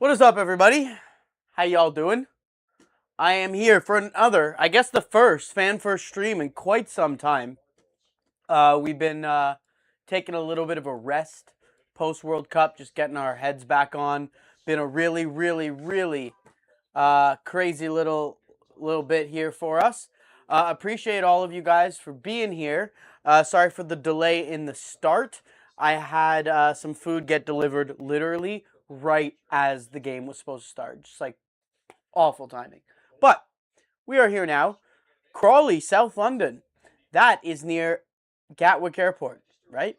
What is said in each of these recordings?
What is up, everybody? How y'all doing? I am here for another, I guess the first fan first stream in quite some time. We've been taking a little bit of a rest post World Cup, just getting our heads back on. Been a really crazy little bit here for us. Appreciate all of you guys for being here. Sorry for the delay in the start. I had some food get delivered literally right as the game was supposed to start. Just like awful timing. But we are here now. Crawley, South London. That is near Gatwick Airport, right?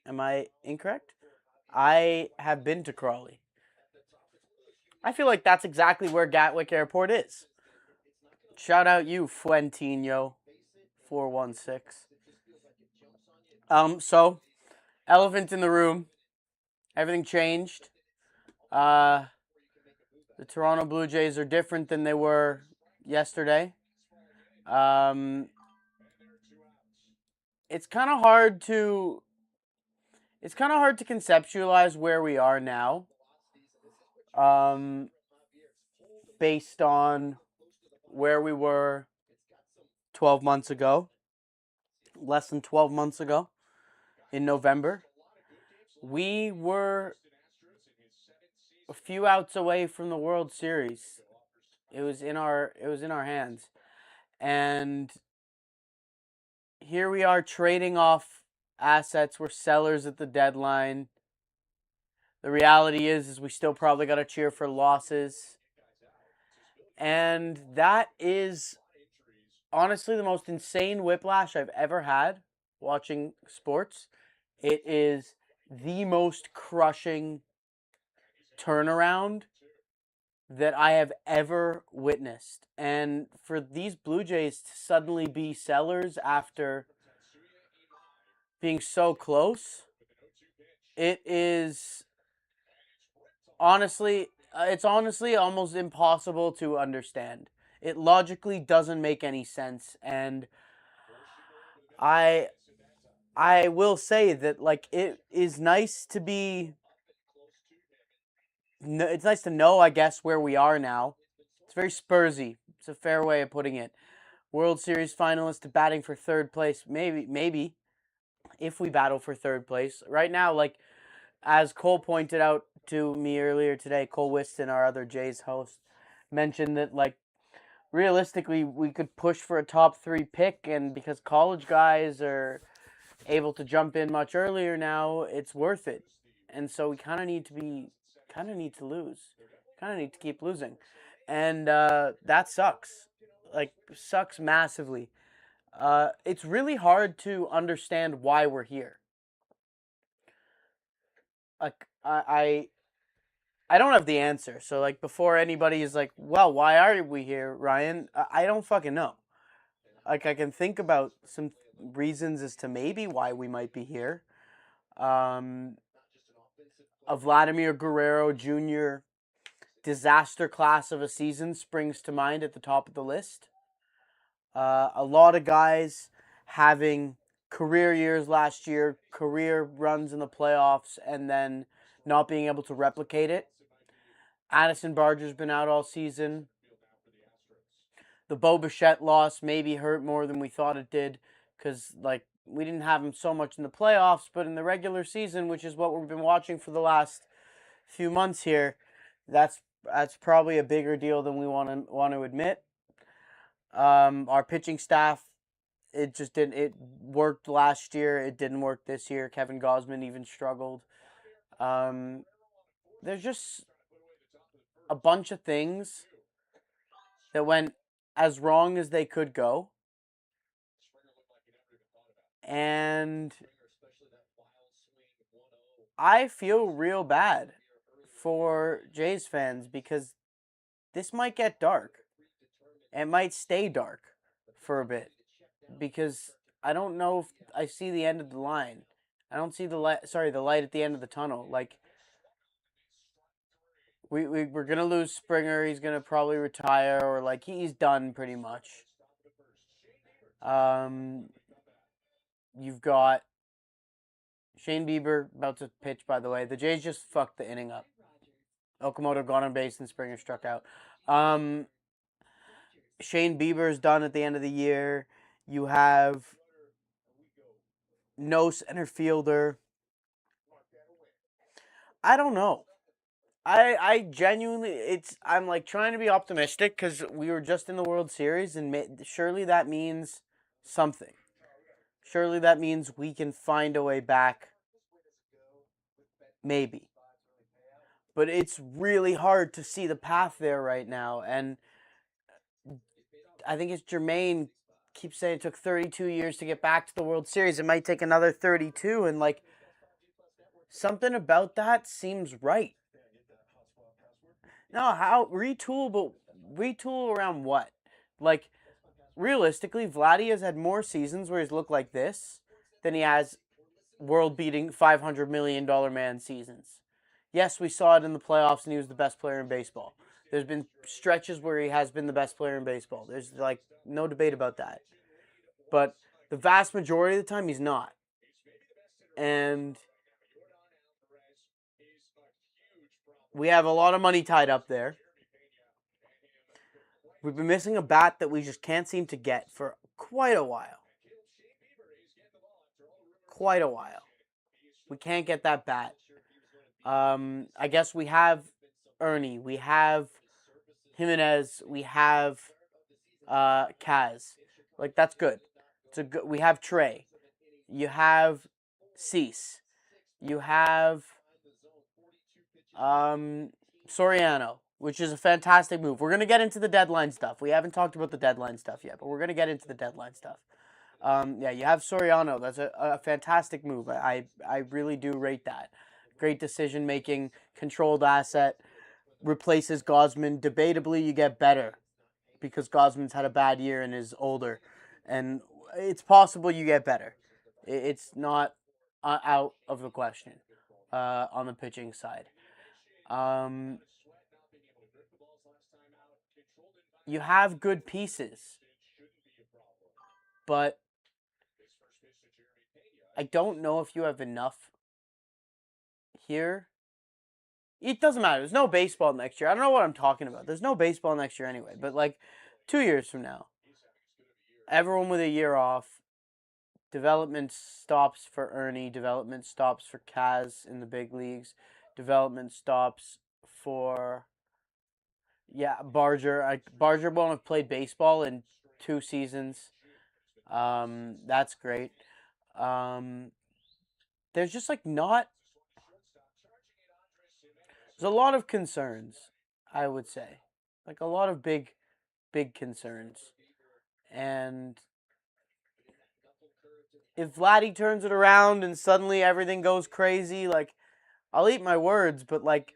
Am I incorrect? I have been to Crawley. I feel like that's exactly where Gatwick Airport is. Shout out you, Fuentino 416. So elephant in the room. Everything changed. The Toronto Blue Jays are different than they were yesterday. It's kind of hard to conceptualize where we are now. Based on where we were 12 months ago, less than 12 months ago, in November. We were a few outs away from the World Series. It was in our hands. And here we are trading off assets. We're sellers at the deadline. The reality is we still probably got to cheer for losses. And that is honestly the most insane whiplash I've ever had watching sports. It is the most crushing turnaround that I have ever witnessed. And for these Blue Jays to suddenly be sellers after being so close, it is honestly, it's honestly almost impossible to understand. It logically doesn't make any sense, and I will say that like it is nice to be. It's nice to know, I guess, where we are now. It's very Spursy. It's a fair way of putting it. World Series finalist batting for third place. Maybe if we battle for third place right now, like as Cole pointed out to me earlier today, Cole Whiston, our other Jays host, mentioned that like realistically we could push for a top 3 pick, and because college guys are able to jump in much earlier now, it's worth it. And so we kind of need to lose, kind of need to keep losing, and that sucks. Like sucks massively. It's really hard to understand why we're here. Like I don't have the answer. So like before anybody is like, well, why are we here, Ryan? I don't fucking know. Like I can think about some reasons as to maybe why we might be here. A Vladimir Guerrero Jr. disaster class of a season springs to mind at the top of the list. A lot of guys having career years last year, career runs in the playoffs, and then not being able to replicate it. Addison Barger's been out all season. The Bo Bichette loss maybe hurt more than we thought it did because, like, we didn't have him so much in the playoffs, but in the regular season, which is what we've been watching for the last few months here, that's probably a bigger deal than we want to admit. Our pitching staff, it just didn't. It worked last year. It didn't work this year. Kevin Gausman even struggled. There's just a bunch of things that went as wrong as they could go. And I feel real bad for Jays fans because this might get dark. It might stay dark for a bit because I don't know if I see the end of the line. I don't see the light at the end of the tunnel. Like we're gonna lose Springer. He's gonna probably retire, or like he's done pretty much. You've got Shane Bieber about to pitch. By the way, the Jays just fucked the inning up. Okamoto got on base and Springer struck out. Shane Bieber's done at the end of the year. You have no center fielder. I don't know. I genuinely, I'm like trying to be optimistic because we were just in the World Series, and surely that means something. Surely that means we can find a way back. Maybe. But it's really hard to see the path there right now. And I think it's Jermaine keeps saying it took 32 years to get back to the World Series. It might take another 32. And like something about that seems right. No, how retool, but retool around what? Like realistically, Vladdy has had more seasons where he's looked like this than he has world-beating $500 million man seasons. Yes, we saw it in the playoffs, and he was the best player in baseball. There's been stretches where he has been the best player in baseball. There's like no debate about that. But the vast majority of the time, he's not. And we have a lot of money tied up there. We've been missing a bat that we just can't seem to get for quite a while. Quite a while. We can't get that bat. I guess we have Ernie. We have Jimenez. We have Kaz. Like, that's good. We have Trey. You have Cease. You have Soriano, which is a fantastic move. We're going to get into the deadline stuff. We haven't talked about the deadline stuff yet, but we're going to get into the deadline stuff. Yeah, you have Soriano. That's a fantastic move. I really do rate that. Great decision-making, controlled asset, replaces Gausman. Debatably, you get better because Gausman's had a bad year and is older. And it's possible you get better. It's not out of the question on the pitching side. You have good pieces, but I don't know if you have enough here. It doesn't matter. There's no baseball next year. I don't know what I'm talking about. There's no baseball next year anyway. But like 2 years from now, everyone with a year off, development stops for Ernie, development stops for Kaz in the big leagues, development stops for Barger. Barger won't have played baseball in 2 seasons. That's great. There's just like not. There's a lot of concerns, I would say, like a lot of big concerns, and if Vladdy turns it around and suddenly everything goes crazy, like I'll eat my words, but like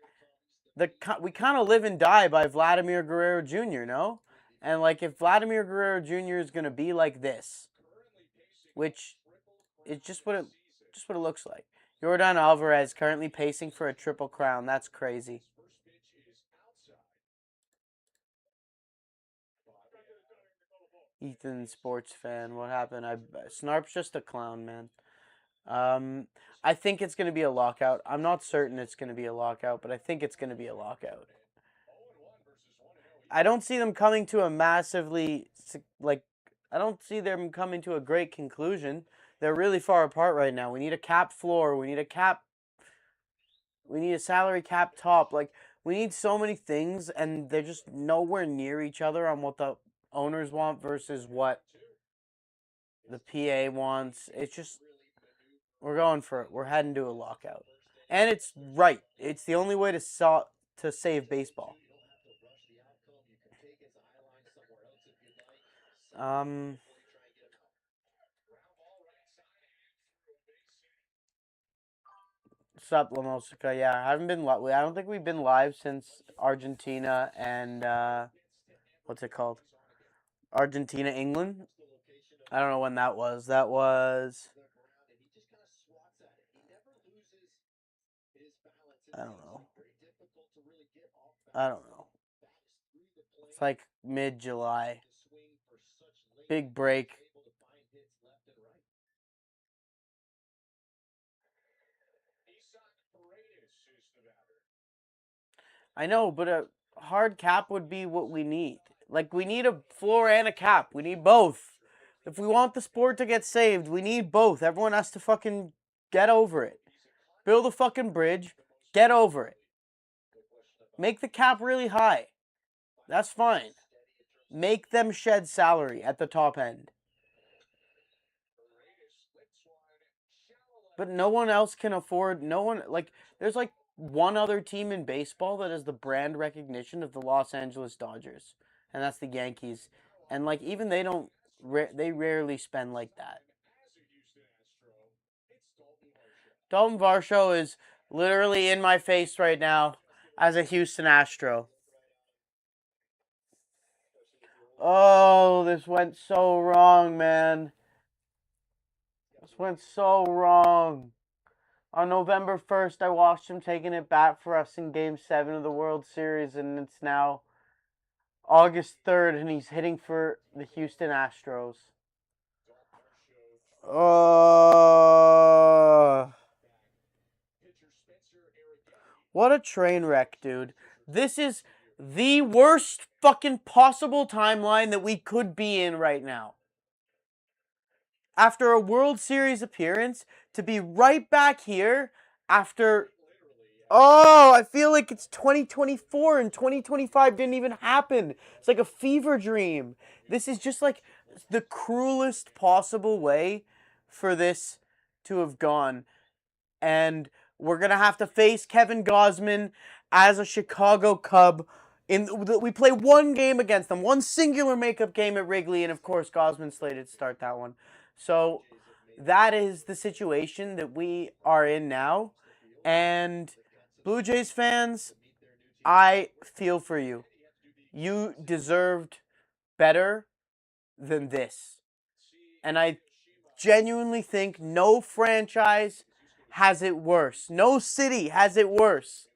we kind of live and die by Vladimir Guerrero Jr., no? And like if Vladimir Guerrero Jr. is gonna be like this, which is just what it looks like. Yordan Alvarez currently pacing for a triple crown. That's crazy. Ethan, sports fan. What happened? Snarp's just a clown, man. I think it's going to be a lockout. I'm not certain it's going to be a lockout, but I think it's going to be a lockout. I don't see them coming to a massively, like, I don't see them coming to a great conclusion. They're really far apart right now. We need a cap floor. We need a salary cap top. Like, we need so many things, and they're just nowhere near each other on what the owners want versus what the PA wants. It's just, we're going for it. We're heading to a lockout. And it's right. It's the only way to save baseball. Sup, Lamosica? Yeah, I haven't been. I don't think we've been live since Argentina and what's it called? Argentina, England. I don't know when that was. That was. I don't know. I don't know. It's like mid-July. Big break. I know, but a hard cap would be what we need. Like, we need a floor and a cap. We need both. If we want the sport to get saved, we need both. Everyone has to fucking get over it. Build a fucking bridge. Get over it. Make the cap really high. That's fine. Make them shed salary at the top end. But no one else can afford, no one, like, there's like one other team in baseball that has the brand recognition of the Los Angeles Dodgers, and that's the Yankees. And, like, even they don't, they rarely spend like that. Dalton Varsho is literally in my face right now as a Houston Astro. Oh, this went so wrong, man. This went so wrong. On November 1st, I watched him taking it back for us in Game 7 of the World Series, and it's now August 3rd, and he's hitting for the Houston Astros. What a train wreck, dude. This is the worst fucking possible timeline that we could be in right now. After a World Series appearance, to be right back here after... Oh, I feel like it's 2024 and 2025 didn't even happen. It's like a fever dream. This is just like the cruelest possible way for this to have gone. And we're going to have to face Kevin Gausman as a Chicago Cub. We play one game against them, one singular makeup game at Wrigley, and of course Gausman slated to start that one. So that is the situation that we are in now. And Blue Jays fans, I feel for you. You deserved better than this. And I genuinely think no franchise has it worse. No city has it worse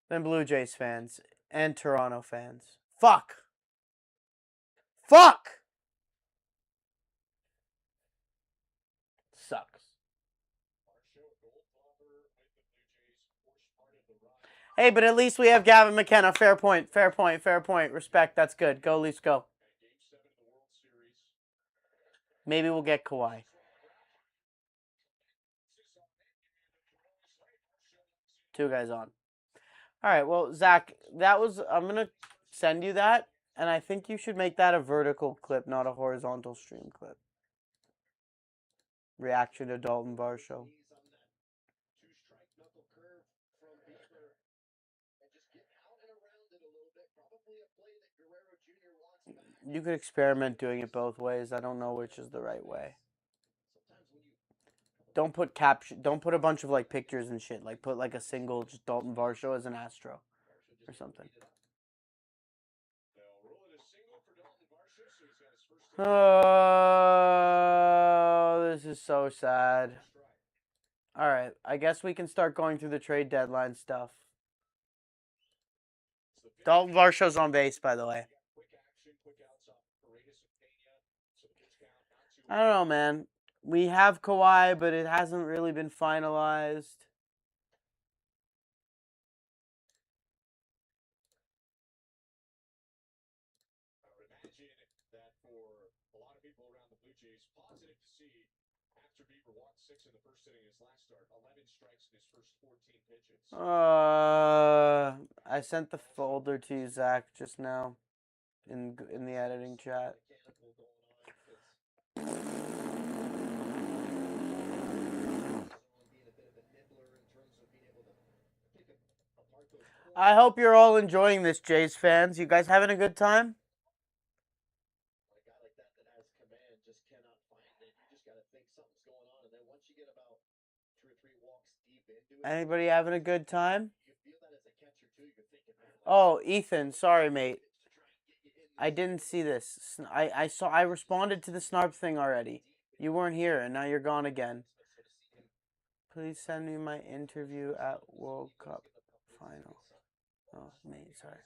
than Blue Jays fans and Toronto fans. Fuck. Fuck! Sucks. Hey, but at least we have Gavin McKenna. Fair point, fair point, fair point. Respect, that's good. Go, Leafs, go. Maybe we'll get Kawhi. Two guys on. All right, well, Zach, I'm going to send you that, and I think you should make that a vertical clip, not a horizontal stream clip. Reaction to Dalton Varsho. You could experiment doing it both ways. I don't know which is the right way. Don't put a bunch of like pictures and shit. Like put like a single just Dalton Varsho as an Astro or something. Oh, this is so sad. All right, I guess we can start going through the trade deadline stuff. Dalton Varsho's on base, by the way. I don't know, man. We have Kawhi, but it hasn't really been finalized. I sent the folder to you, Zach, just now in the editing chat. I hope you're all enjoying this, Jays fans. You guys having a good time? Anybody having a good time? Oh, Ethan, sorry, mate. I didn't see this. I responded to the Snarp thing already. You weren't here, and now you're gone again. Please send me my interview at World Cup final. Oh, mate, sorry.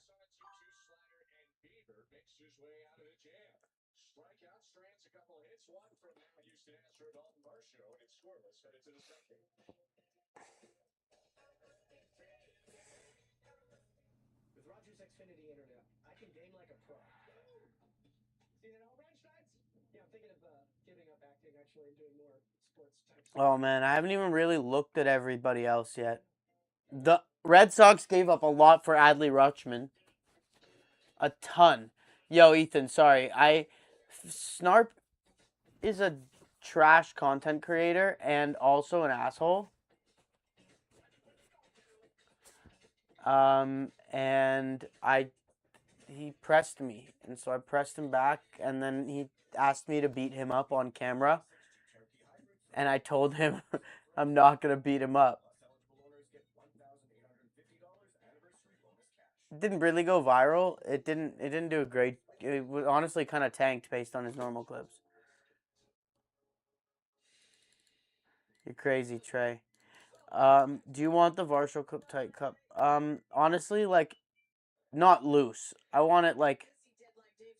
Oh man, I haven't even really looked at everybody else yet. The Red Sox gave up a lot for Adley Rutschman. A ton. Yo, Ethan, sorry. Snarp is a trash content creator and also an asshole. And he pressed me, and so I pressed him back, and then he asked me to beat him up on camera, and I told him I'm not gonna beat him up. It didn't really go viral. It didn't do a great. It was honestly kind of tanked based on his normal clips. You're crazy, Trey. Do you want the Varsho Cup tight cup? Honestly, like, not loose. I want it like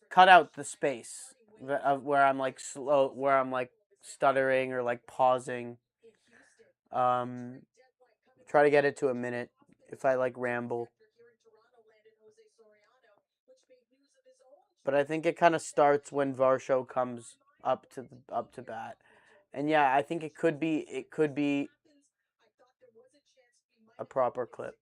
cut out the space where I'm like slow, where I'm like stuttering or like pausing. Try to get it to a minute if I like ramble. But I think it kind of starts when Varsho comes up to bat. And yeah, I think it could be a proper clip.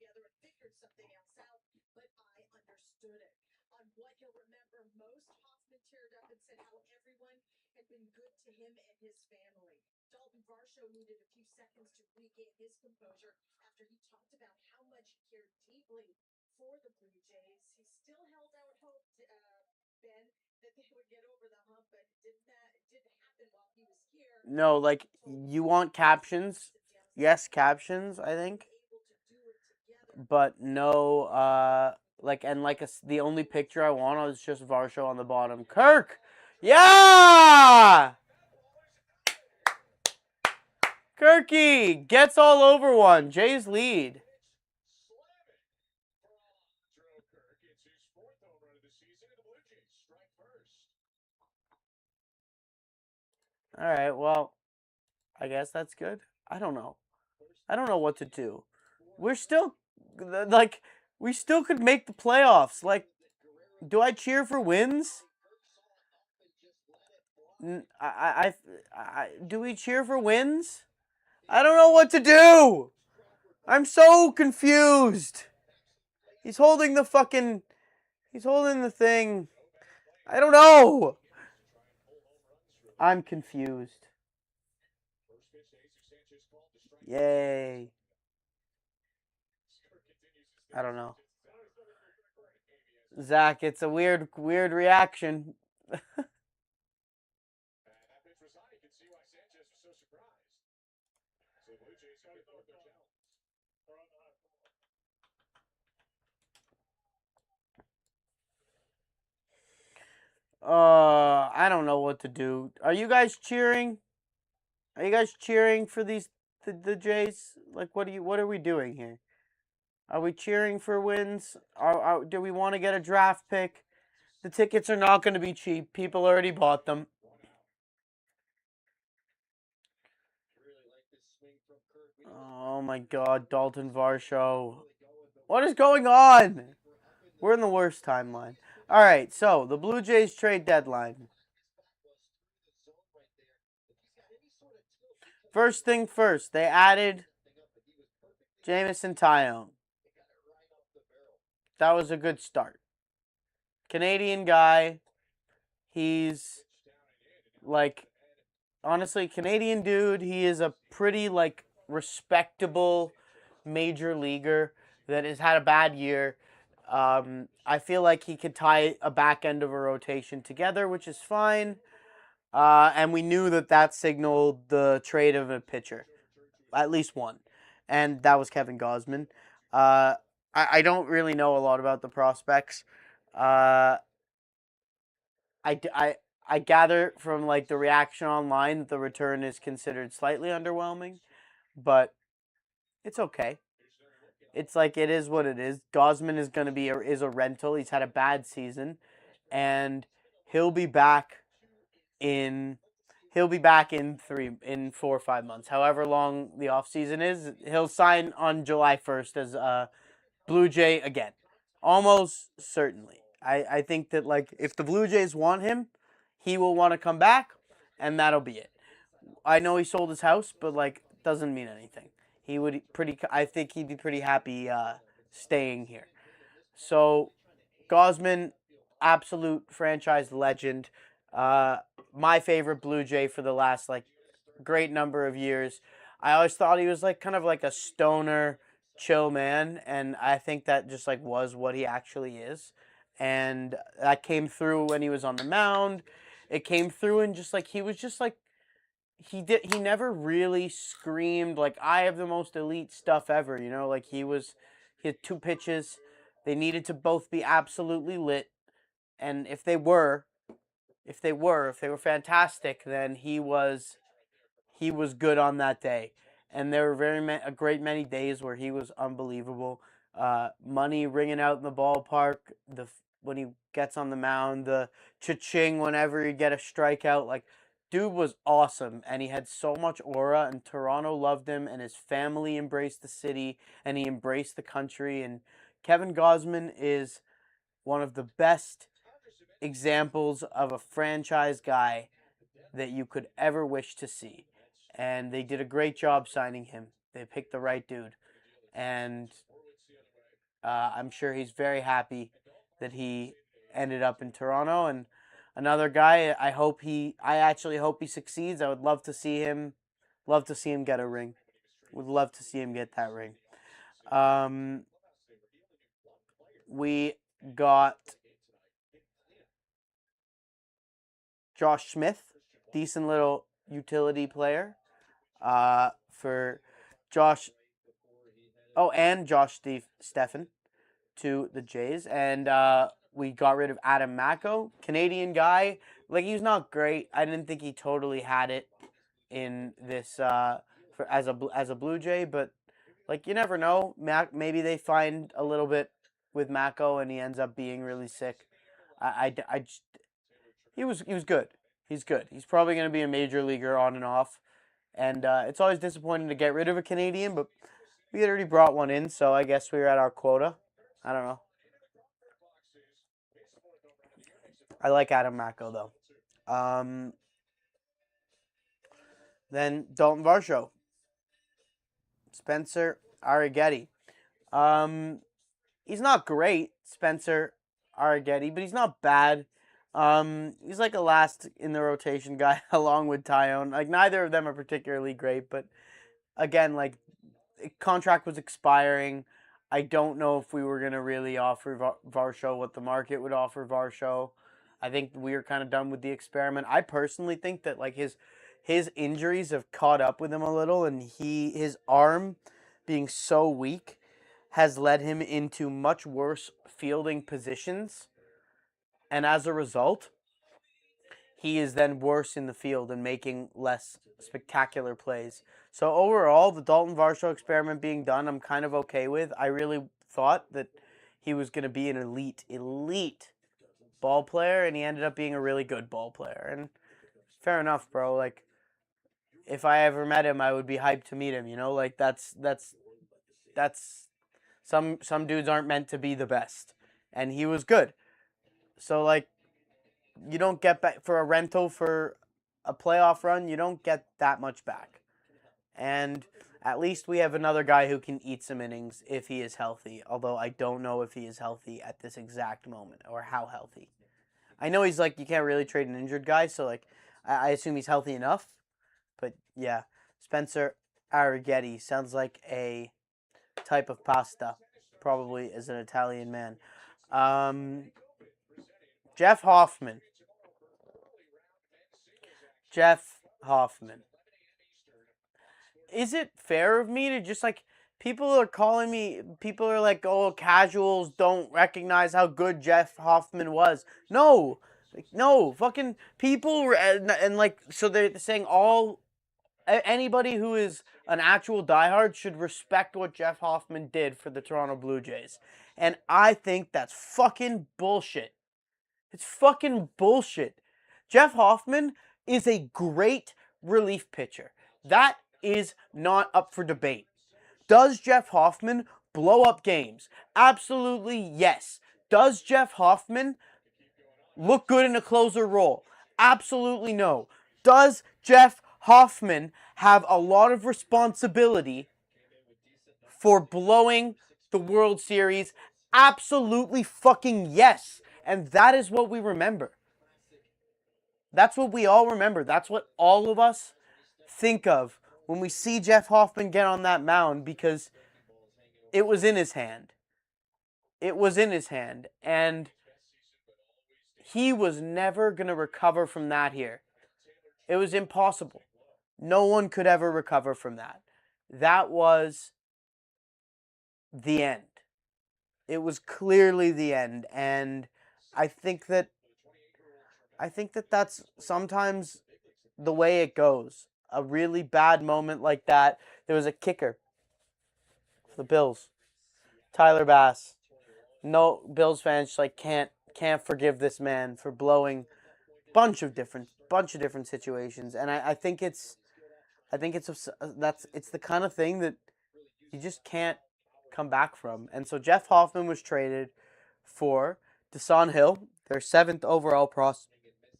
Varsho needed a few seconds to regain his composure after he talked about how much he cared deeply for the Blue Jays. He still held out hope, Ben, that they would get over the hump, but it didn't happen while he was here. No, like, you want captions? Yes, captions, I think. But no, the only picture I want is just Varsho on the bottom. Kirk! Yeah! Kirky gets all over one. Jays lead. All right, well, I guess that's good. I don't know. I don't know what to do. We're still, like, we still could make the playoffs. Like, do I cheer for wins? Do we cheer for wins? I don't know what to do. I'm so confused. He's holding the thing. I don't know. I'm confused. Yay. I don't know. Zach, it's a weird reaction. I don't know what to do. Are you guys cheering? Are you guys cheering for the Jays? Like, what are we doing here? Are we cheering for wins? Do we want to get a draft pick? The tickets are not going to be cheap. People already bought them. Oh my God, Dalton Varsho. What is going on? We're in the worst timeline. All right, so the Blue Jays trade deadline. First thing first, they added Jameson Taillon. That was a good start. Canadian guy. He's like, honestly, Canadian dude. He is a pretty like respectable major leaguer that has had a bad year. I feel like he could tie a back end of a rotation together, which is fine. And we knew that signaled the trade of a pitcher, at least one, and that was Kevin Gausman. I don't really know a lot about the prospects. I gather from like the reaction online that the return is considered slightly underwhelming, but it's okay. It's like it is what it is. Gausman is going to be is a rental. He's had a bad season, and he'll be back in 4 or 5 months. However long the off season is, he'll sign on July 1st as a Blue Jay again. Almost certainly. I think that, like, if the Blue Jays want him, he will want to come back, and that'll be it. I know he sold his house, but, like, doesn't mean anything. He would I think he'd be pretty happy staying here. So, Gausman, absolute franchise legend. Uh, my favorite Blue Jay for the last, like, great number of years. I always thought he was, like, kind of like a stoner, chill man, and I think that just, like, was what he actually is. And that came through when he was on the mound. It came through, and just, like, he was just, like, he never really screamed like, I have the most elite stuff ever, you know? Like, he had two pitches. They needed to both be absolutely lit, and if they were fantastic, then he was good on that day. And there were a great many days where he was unbelievable. Money ringing out in the ballpark, when he gets on the mound, the cha-ching whenever you get a strikeout, like, dude was awesome, and he had so much aura, and Toronto loved him, and his family embraced the city, and he embraced the country, and Kevin Gausman is one of the best examples of a franchise guy that you could ever wish to see. And they did a great job signing him. They picked the right dude. And I'm sure he's very happy that he ended up in Toronto. And another guy, I actually hope he succeeds. I would love to see him get a ring. Would love to see him get that ring. Um, we got Josh Smith, decent little utility player. For Josh. Oh, and Josh Steffen to the Jays, and we got rid of Adam Macko, Canadian guy. Like, he's not great. I didn't think he totally had it in this as a Blue Jay, but, like, you never know. Maybe they find a little bit with Macko, and he ends up being really sick. I just, he was good. He's good. He's probably going to be a major leaguer on and off. And it's always disappointing to get rid of a Canadian, but we had already brought one in, so I guess we were at our quota. I don't know. I like Adam Macko, though. Then Dalton Varsho. Spencer Arrighetti. He's not great, Spencer Arrighetti, but he's not bad. He's like a last in the rotation guy along with Tyone. Like, neither of them are particularly great, but again, like, contract was expiring. I don't know if we were going to really offer Varsho what the market would offer Varsho. I think we were kind of done with the experiment. I personally think that, like, his injuries have caught up with him a little, and his arm being so weak has led him into much worse fielding positions. And as a result, he is then worse in the field and making less spectacular plays. So overall, the Dalton Varsho experiment being done, I'm kind of okay with. I really thought that he was going to be an elite ball player, and he ended up being a really good ball player. And fair enough, bro. Like, if I ever met him, I would be hyped to meet him. You know, like, that's some dudes aren't meant to be the best, and he was good. So, like, you don't get back for a rental for a playoff run. You don't get that much back, and at least we have another guy who can eat some innings if he is healthy. Although I don't know if he is healthy at this exact moment or how healthy. I know he's, like, you can't really trade an injured guy, so, like, I assume he's healthy enough. But yeah, Spencer Arrighetti sounds like a type of pasta, probably as an Italian man. Jeff Hoffman. Jeff Hoffman. Is it fair of me to just, like, people are like, oh, casuals don't recognize how good Jeff Hoffman was. No. Like, no, fucking people, and like, so they're saying anybody who is an actual diehard should respect what Jeff Hoffman did for the Toronto Blue Jays. And I think that's fucking bullshit. It's fucking bullshit. Jeff Hoffman is a great relief pitcher. That is not up for debate. Does Jeff Hoffman blow up games? Absolutely yes. Does Jeff Hoffman look good in a closer role? Absolutely no. Does Jeff Hoffman have a lot of responsibility for blowing the World Series? Absolutely fucking yes. And that is what we remember. That's what we all remember. That's what all of us think of when we see Jeff Hoffman get on that mound, because it was in his hand. It was in his hand. And he was never going to recover from that here. It was impossible. No one could ever recover from that. That was the end. It was clearly the end. And I think that that's sometimes the way it goes. A really bad moment like that. There was a kicker for the Bills, Tyler Bass. No, Bills fans just like can't forgive this man for blowing bunch of different situations. And I think it's it's the kind of thing that you just can't come back from. And so Jeff Hoffman was traded for Desan Hill, their 7th overall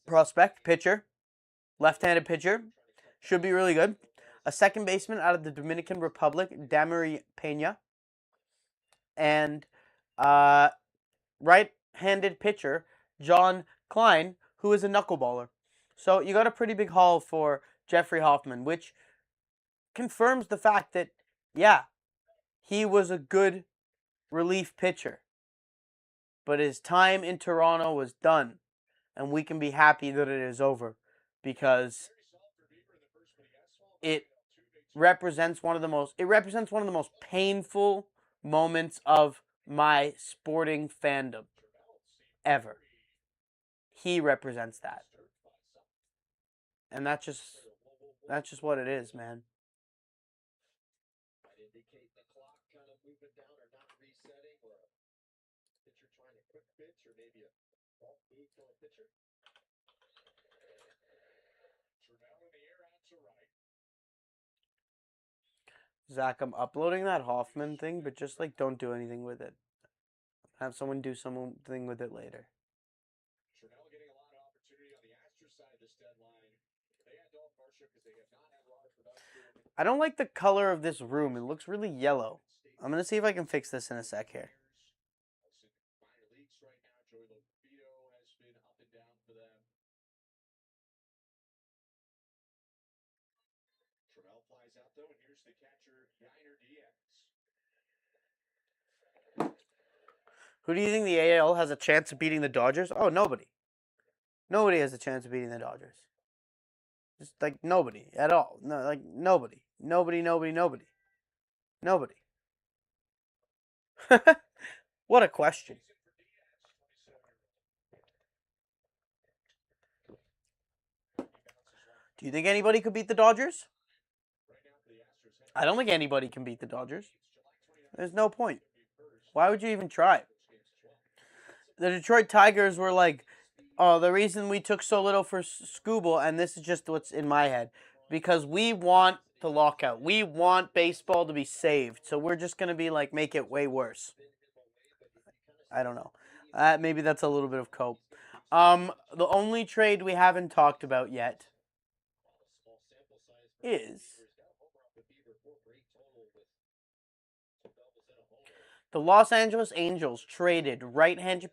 prospect pitcher, left-handed pitcher, should be really good. A second baseman out of the Dominican Republic, Damari Pena, and right-handed pitcher John Klein, who is a knuckleballer. So you got a pretty big haul for Jeffrey Hoffman, which confirms the fact that, yeah, he was a good relief pitcher. But his time in Toronto was done, and we can be happy that it is over, because it represents one of the most painful moments of my sporting fandom ever. He represents that. And that's just what it is, man. Zach, I'm uploading that Hoffman thing, but just like don't do anything with it. Have someone do something with it later. Soriano getting a lot of opportunity on the Astros side of this deadline. They had Varsho because they have not had a lot of production. I don't like the color of this room. It looks really yellow. I'm gonna see if I can fix this in a sec here. Who do you think the AL has a chance of beating the Dodgers? Oh, nobody. Nobody has a chance of beating the Dodgers. Just like nobody at all. No, like nobody. Nobody. What a question. Do you think anybody could beat the Dodgers? I don't think anybody can beat the Dodgers. There's no point. Why would you even try? The Detroit Tigers were like, oh, the reason we took so little for Scooble, and this is just what's in my head, because we want the lockout. We want baseball to be saved, so we're just going to be like, make it way worse. I don't know. Maybe that's a little bit of cope. The only trade we haven't talked about yet is the Los Angeles Angels traded right-handed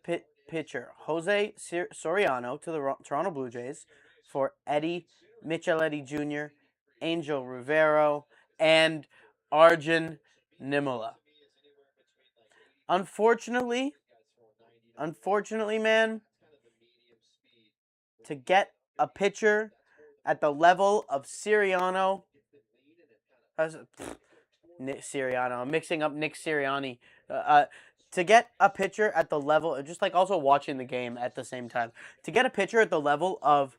pitcher Jose Soriano to the Toronto Blue Jays for Eddie Micheletti Jr., Angel Rivero, and Arjun Nimmola. Unfortunately, man, to get a pitcher at the level of Soriano, Nick Sirianni. I'm mixing up Nick Sirianni. To get a pitcher at the level, just like also watching the game at the same time, to get a pitcher at the level of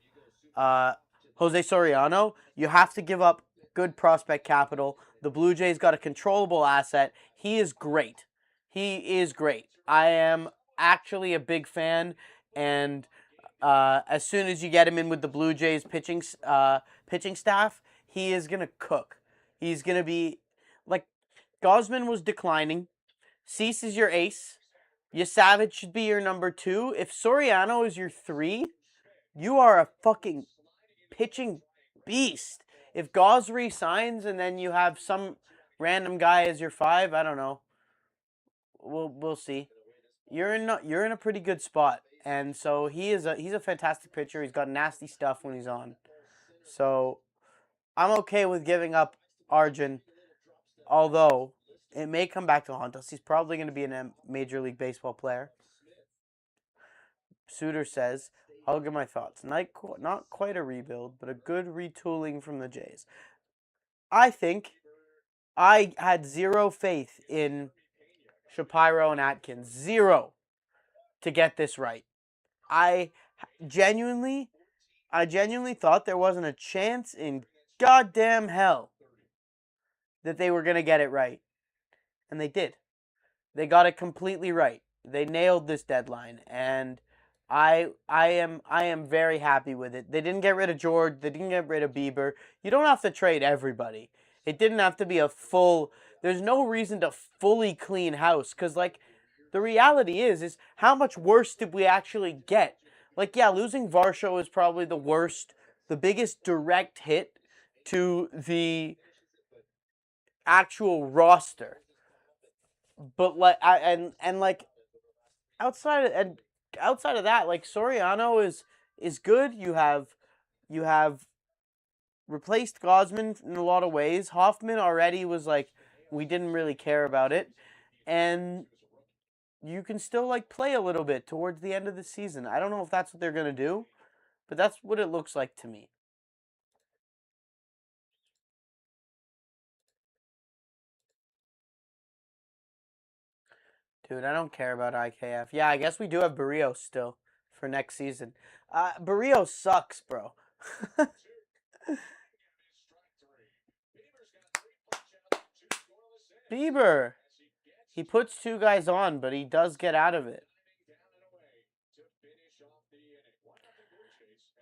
Jose Soriano, you have to give up good prospect capital. The Blue Jays got a controllable asset. He is great. I am actually a big fan, and as soon as you get him in with the Blue Jays pitching staff, he is gonna cook. He's gonna be like, Gausman was declining. Cease is your ace. Savage should be your number 2. If Soriano is your 3, you are a fucking pitching beast. If Gauss resigns and then you have some random guy as your 5, I don't know. We'll see. You're in a pretty good spot, and so he's a fantastic pitcher. He's got nasty stuff when he's on. So I'm okay with giving up Arjun, although it may come back to haunt us. He's probably going to be a Major League Baseball player. Suter says, I'll give my thoughts. Not quite a rebuild, but a good retooling from the Jays. I think I had zero faith in Shapiro and Atkins. Zero to get this right. I genuinely thought there wasn't a chance in goddamn hell that they were going to get it right. And they did. They got it completely right. They nailed this deadline, and I am very happy with it. They didn't get rid of George. They didn't get rid of Bieber. You don't have to trade everybody. It didn't have to be a full. There's no reason to fully clean house, because like the reality is how much worse did we actually get? Like, yeah, losing Varsho is probably the worst, the biggest direct hit to the actual roster. But like, like outside of that, like Soriano is good. You have replaced Gausman in a lot of ways. Hoffman already was like, we didn't really care about it, and you can still like play a little bit towards the end of the season. I don't know if that's what they're gonna do, but that's what it looks like to me. Dude, I don't care about IKF. Yeah, I guess we do have Barrios still for next season. Barrios sucks, bro. Bieber. He puts 2 guys on, but he does get out of it.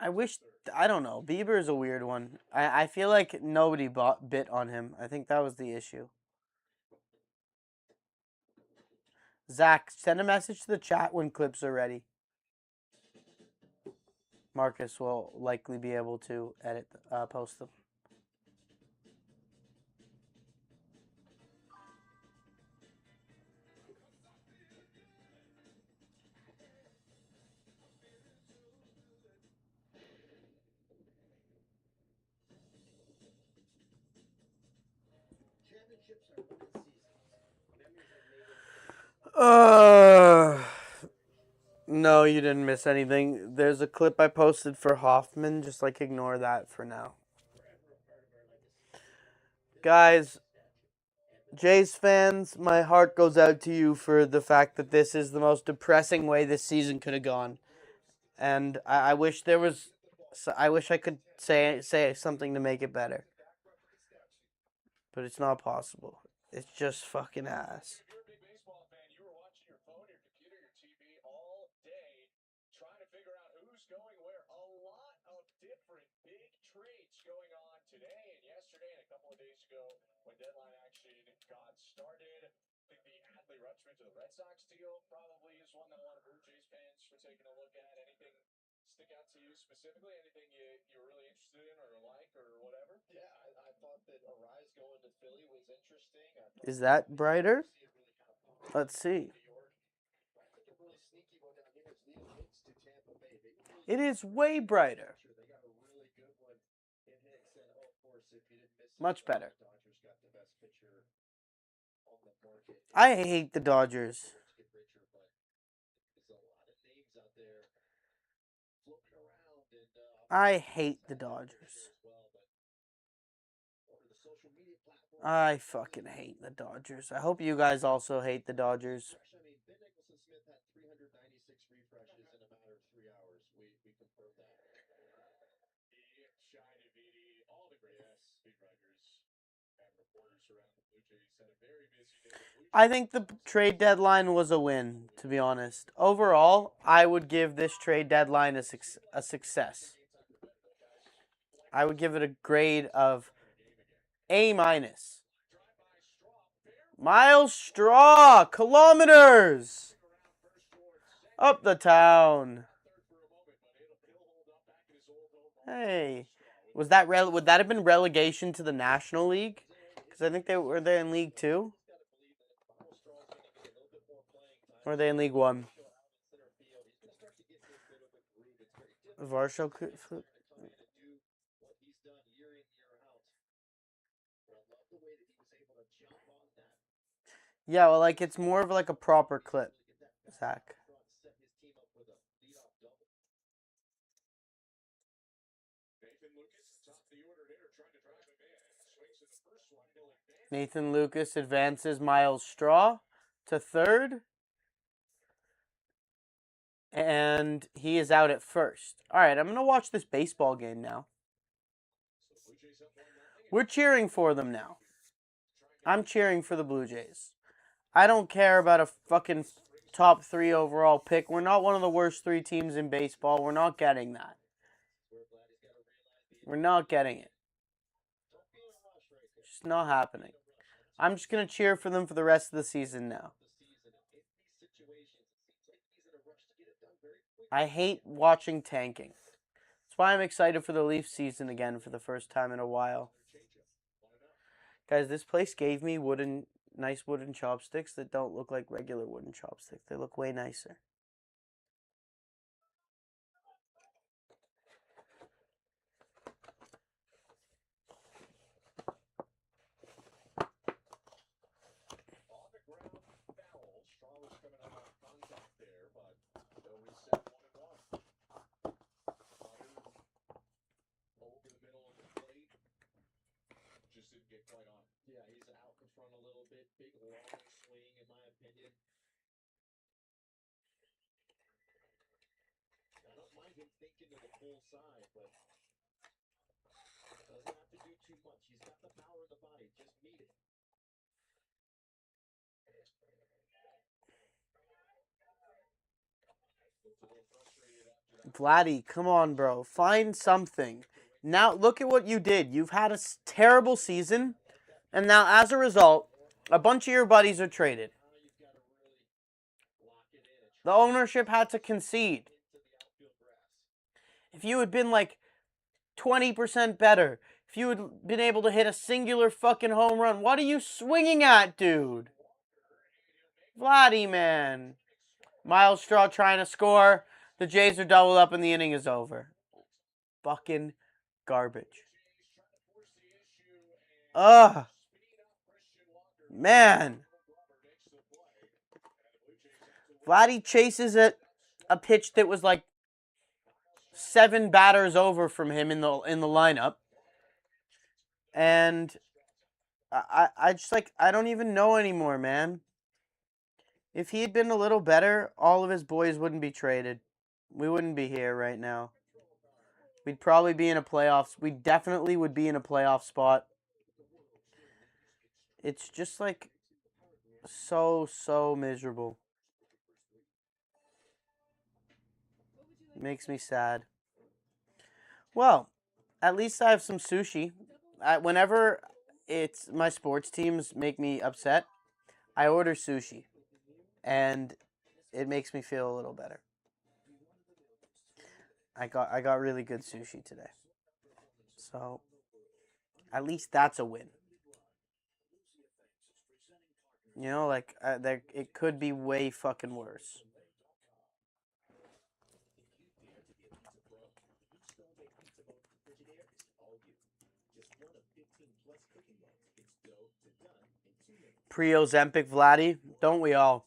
I don't know. Bieber is a weird one. I feel like nobody bit on him. I think that was the issue. Zach, send a message to the chat when clips are ready. Marcus will likely be able to post them. No, you didn't miss anything. There's a clip I posted for Hoffman. Just like ignore that for now. Guys, Jays fans, my heart goes out to you for the fact that this is the most depressing way this season could have gone. And I wish there was. I wish I could say something to make it better. But it's not possible. It's just fucking ass. Is that brighter? Let's see. It is way brighter. Much better. I hate the Dodgers. I hate the Dodgers. I fucking hate the Dodgers. I hope you guys also hate the Dodgers. I think the trade deadline was a win, to be honest. Overall, I would give this trade deadline a success. I would give it a grade of A-. Miles Straw, kilometers up the town. Hey, would that have been relegation to the National League? Because I think they were in League 2, or are they in League 1? Varsho. Yeah, well, like it's more of like a proper clip, Zach. Nathan Lucas advances Miles Straw to third. And he is out at first. All right, I'm going to watch this baseball game now. We're cheering for them now. I'm cheering for the Blue Jays. I don't care about a fucking top 3 overall pick. We're not one of the worst 3 teams in baseball. We're not getting that. We're not getting it. It's just not happening. I'm just going to cheer for them for the rest of the season now. I hate watching tanking. That's why I'm excited for the Leafs season again for the first time in a while. Guys, this place gave me nice wooden chopsticks that don't look like regular wooden chopsticks. They look way nicer. Vladdy, come on, bro. Find something. Now, look at what you did. You've had a terrible season, and now, as a result, a bunch of your buddies are traded. The ownership had to concede. If you had been like 20% better, if you had been able to hit a singular fucking home run, what are you swinging at, dude? Vladdy, man. Miles Straw trying to score. The Jays are doubled up and the inning is over. Fucking garbage. Ugh. Man. Vladdy chases a pitch that was like 7 batters over from him in the lineup. And I just like, I don't even know anymore, man. If he had been a little better, all of his boys wouldn't be traded. We wouldn't be here right now. We'd probably be in a playoffs. We definitely would be in a playoff spot. It's just like so miserable. It makes me sad. Well, at least I have some sushi. Whenever it's my sports teams make me upset, I order sushi, and it makes me feel a little better. I got really good sushi today, so at least that's a win. You know, like it could be way fucking worse. Pre-Ozempic Vladdy, don't we all?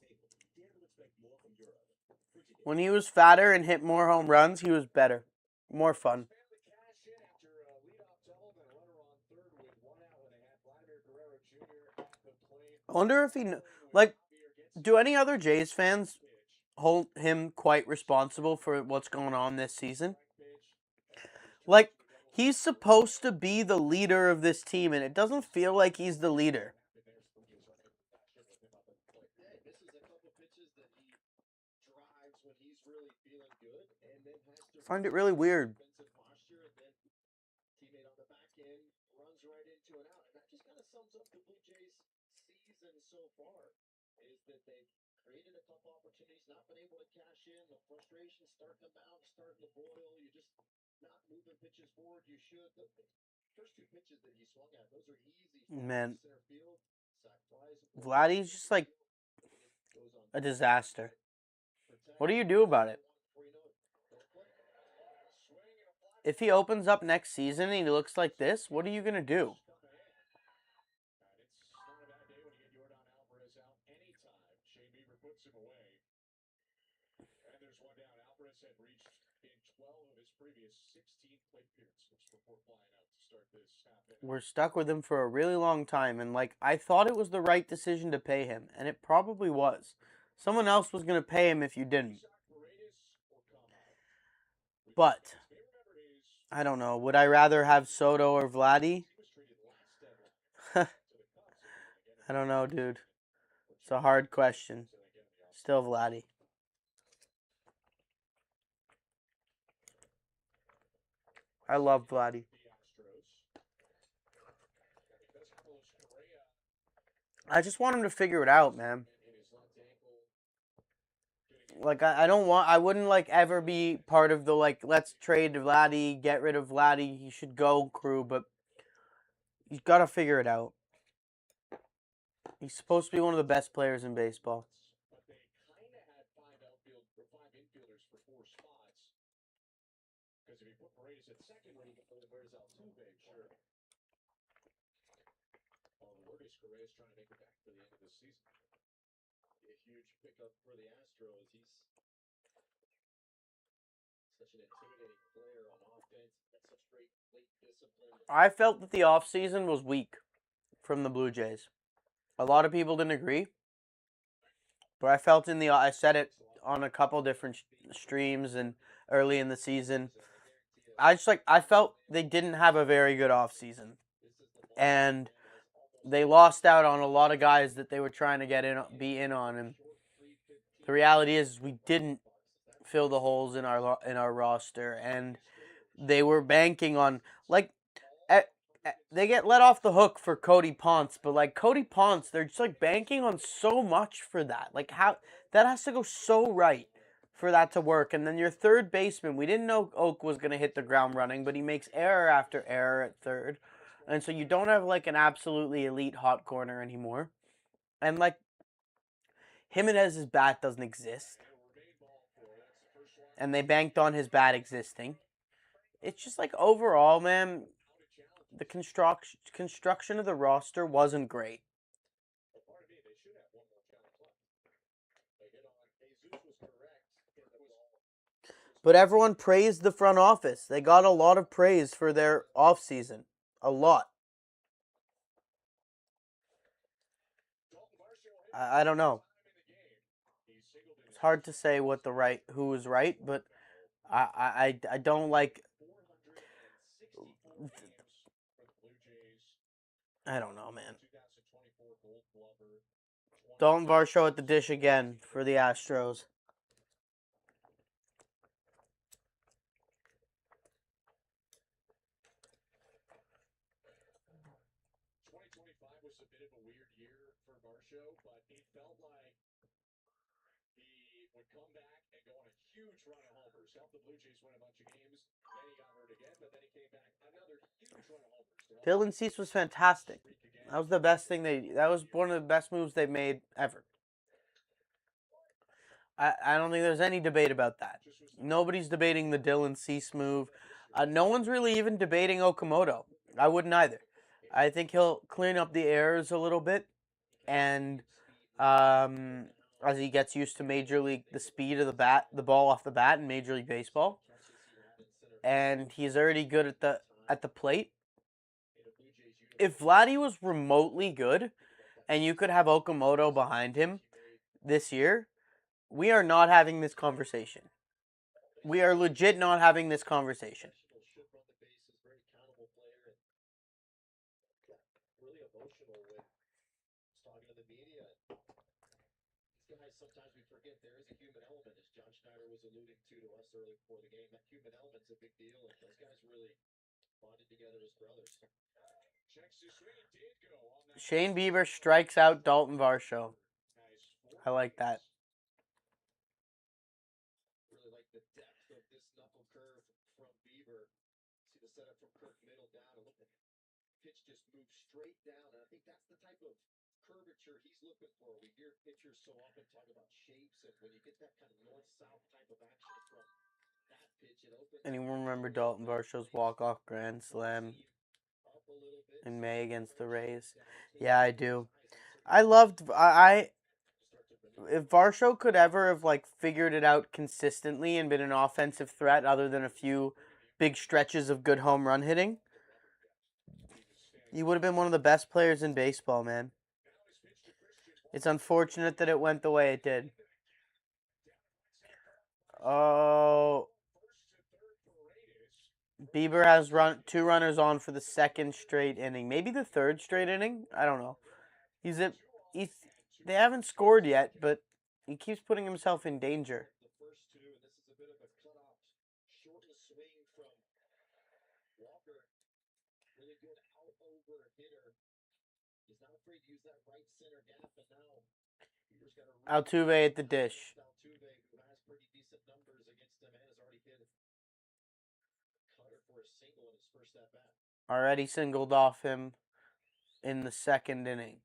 When he was fatter and hit more home runs, he was better, more fun. I wonder if like, do any other Jays fans hold him quite responsible for what's going on this season? Like, he's supposed to be the leader of this team, and it doesn't feel like he's the leader. I find it really weird. Man, Vladdy's just like a disaster. What do you do about it? If he opens up next season and he looks like this, what are you going to do? We're stuck with him for a really long time, and like I thought it was the right decision to pay him, and it probably was. Someone else was going to pay him if you didn't. But I don't know. Would I rather have Soto or Vladdy? I don't know, dude. It's a hard question. Still Vladdy. I love Vladdy. I just want him to figure it out, man. Like I don't want. I wouldn't like ever be part of the like let's trade Vladdy, get rid of Vladdy. He should go crew, but he's got to figure it out. He's supposed to be one of the best players in baseball. I felt that the offseason was weak from the Blue Jays. A lot of people didn't agree, but I felt I said it on a couple different streams and early in the season. I felt they didn't have a very good offseason. And they lost out on a lot of guys that they were trying to be in on, and the reality is we didn't fill the holes in our roster, and they were banking on like they get let off the hook for Cody Ponce, but like Cody Ponce, they're just like banking on so much for that. Like how that has to go so right for that to work. And then your third baseman, we didn't know Oak was going to hit the ground running, but he makes error after error at third. And so you don't have like an absolutely elite hot corner anymore. And like Jimenez's bat doesn't exist. And they banked on his bat existing. It's just like overall, man, the construction of the roster wasn't great. But everyone praised the front office. They got a lot of praise for their offseason. A lot. I don't know. It's hard to say who was right, but I don't like. I don't know, man. Dalton Varsho at the dish again for the Astros. Dylan Cease was fantastic. That was the best thing that was one of the best moves they've made ever. I don't think there's any debate about that. Nobody's debating the Dylan Cease move. No one's really even debating Okamoto. I wouldn't either. I think he'll clean up the errors a little bit, and as he gets used to the speed of the ball off the bat in Major League Baseball, and he's already good at the plate. If Vladdy was remotely good, and you could have Okamoto behind him this year, we are not having this conversation. We are legit not having this conversation. Shane Bieber strikes out Dalton Varsho. I like that. Anyone remember Dalton Varsho's walk-off grand slam in May against the Rays? Yeah, I do. I loved if Varsho could ever have like figured it out consistently and been an offensive threat other than a few big stretches of good home run hitting, he would have been one of the best players in baseball, man. It's unfortunate that it went the way it did. Oh, Bieber has two runners on for the second straight inning, maybe the third straight inning. I don't know. He's they haven't scored yet, but he keeps putting himself in danger. Altuve at the dish. Already singled off him in the second inning.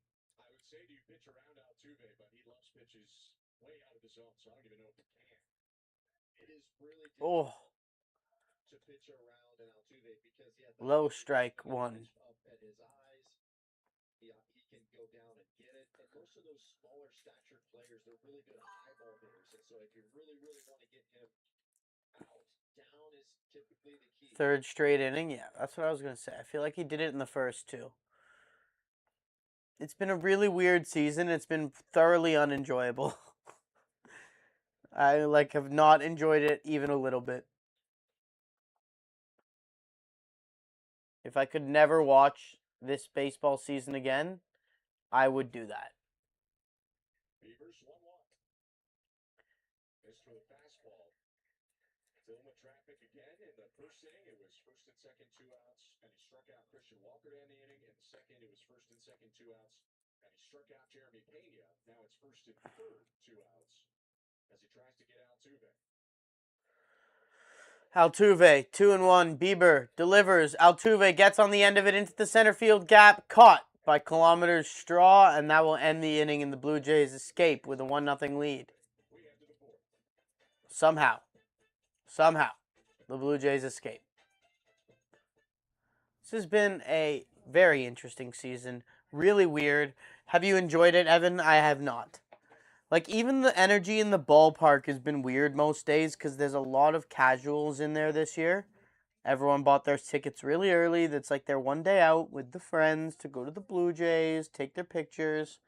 Oh. Low strike one. Third straight inning? Yeah, that's what I was going to say. I feel like he did it in the first two. It's been a really weird season. It's been thoroughly unenjoyable. I have not enjoyed it even a little bit. If I could never watch this baseball season again, I would do that. Altuve, 2-1. Bieber delivers. Altuve gets on the end of it into the center field gap. Caught by Kilometers Straw, and that will end the inning, and the Blue Jays escape with a 1-0 lead. Somehow, the Blue Jays escape. This has been a very interesting season. Really weird. Have you enjoyed it, Evan? I have not. Even the energy in the ballpark has been weird most days because there's a lot of casuals in there this year. Everyone bought their tickets really early. That's like their one day out with the friends to go to the Blue Jays, take their pictures.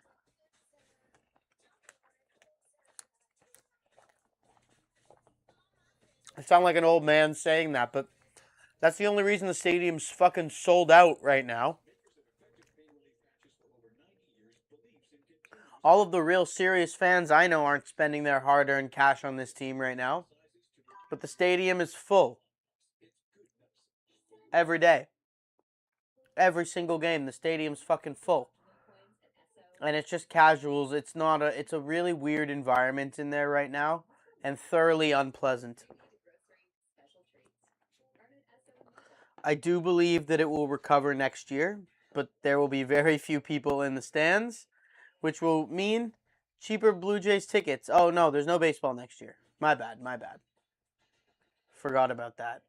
I sound like an old man saying that, but that's the only reason the stadium's fucking sold out right now. All of the real serious fans I know aren't spending their hard-earned cash on this team right now. But the stadium is full. Every day. Every single game, the stadium's fucking full. And it's just casuals. It's a really weird environment in there right now. And thoroughly unpleasant. I do believe that it will recover next year. But there will be very few people in the stands. Which will mean cheaper Blue Jays tickets. Oh, no, there's no baseball next year. My bad. Forgot about that.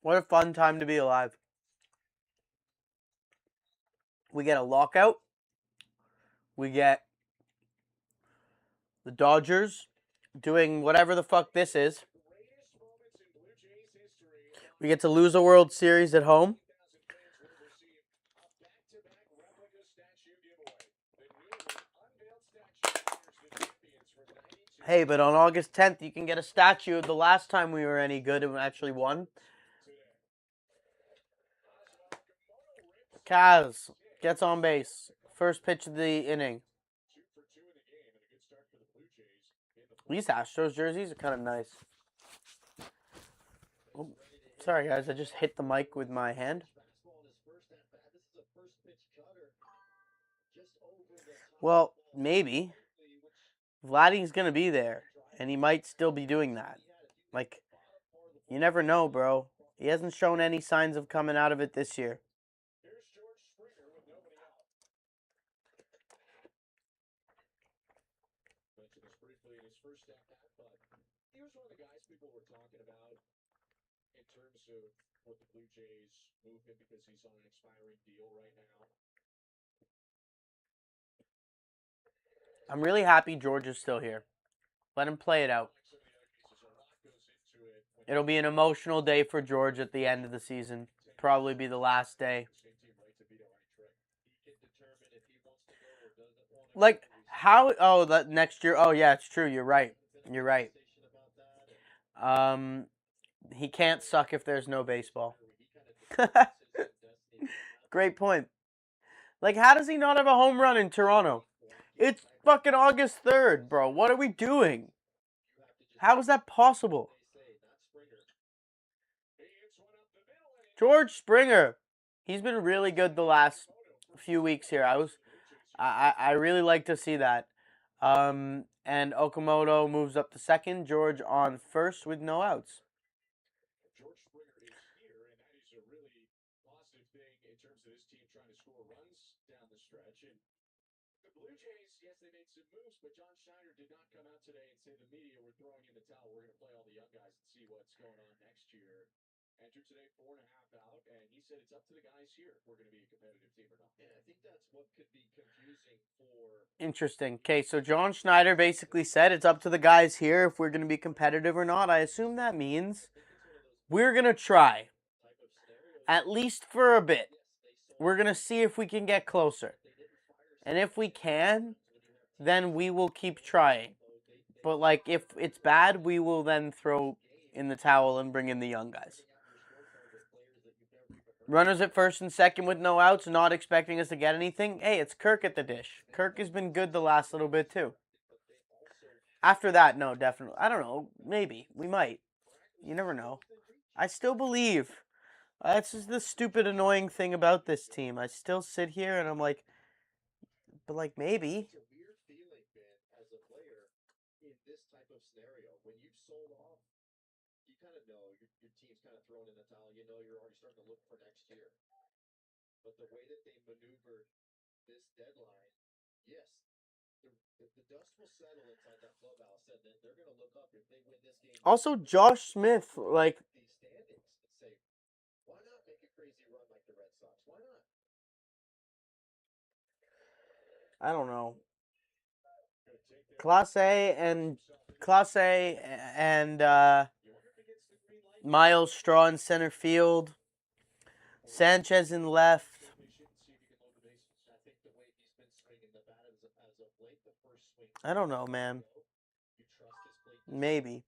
What a fun time to be alive. We get a lockout. We get the Dodgers doing whatever the fuck this is. We get to lose a World Series at home. Hey, but on August 10th, you can get a statue of the last time we were any good and actually won. Kaz gets on base. First pitch of the inning. These Astros jerseys are kind of nice. Oh, sorry, guys. I just hit the mic with my hand. Well, maybe. Vladdy's going to be there, and he might still be doing that. Like, you never know, bro. He hasn't shown any signs of coming out of it this year. I'm really happy George is still here. Let him play it out. It'll be an emotional day for George at the end of the season. Probably be the last day. Like, how... Oh, that next year... Oh, yeah, it's true. You're right. You're right. He can't suck if there's no baseball. Great point. Like, how does he not have a home run in Toronto? It's fucking August 3rd, bro. What are we doing? How is that possible? George Springer. He's been really good the last few weeks here. I really like to see that. And Okamoto moves up to second. George on first with no outs. Interesting. Okay, so John Schneider basically said it's up to the guys here if we're going to be competitive or not. I assume that means we're going to try. At least for a bit. We're going to see if we can get closer. And if we can, then we will keep trying. But, like, if it's bad, we will then throw in the towel and bring in the young guys. Runners at first and second with no outs, not expecting us to get anything. Hey, it's Kirk at the dish. Kirk has been good the last little bit, too. After that, no, definitely. I don't know. Maybe. We might. You never know. I still believe. That's just the stupid, annoying thing about this team. I still sit here and I'm like, but like, maybe. Also, Josh Smith, like, I don't know. Class A and Miles Straw in center field. Sanchez in left. I don't know, man. Maybe.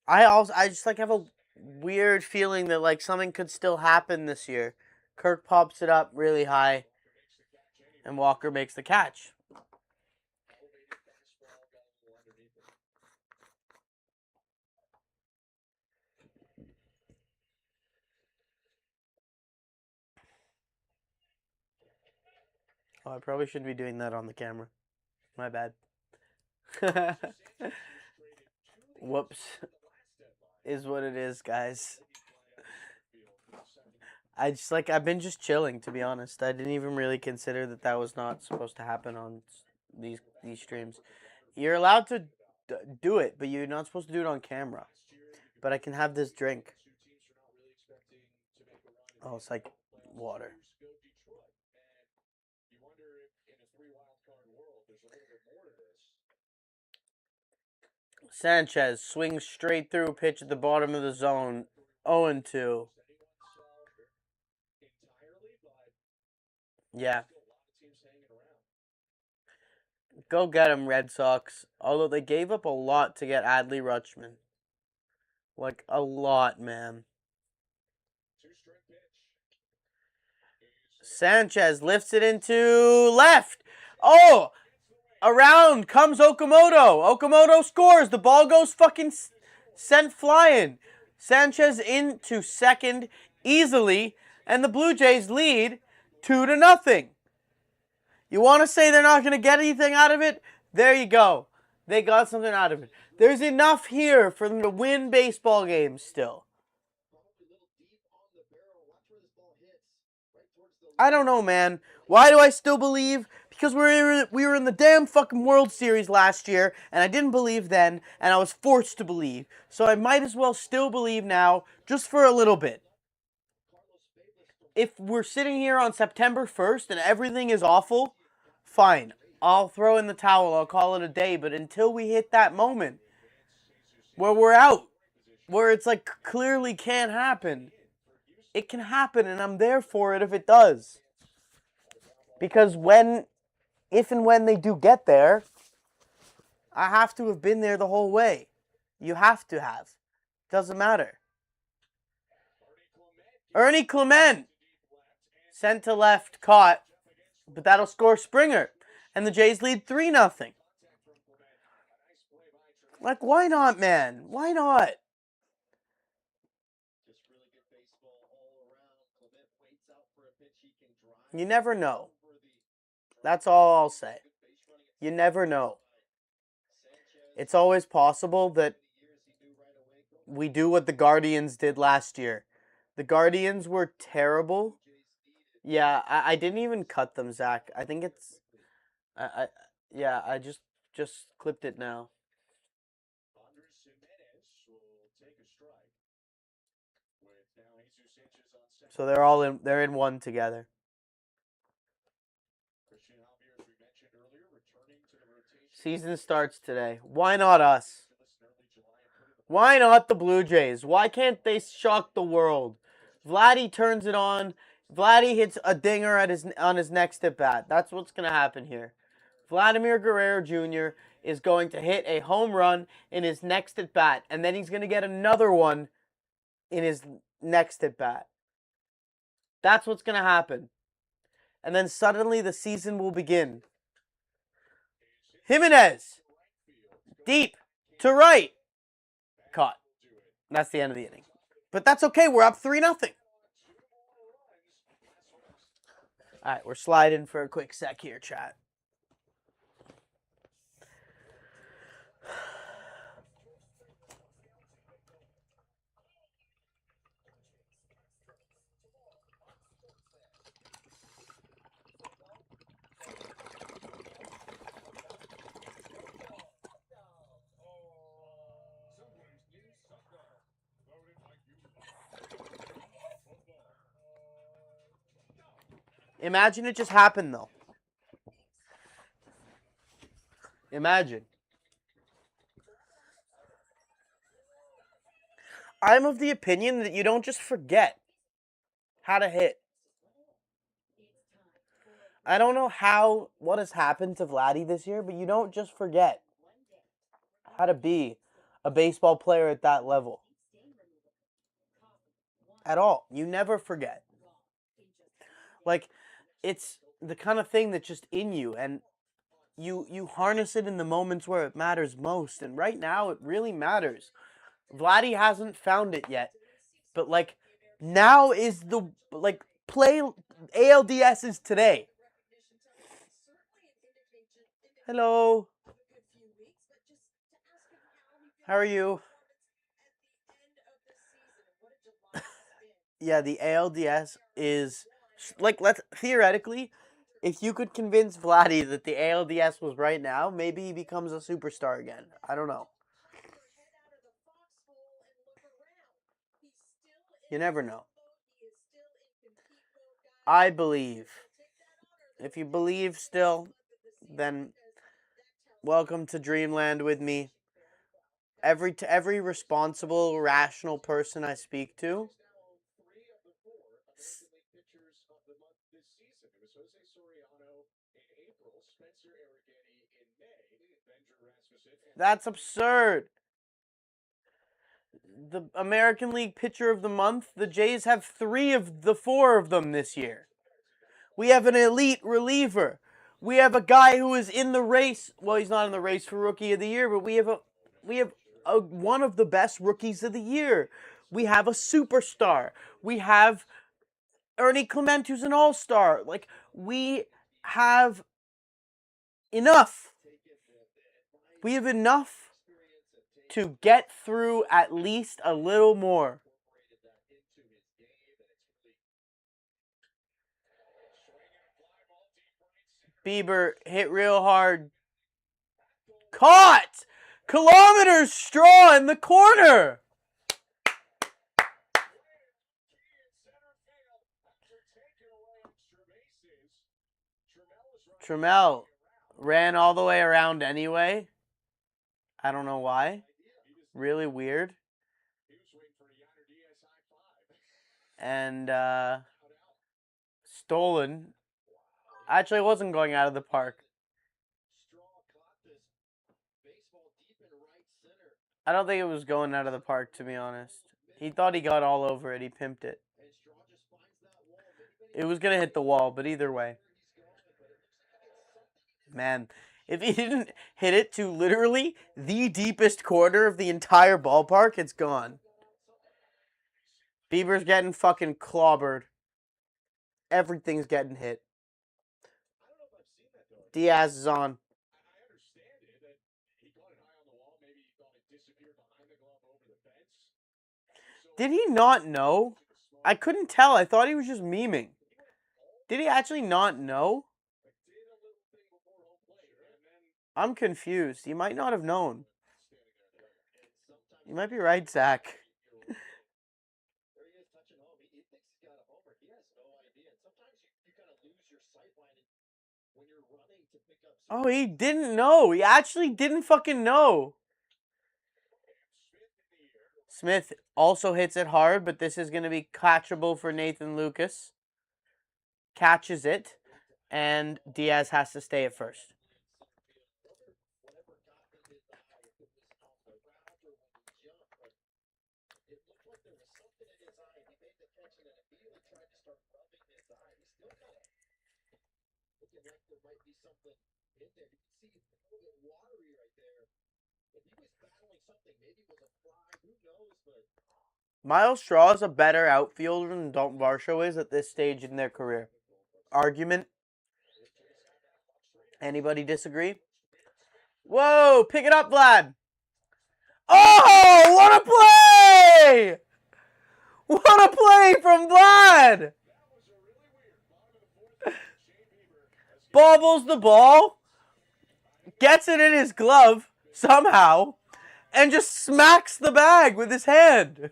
I just like have a weird feeling that like something could still happen this year. Kirk pops it up really high, and Walker makes the catch. Oh, I probably shouldn't be doing that on the camera. My bad. Whoops. Is what it is, guys. I've been just chilling, to be honest. I didn't even really consider that was not supposed to happen on these streams. You're allowed to do it, but you're not supposed to do it on camera. But I can have this drink. Oh, it's like water. Sanchez swings straight through, pitch at the bottom of the zone. 0-2. Yeah. Go get him, Red Sox. Although they gave up a lot to get Adley Rutschman. Like, a lot, man. Sanchez lifts it into left. Oh! Around comes Okamoto. Okamoto scores. The ball goes fucking sent flying. Sanchez into second easily, and the Blue Jays lead 2-0. You want to say they're not going to get anything out of it? There you go. They got something out of it. There's enough here for them to win baseball games still. I don't know, man. Why do I still believe? Because we were in the damn fucking World Series last year, and I didn't believe then, and I was forced to believe. So I might as well still believe now, just for a little bit. If we're sitting here on September 1st and everything is awful, fine. I'll throw in the towel. I'll call it a day. But until we hit that moment where we're out, where it's like clearly can't happen, it can happen, and I'm there for it if it does. Because if and when they do get there, I have to have been there the whole way. You have to have. Doesn't matter. Ernie Clement. Sent to left, caught. But that'll score Springer. And the Jays lead 3-0. Like, why not, man? Why not? You never know. That's all I'll say. You never know. It's always possible that we do what the Guardians did last year. The Guardians were terrible. Yeah, I didn't even cut them, Zach. I think it's... I just clipped it now. So they're in one together. Season starts today. Why not us? Why not the Blue Jays? Why can't they shock the world? Vladdy turns it on. Vladdy hits a dinger on his next at bat. That's what's going to happen here. Vladimir Guerrero Jr. is going to hit a home run in his next at bat, and then he's going to get another one in his next at bat. That's what's going to happen. And then suddenly the season will begin. Jimenez. Deep. To right. Caught. That's the end of the inning. But that's okay. We're up 3-0. All right, we're sliding for a quick sec here, chat. Imagine it just happened, though. Imagine. I'm of the opinion that you don't just forget how to hit. I don't know what has happened to Vladdy this year, but you don't just forget how to be a baseball player at that level. At all. You never forget. Like, it's the kind of thing that's just in you, and you harness it in the moments where it matters most, and right now it really matters. Vladdy hasn't found it yet, but like now is the play ALDS is today. Hello. How are you? Yeah, the ALDS is let's theoretically, if you could convince Vladdy that the ALDS was right now, maybe he becomes a superstar again. I don't know. You never know. I believe. If you believe still, then welcome to Dreamland with me. Every responsible, rational person I speak to. That's absurd. The American League Pitcher of the Month, the Jays have 3 of the 4 of them this year. We have an elite reliever. We have a guy who is in the race. Well, he's not in the race for Rookie of the Year, but we have one of the best Rookies of the Year. We have a superstar. We have Ernie Clement, who's an all-star. Like, we have enough. We have enough to get through at least a little more. Bieber hit real hard. Caught! Kilometers straw in the corner! Trammell ran all the way around anyway. I don't know why. Really weird. And stolen. Actually, it wasn't going out of the park. I don't think it was going out of the park, to be honest. He thought he got all over it. He pimped it. It was going to hit the wall, but either way. Man, if he didn't hit it to literally the deepest corner of the entire ballpark, it's gone. Bieber's getting fucking clobbered. Everything's getting hit. Diaz is on. Did he not know? I couldn't tell. I thought he was just memeing. Did he actually not know? I'm confused. He might not have known. You might be right, Zach. Oh, he didn't know. He actually didn't fucking know. Smith also hits it hard, but this is going to be catchable for Nathan Lucas. Catches it, and Diaz has to stay at first. Miles Straw is a better outfielder than Dalton Varsho is at this stage in their career. Argument? Anybody disagree? Whoa! Pick it up, Vlad! Oh! What a play! What a play from Vlad! Bobbles the ball, gets it in his glove somehow, and just smacks the bag with his hand.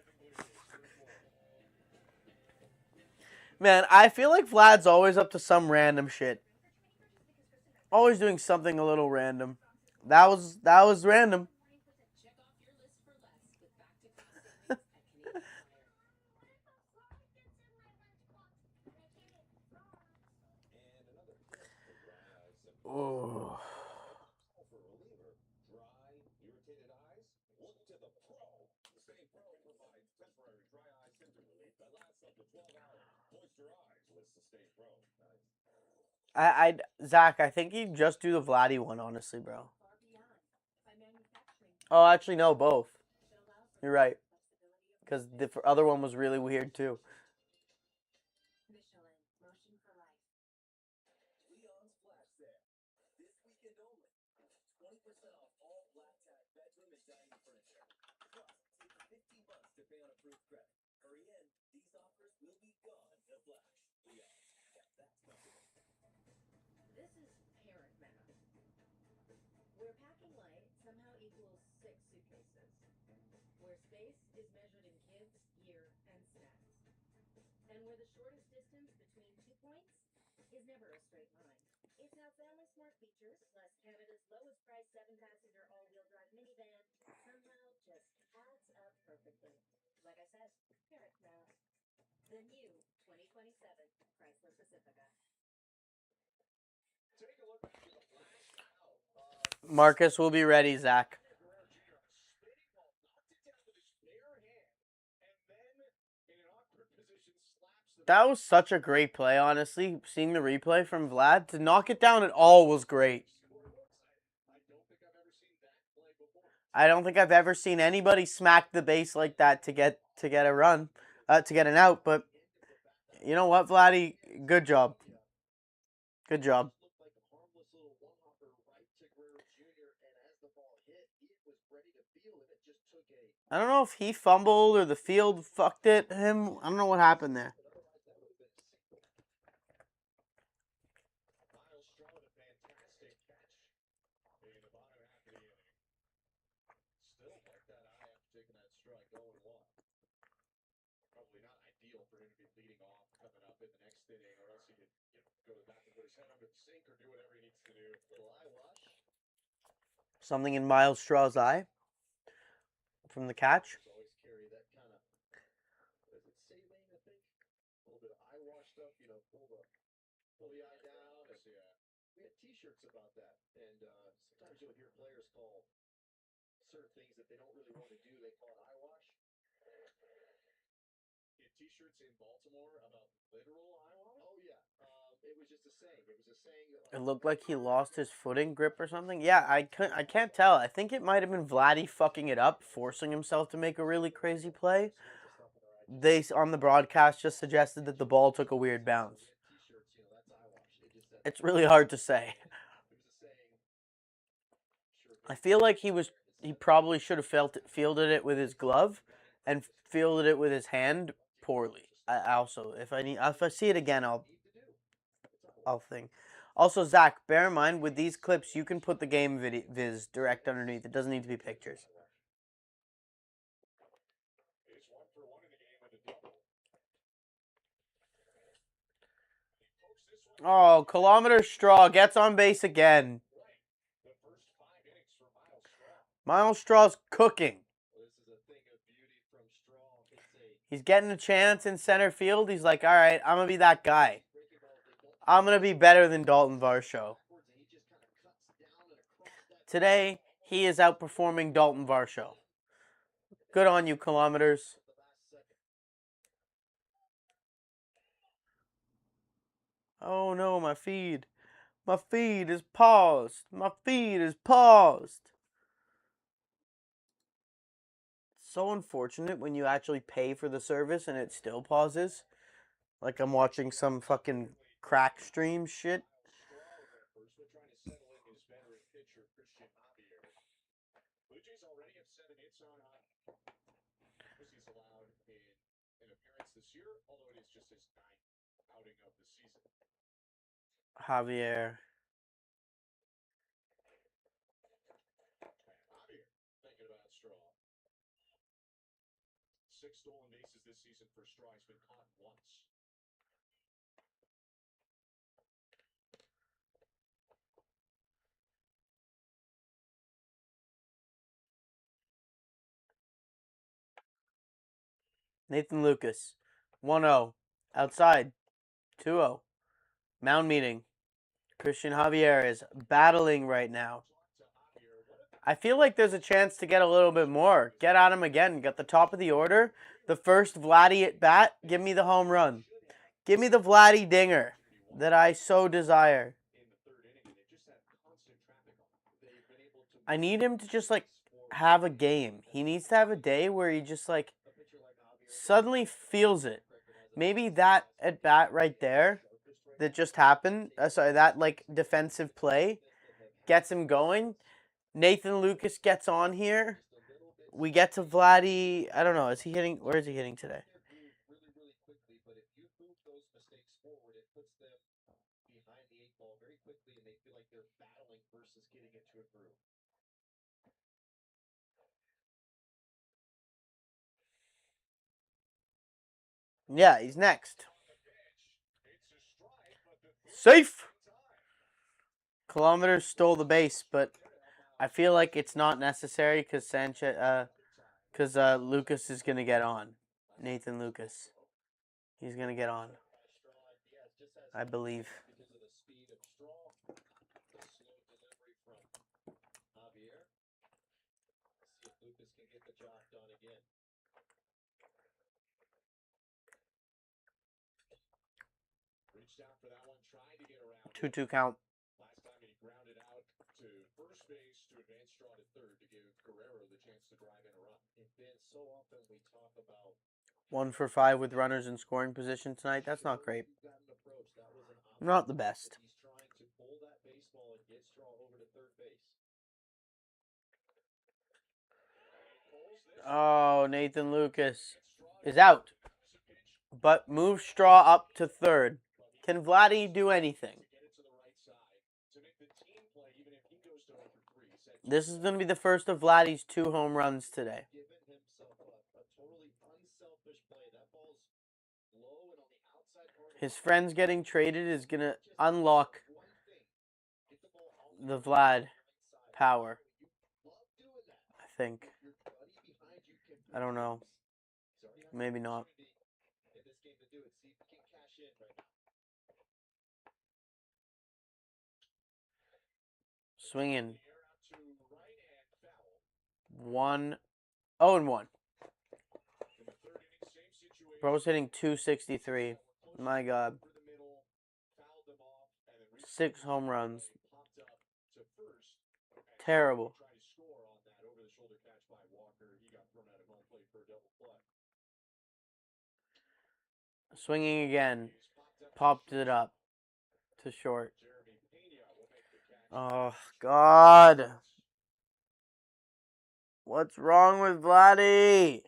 Man, I feel like Vlad's always up to some random shit. Always doing something a little random. That was random. Oh. Zach, I think you just do the Vladdy one, honestly, bro. Oh, actually, no, both. You're right. Because the other one was really weird, too. Marcus will be ready, Zach. That was such a great play, honestly. Seeing the replay from Vlad, to knock it down at all was great. I don't think I've ever seen anybody smack the base like that to get a run, to get an out. But you know what, Vladdy? Good job. Good job. I don't know if he fumbled or the field fucked him. I don't know what happened there. Something in Miles Straw's eye from the catch. It looked like he lost his footing grip or something. Yeah, I can't tell. I think it might have been Vladdy fucking it up, forcing himself to make a really crazy play. They on the broadcast just suggested that the ball took a weird bounce. It's really hard to say. I feel like he probably should have fielded it with his glove and fielded it with his hand poorly. I also, if I see it again, I'll think. Also, Zach, bear in mind with these clips, you can put the game viz direct underneath. It doesn't need to be pictures. Oh, Kilometer Straw gets on base again. Miles Straw's cooking. He's getting a chance in center field. He's like, all right, I'm going to be that guy. I'm going to be better than Dalton Varsho. Today, he is outperforming Dalton Varsho. Good on you, Kilometers. Oh no, my feed. My feed is paused. My feed is paused. So unfortunate when you actually pay for the service and it still pauses. Like I'm watching some fucking crack stream shit. Javier. Nathan Lucas. 1-0. Outside. 2-0. Mound meeting. Christian Javier is battling right now. I feel like there's a chance to get a little bit more. Get at him again. Got the top of the order. The first Vladdy at bat. Give me the home run. Give me the Vladdy dinger that I so desire. I need him to just like have a game. He needs to have a day where he just like suddenly feels it. Maybe that at bat right there that just happened. That like defensive play gets him going. Nathan Lucas gets on here. We get to Vladdy. I don't know. Is he hitting? Where is he hitting today? Yeah, he's next. Safe. Kilometers stole the base, but I feel like it's not necessary because Lucas is gonna get on. Nathan Lucas, he's gonna get on. I believe. 2-2 count. One for 5 with runners in scoring position tonight. That's not great. Not the best. Oh, Nathan Lucas is out. But move Straw up to third. Can Vladdy do anything? This is going to be the first of Vladdy's 2 home runs today. His friends getting traded is going to unlock the Vlad power. I think. I don't know. Maybe not. Swinging. 1-0-1. Bro's hitting .263. My God. 6 home runs. Terrible. Swinging again. Popped it up to short. Oh, God. What's wrong with Vladdy?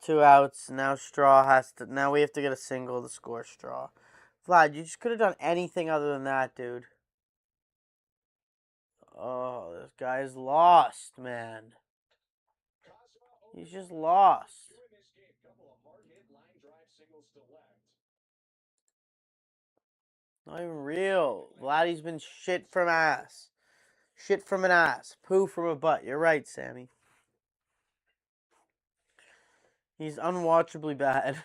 2 outs. Now Straw has to... Now we have to get a single to score Straw. Vlad, you just could have done anything other than that, dude. Oh, this guy's lost, man. He's just lost. Not even real. Vladdy's been shit from ass. Shit from an ass. Poo from a butt. You're right, Sammy. He's unwatchably bad.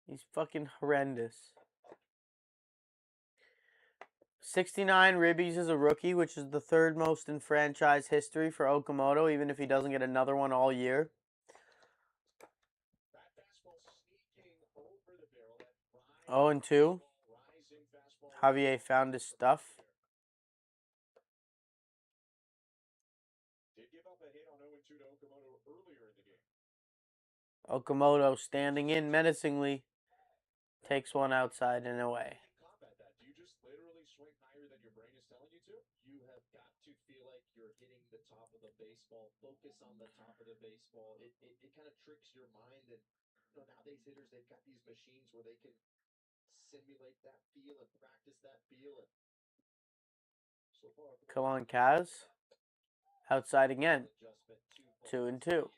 He's fucking horrendous. 69 ribbies as a rookie, which is the 3rd most in franchise history for Okamoto, even if he doesn't get another one all year. Oh, and 2. Javier found his stuff. Okamoto standing in menacingly. Takes one outside and away. Focus on the top of the baseball. It kind of tricks your mind. And nowadays hitters, they've got these machines where they can simulate that feel and practice that feel. Come on, Kaz. Outside again. 2-2.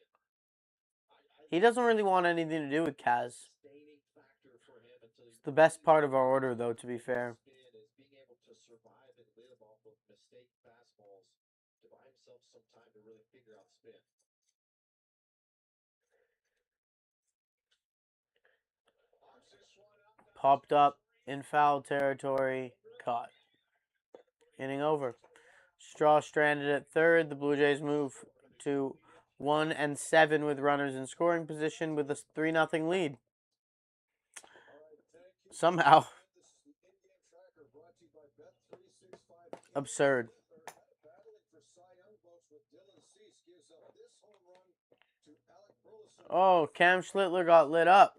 He doesn't really want anything to do with Kaz. It's the best part of our order, though, to be fair. Popped up in foul territory. Caught. Inning over. Straw stranded at third. The Blue Jays move to 1-7 with runners in scoring position with a 3-0 lead. Somehow. Absurd. Oh, Cam Schlittler got lit up.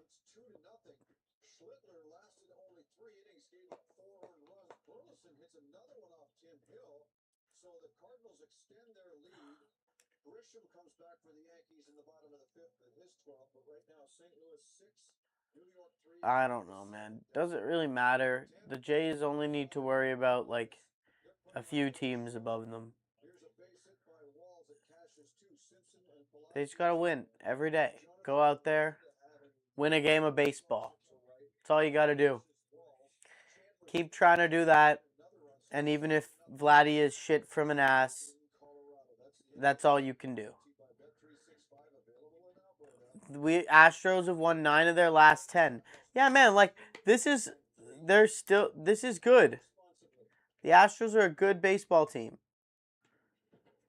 Comes back for the Yankees in the bottom of the 5th with his 12th, but right now St. Louis 6, New York 3. I don't know, man. Does it really matter? The Jays only need to worry about like a few teams above them. They just gotta win every day. Go out there, win a game of baseball. That's all you gotta do. Keep trying to do that, and even if Vladdy is shit from an ass, that's all you can do. We Astros have won 9 of their last 10. Yeah, man, like this is good. The Astros are a good baseball team.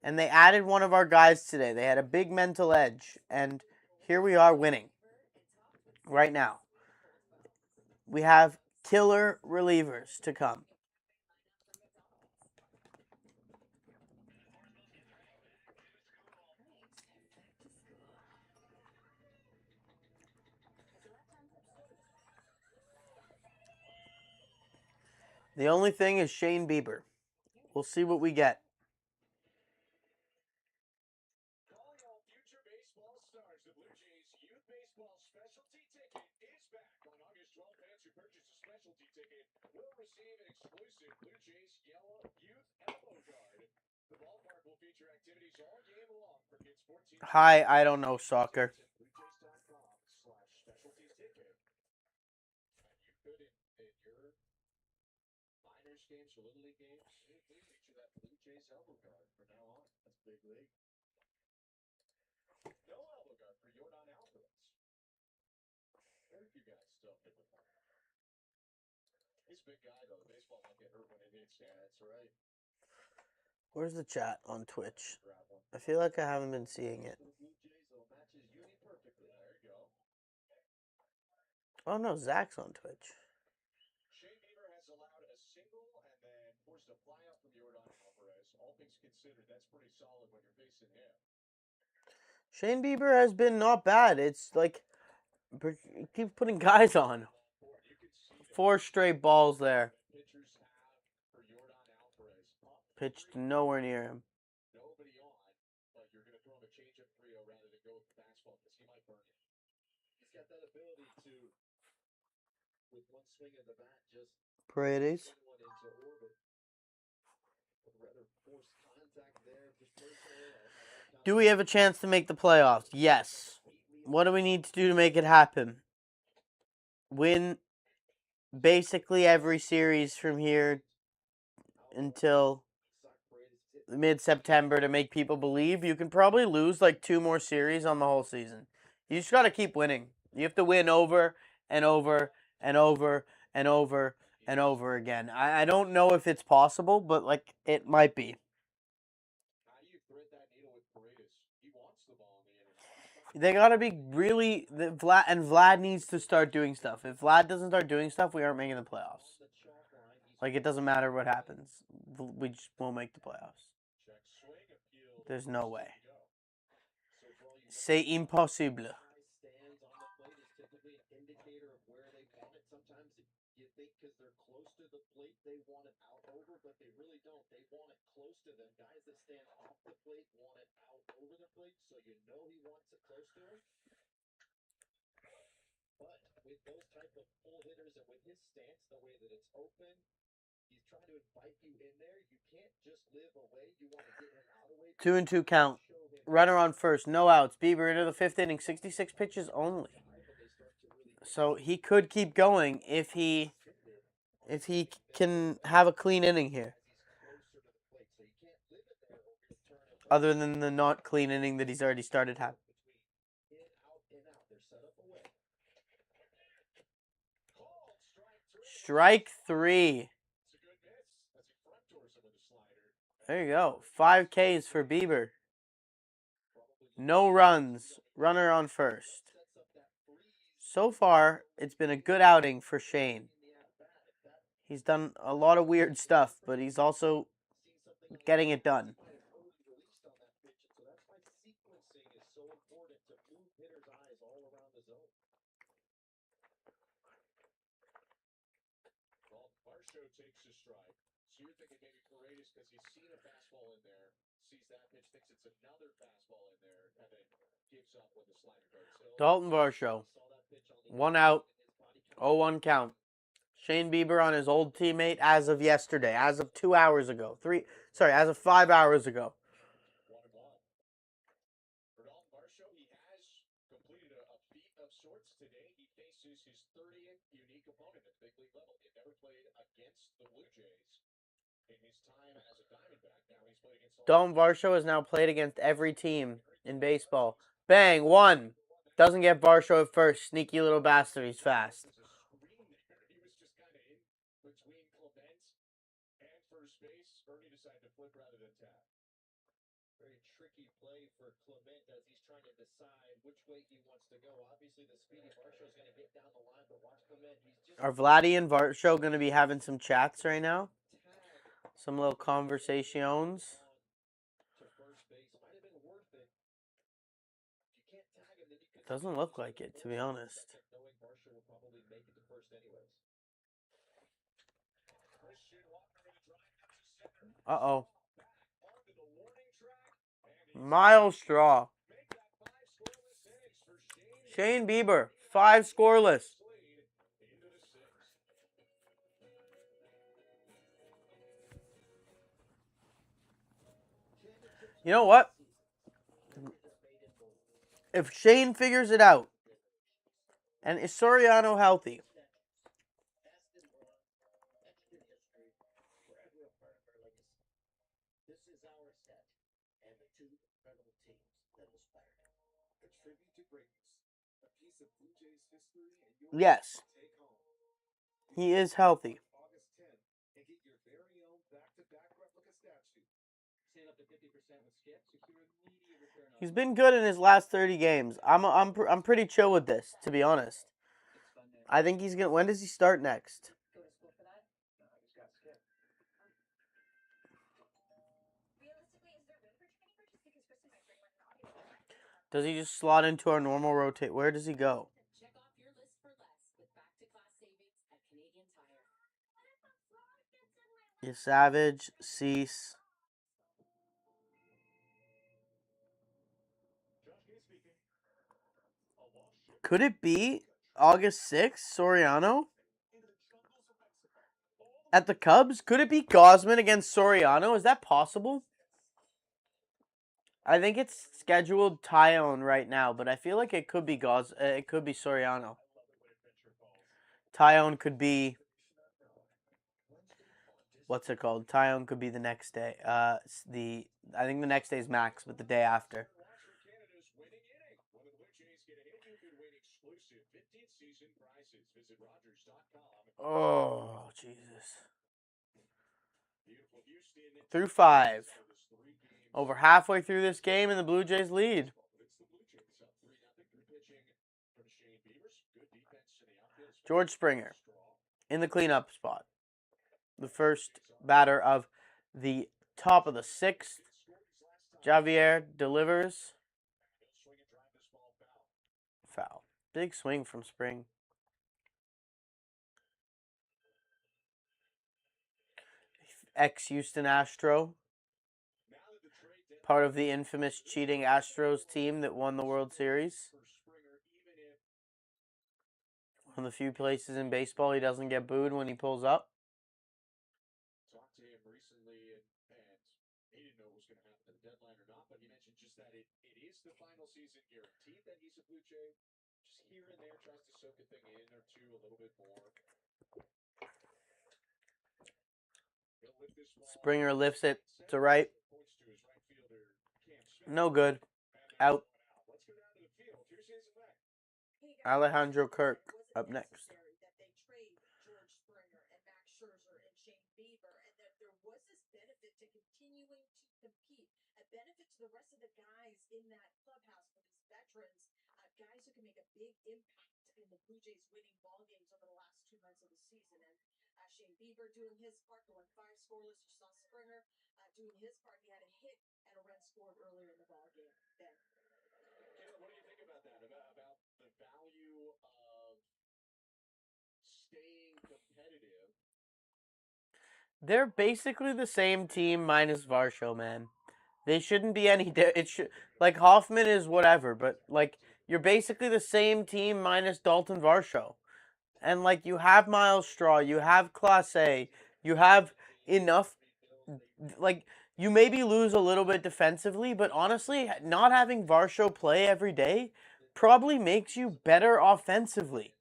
And they added one of our guys today. They had a big mental edge. And here we are winning. Right now. We have killer relievers to come. The only thing is Shane Bieber. We'll see what we get. Hi, I don't know soccer. Where's the chat on Twitch? I feel like I haven't been seeing it. Oh no, Zach's on Twitch. Shane Bieber has been not bad. It's like he keeps putting guys on. 4 straight balls there. Pitched nowhere near him. Paredes. Do we have a chance to make the playoffs? Yes. What do we need to do to make it happen? Win basically every series from here until mid-September to make people believe. You can probably lose like 2 more series on the whole season. You just got to keep winning. You have to win over and over and over and over and over again. I don't know if it's possible, but like it might be. They gotta be really Vlad needs to start doing stuff. If Vlad doesn't start doing stuff, we aren't making the playoffs. Like it doesn't matter what happens, we just won't make the playoffs. There's no way. C'est impossible. Two and two count. Runner on first, no outs. Bieber into the 5th inning, 66 pitches only. So he could keep going if he can have a clean inning here. Other than the not clean inning that he's already started having. Strike 3. There you go. 5 Ks for Bieber. No runs. Runner on first. So far, it's been a good outing for Shane. He's done a lot of weird stuff, but he's also getting it done. Dalton Varsho. 1 out. 0-1 count. Shane Bieber on his old teammate as of yesterday, as of 2 hours ago. As of 5 hours ago. Dalton Varsho has now played against every team in baseball. Bang, 1. Doesn't get Varsho at first. Sneaky little bastard. He's fast. Are Vladdy and Varsho going to be having some chats right now? Some little conversations? Doesn't look like it, to be honest. Uh-oh. Miles Straw. Shane Bieber, 5 scoreless. You know what? If Shane figures it out, and is Soriano healthy? Yes. He is healthy. He's been good in his last 30 games. I'm pretty chill with this, to be honest. I think he's gonna. When does he start next? Does he just slot into our normal rotate? Where does he go? Yeah, Savage, Cease. Could it be August 6th, Soriano? At the Cubs? Could it be Gausman against Soriano? Is that possible? I think it's scheduled Tyone right now, but I feel like it could be it could be Soriano. Tyone could be, what's it called? Tyone could be the next day. I think the next day is Max, but the day after. Oh, Jesus. Through 5. Over halfway through this game, and the Blue Jays lead. George Springer in the cleanup spot. The first batter of the top of the 6th. Javier delivers. Foul. Big swing from Spring. Ex-Houston Astro. Part of the infamous cheating Astros team that won the World Series. One of the few places in baseball he doesn't get booed when he pulls up. Talked to him recently, and he didn't know what was going to happen at the deadline or not, but he mentioned just that it is the final season, guaranteed that he's a Blue Jay. Just here and there, tries to soak a thing in or two, a little bit more. Springer lifts it to right. No good. Out. Alejandro Kirk up next. They're basically the same team minus Varsho, man. They shouldn't be any. It should like Hoffman is whatever, but like you're basically the same team minus Dalton Varsho, and like you have Miles Straw, you have Class A, you have enough. Like you maybe lose a little bit defensively, but honestly, not having Varsho play every day probably makes you better offensively.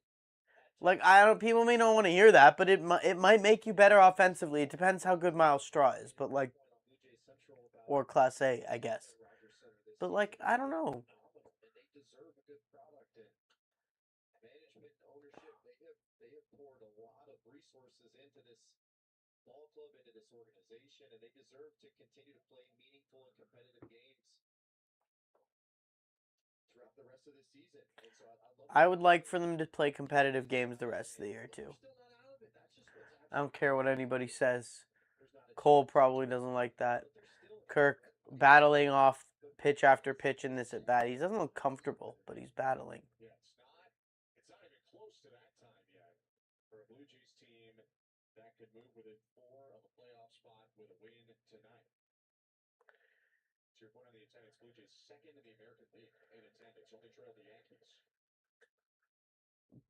Like I don't, people may not want to hear that, but it might make you better offensively. It depends how good Miles Straw is, but like, or Class A, I guess. But like, I don't know. I would like for them to play competitive games the rest of the year, too. I don't care what anybody says. Cole probably doesn't like that. Kirk battling off pitch after pitch in this at bat. He doesn't look comfortable, but he's battling.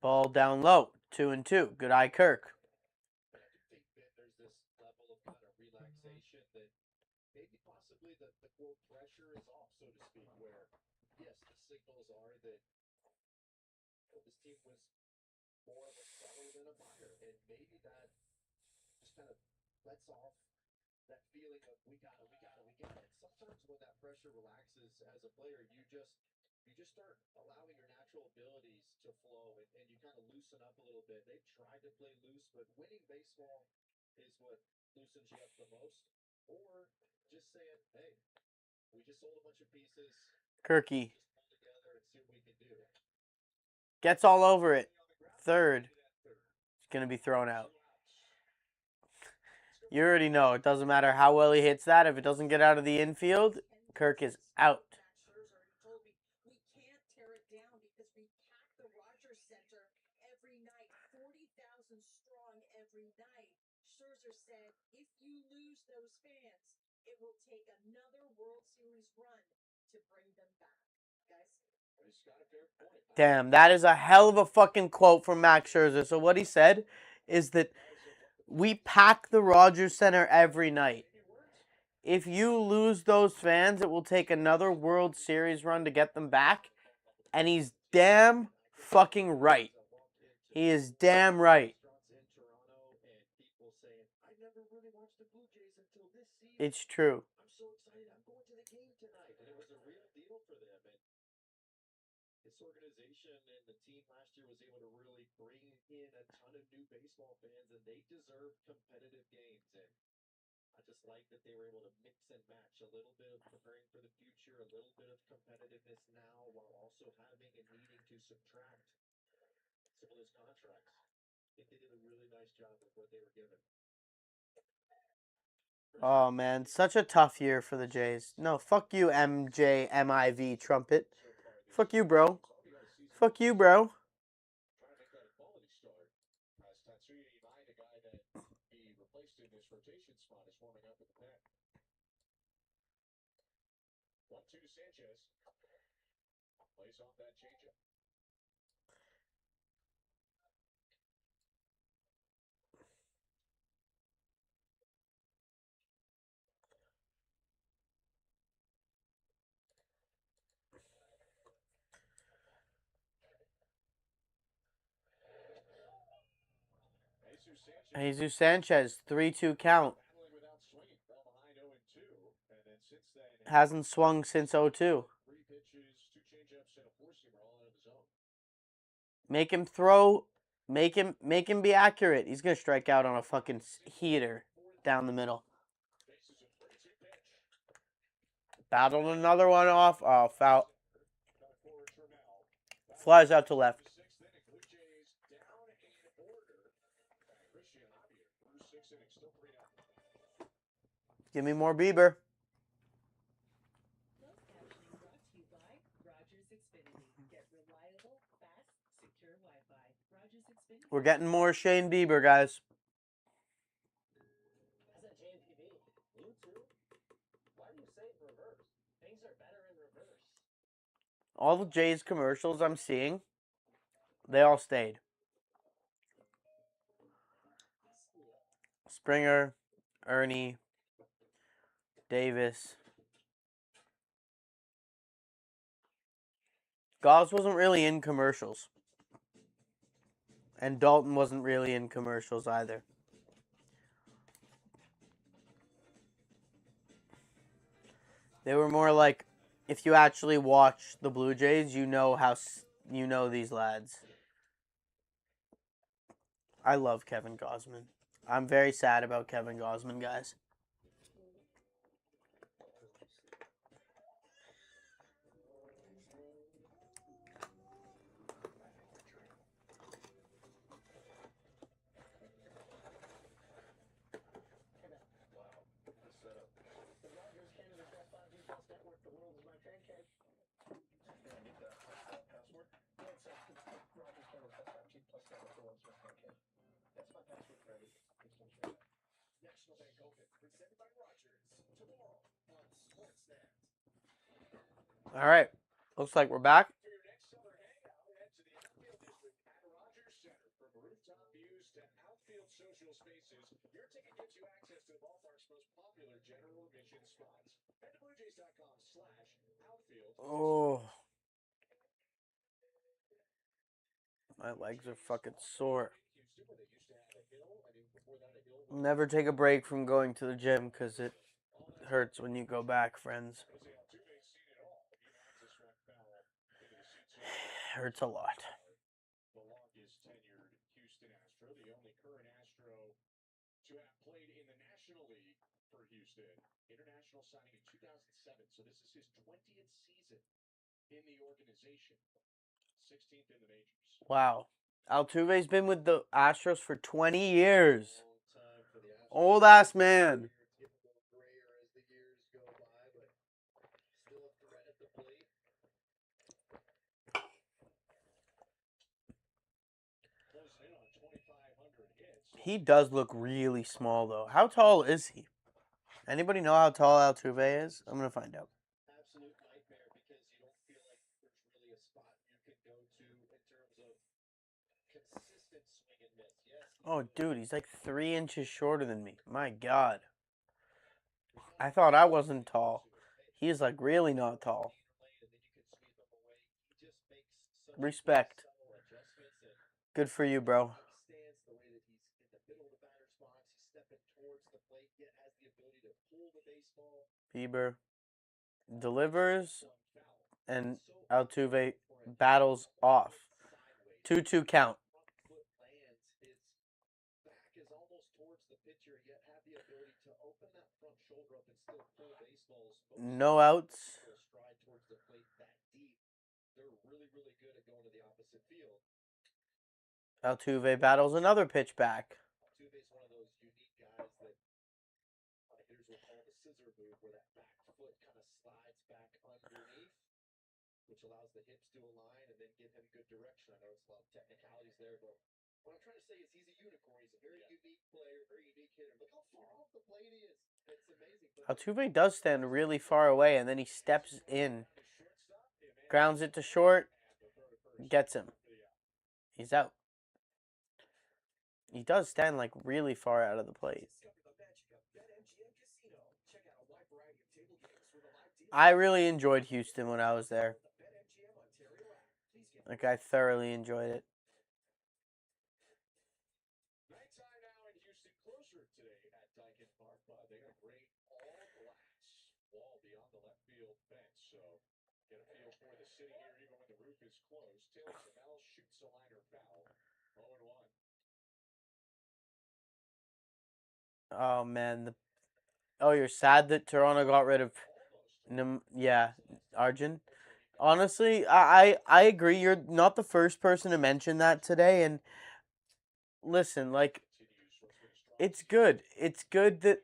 Ball down low. 2-2. Good eye, Kirk. Kirky gets all over it. Third. It's going to be thrown out. You already know. It doesn't matter how well he hits that. If it doesn't get out of the infield, Kirk is out. Damn, that is a hell of a fucking quote from Max Scherzer. So what he said is that we pack the Rogers Center every night. If you lose those fans, it will take another World Series run to get them back. And he's damn fucking right. He is damn right. It's true. Oh, man. Such a tough year for the Jays. No, fuck you, MJMIV trumpet. Fuck you, bro. Fuck you, bro. Jesus Sanchez, 3-2 count. Hasn't swung since 0-2. Make him throw. Make him be accurate. He's gonna strike out on a fucking heater down the middle. Battled another one off. Oh, foul. Flies out to left. Give me more Bieber. We're getting more Shane Bieber, guys. All the Jays commercials I'm seeing, they all stayed. Springer, Ernie, Davis. Gauss wasn't really in commercials. And Dalton wasn't really in commercials either. They were more like, if you actually watch the Blue Jays, you know these lads. I love Kevin Gausman. I'm very sad about Kevin Gausman, guys. All right. Looks like we're back. Oh, my legs are fucking sore. Never take a break from going to the gym because it hurts when you go back, friends. Hurts a lot. The longest tenured Houston Astro, the only current Astro to have played in the National League for Houston. International signing in 2007, so this is his 20th season in the organization. 16th in the majors. Wow. Altuve's been with the Astros for 20 years. Old ass man. He does look really small, though. How tall is he? Anybody know how tall Altuve is? I'm going to find out. Absolute nightmare because you don't feel like there's really a spot you can go to in terms of consistent swing and miss. Yes. Oh, dude, he's like 3 inches shorter than me. My God. I thought I wasn't tall. He is like really not tall. Respect. Good for you, bro. Bieber delivers and Altuve battles off. 2-2 count. No outs. Altuve battles another pitch back. Altuve's one of those unique guys that hitters will call the scissor move, where that back foot kind of slides back underneath, which allows the hips to align and then give him good direction. I know it's a lot of technicalities there, but what I'm trying to say is he's a unicorn. He's a very unique player, very unique hitter. Look how far off the plate he is. It's amazing. Altuve does stand really far away, and then he steps in, grounds it to short, gets him. He's out. He does stand like really far out of the plate. I really enjoyed Houston when I was there. Like, I thoroughly enjoyed it. Nighttime now in Houston, closer today at Dyken Park. They got a great all-glass wall beyond the left field fence, so get a feel for the city here even when the roof is closed. Taylor Trammell shoots a liner foul. 0-1. Oh, man. You're sad that Toronto got rid of Arjun. Honestly, I agree. You're not the first person to mention that today. And listen, like, it's good. It's good that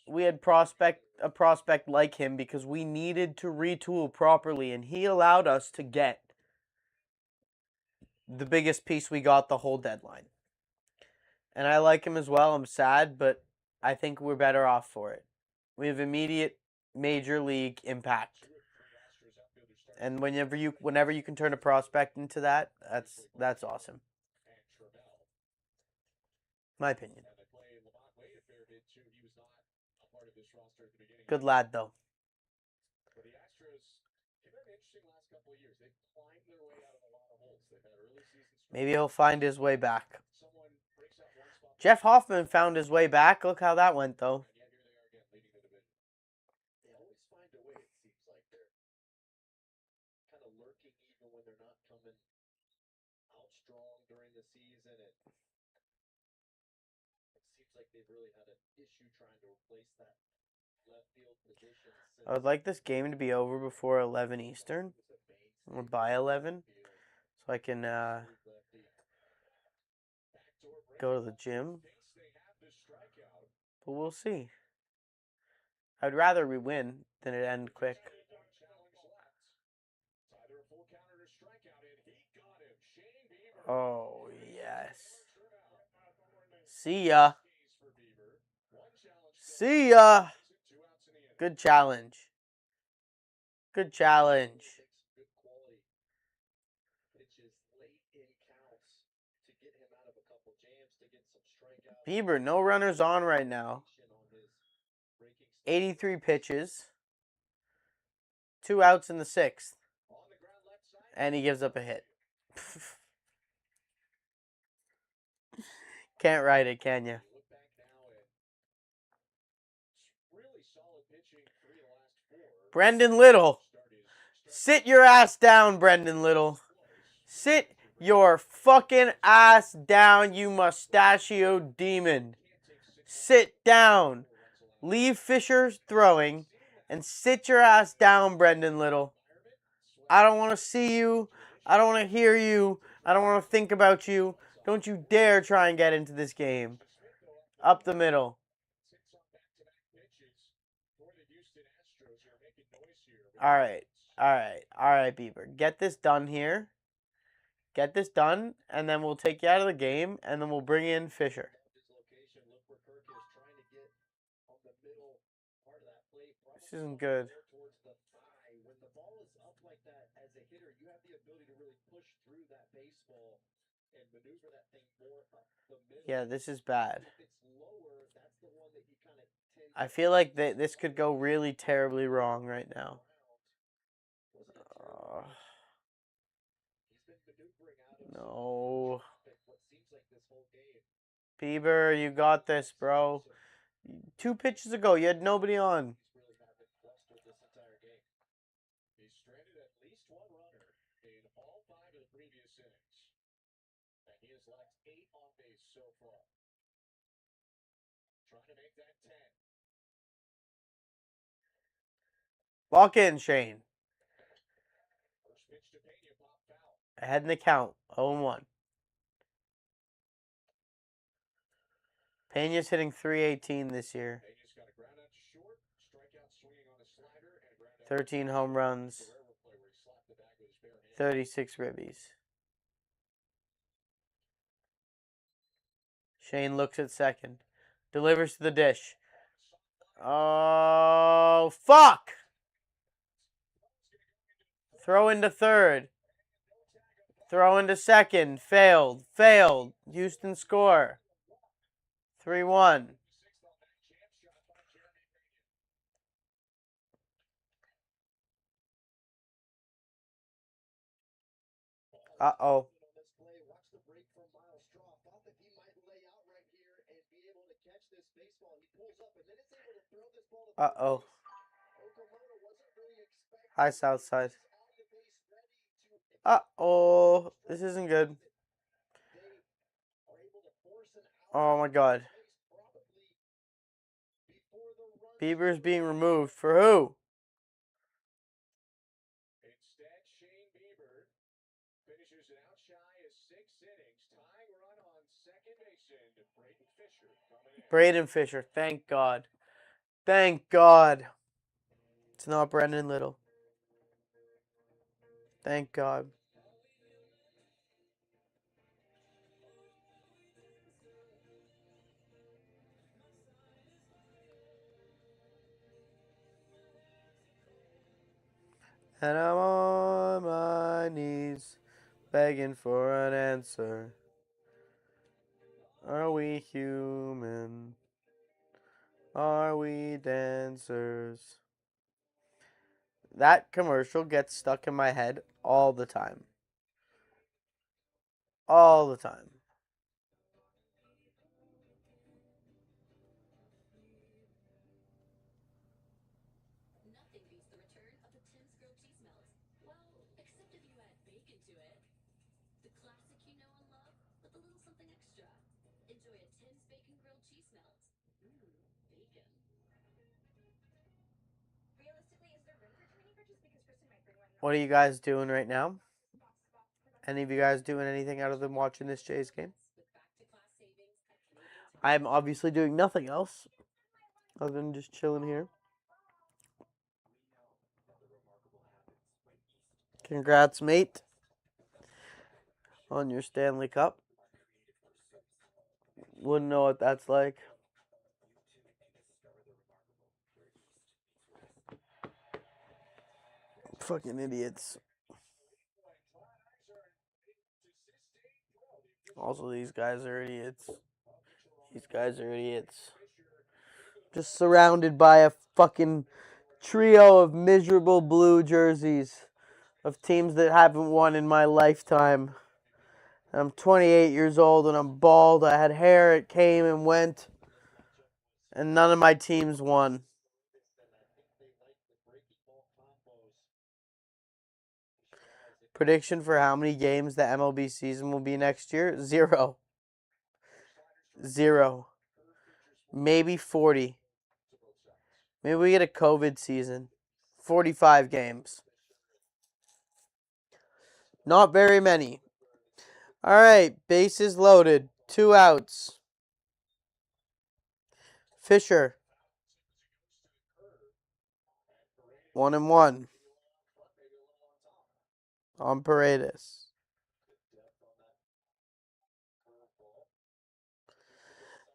we had a prospect like him because we needed to retool properly, and he allowed us to get the biggest piece we got the whole deadline. And I like him as well. I'm sad, but I think we're better off for it. We have immediate major league impact. And whenever you can turn a prospect into that, that's awesome. My opinion. Good lad, though. But the Astros, they've had an interesting last couple of years. They've climbed their way out of a lot of holes. They've had early season struggles. Maybe he'll find his way back. Jeff Hoffman found his way back. Look how that went, though. And yet here they are again, leading the division. They always find a way, it seems like. They're kind of lurking even when they're not coming out strong during the season. It seems like they've really had an issue trying to replace that left field position. I would like this game to be over before 11 Eastern, or by 11, so I can go to the gym. But we'll see. I'd rather we win than it end quick. Oh, yes. See ya. See ya. Good challenge. Good challenge. Good quality pitches late in counts to get him out of a couple jams, to get some strikeouts. Bieber, no runners on right now. 83 pitches. 2 outs in the 6th. And he gives up a hit. Can't write it, can you? Brendan Little. Sit your ass down, Brendan Little. Sit your fucking ass down, you mustachio demon. Sit down. Leave Fisher throwing and sit your ass down, Brendan Little. I don't want to see you. I don't want to hear you. I don't want to think about you. Don't you dare try and get into this game. Up the middle. All right, Bieber. Get this done here. Get this done, and then we'll take you out of the game, and then we'll bring in Fisher. This isn't good. When the ball is up like that, as a hitter, you have the ability to really push through that baseball and maneuver that thing more up the middle. Yeah, this is bad. If it's lower, that's the one that you kind of tend I feel like this could go really terribly wrong right now. No. Bieber, you got this, bro. 2 pitches ago, you had nobody on. He's stranded at least one runner in all 5 of the previous innings. And he has left 8 on base so far. Trying to make that 10. Lock in, Shane. First pitch to Pena, pop foul. Ahead in the count, 0-1. Pena's hitting .318 this year. Pena's got a ground out to short, strikeout swinging on a slider, and a ground out 13 home runs, 36 ribbies. Shane looks at second. Delivers to the dish. Oh, fuck! Throw into third. Throw into second. Failed. Failed. Houston score. 3-1. Uh-oh. Uh-oh. High south side. Uh-oh. This isn't good. Oh, my God. Bieber's being removed. For who? Instead, Shane Bieber finishes it out shy of 6 innings, tying run on second baseman Braden Fisher coming in. Braden Fisher. Thank God. Thank God. It's not Brendan Little. Thank God. And I'm on my knees, begging for an answer. Are we human? Are we dancers? That commercial gets stuck in my head all the time. All the time. Nothing beats the return of the Tim's grilled cheese melts. Well, except if you add bacon to it. The classic you know and love, with a little something extra. Enjoy a Tim's bacon grilled cheese melt. Bacon. Realistically, is there room for too many purchases? Because Kristen might bring one. What are you guys doing right now? Any of you guys doing anything other than watching this Jays game? I'm obviously doing nothing else other than just chilling here. Congrats, mate, on your Stanley Cup. Wouldn't know what that's like. Fucking idiots. Also, these guys are idiots. These guys are idiots. Just surrounded by a fucking trio of miserable blue jerseys of teams that haven't won in my lifetime. I'm 28 years old and I'm bald. I had hair, it came and went, and none of my teams won. Prediction for how many games the MLB season will be next year? 0. 0. Maybe 40. Maybe we get a COVID season. 45 games. Not very many. All right, bases loaded. 2 outs. Fisher. 1-1. On Paredes.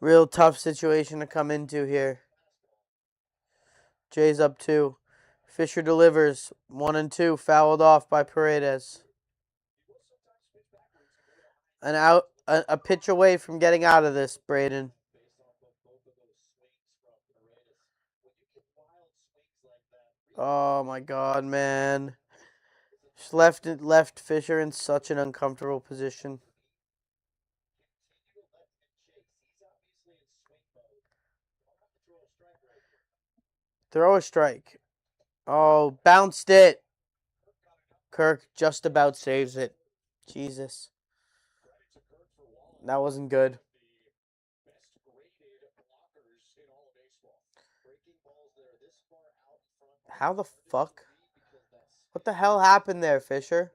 Real tough situation to come into here. Jay's up 2. Fisher delivers. 1-2. Fouled off by Paredes. A pitch away from getting out of this, Braden. Oh my God, man. Just left Fisher in such an uncomfortable position. Throw a strike. Oh, bounced it. Kirk just about saves it. Jesus. That wasn't good. How the fuck? What the hell happened there, Fisher?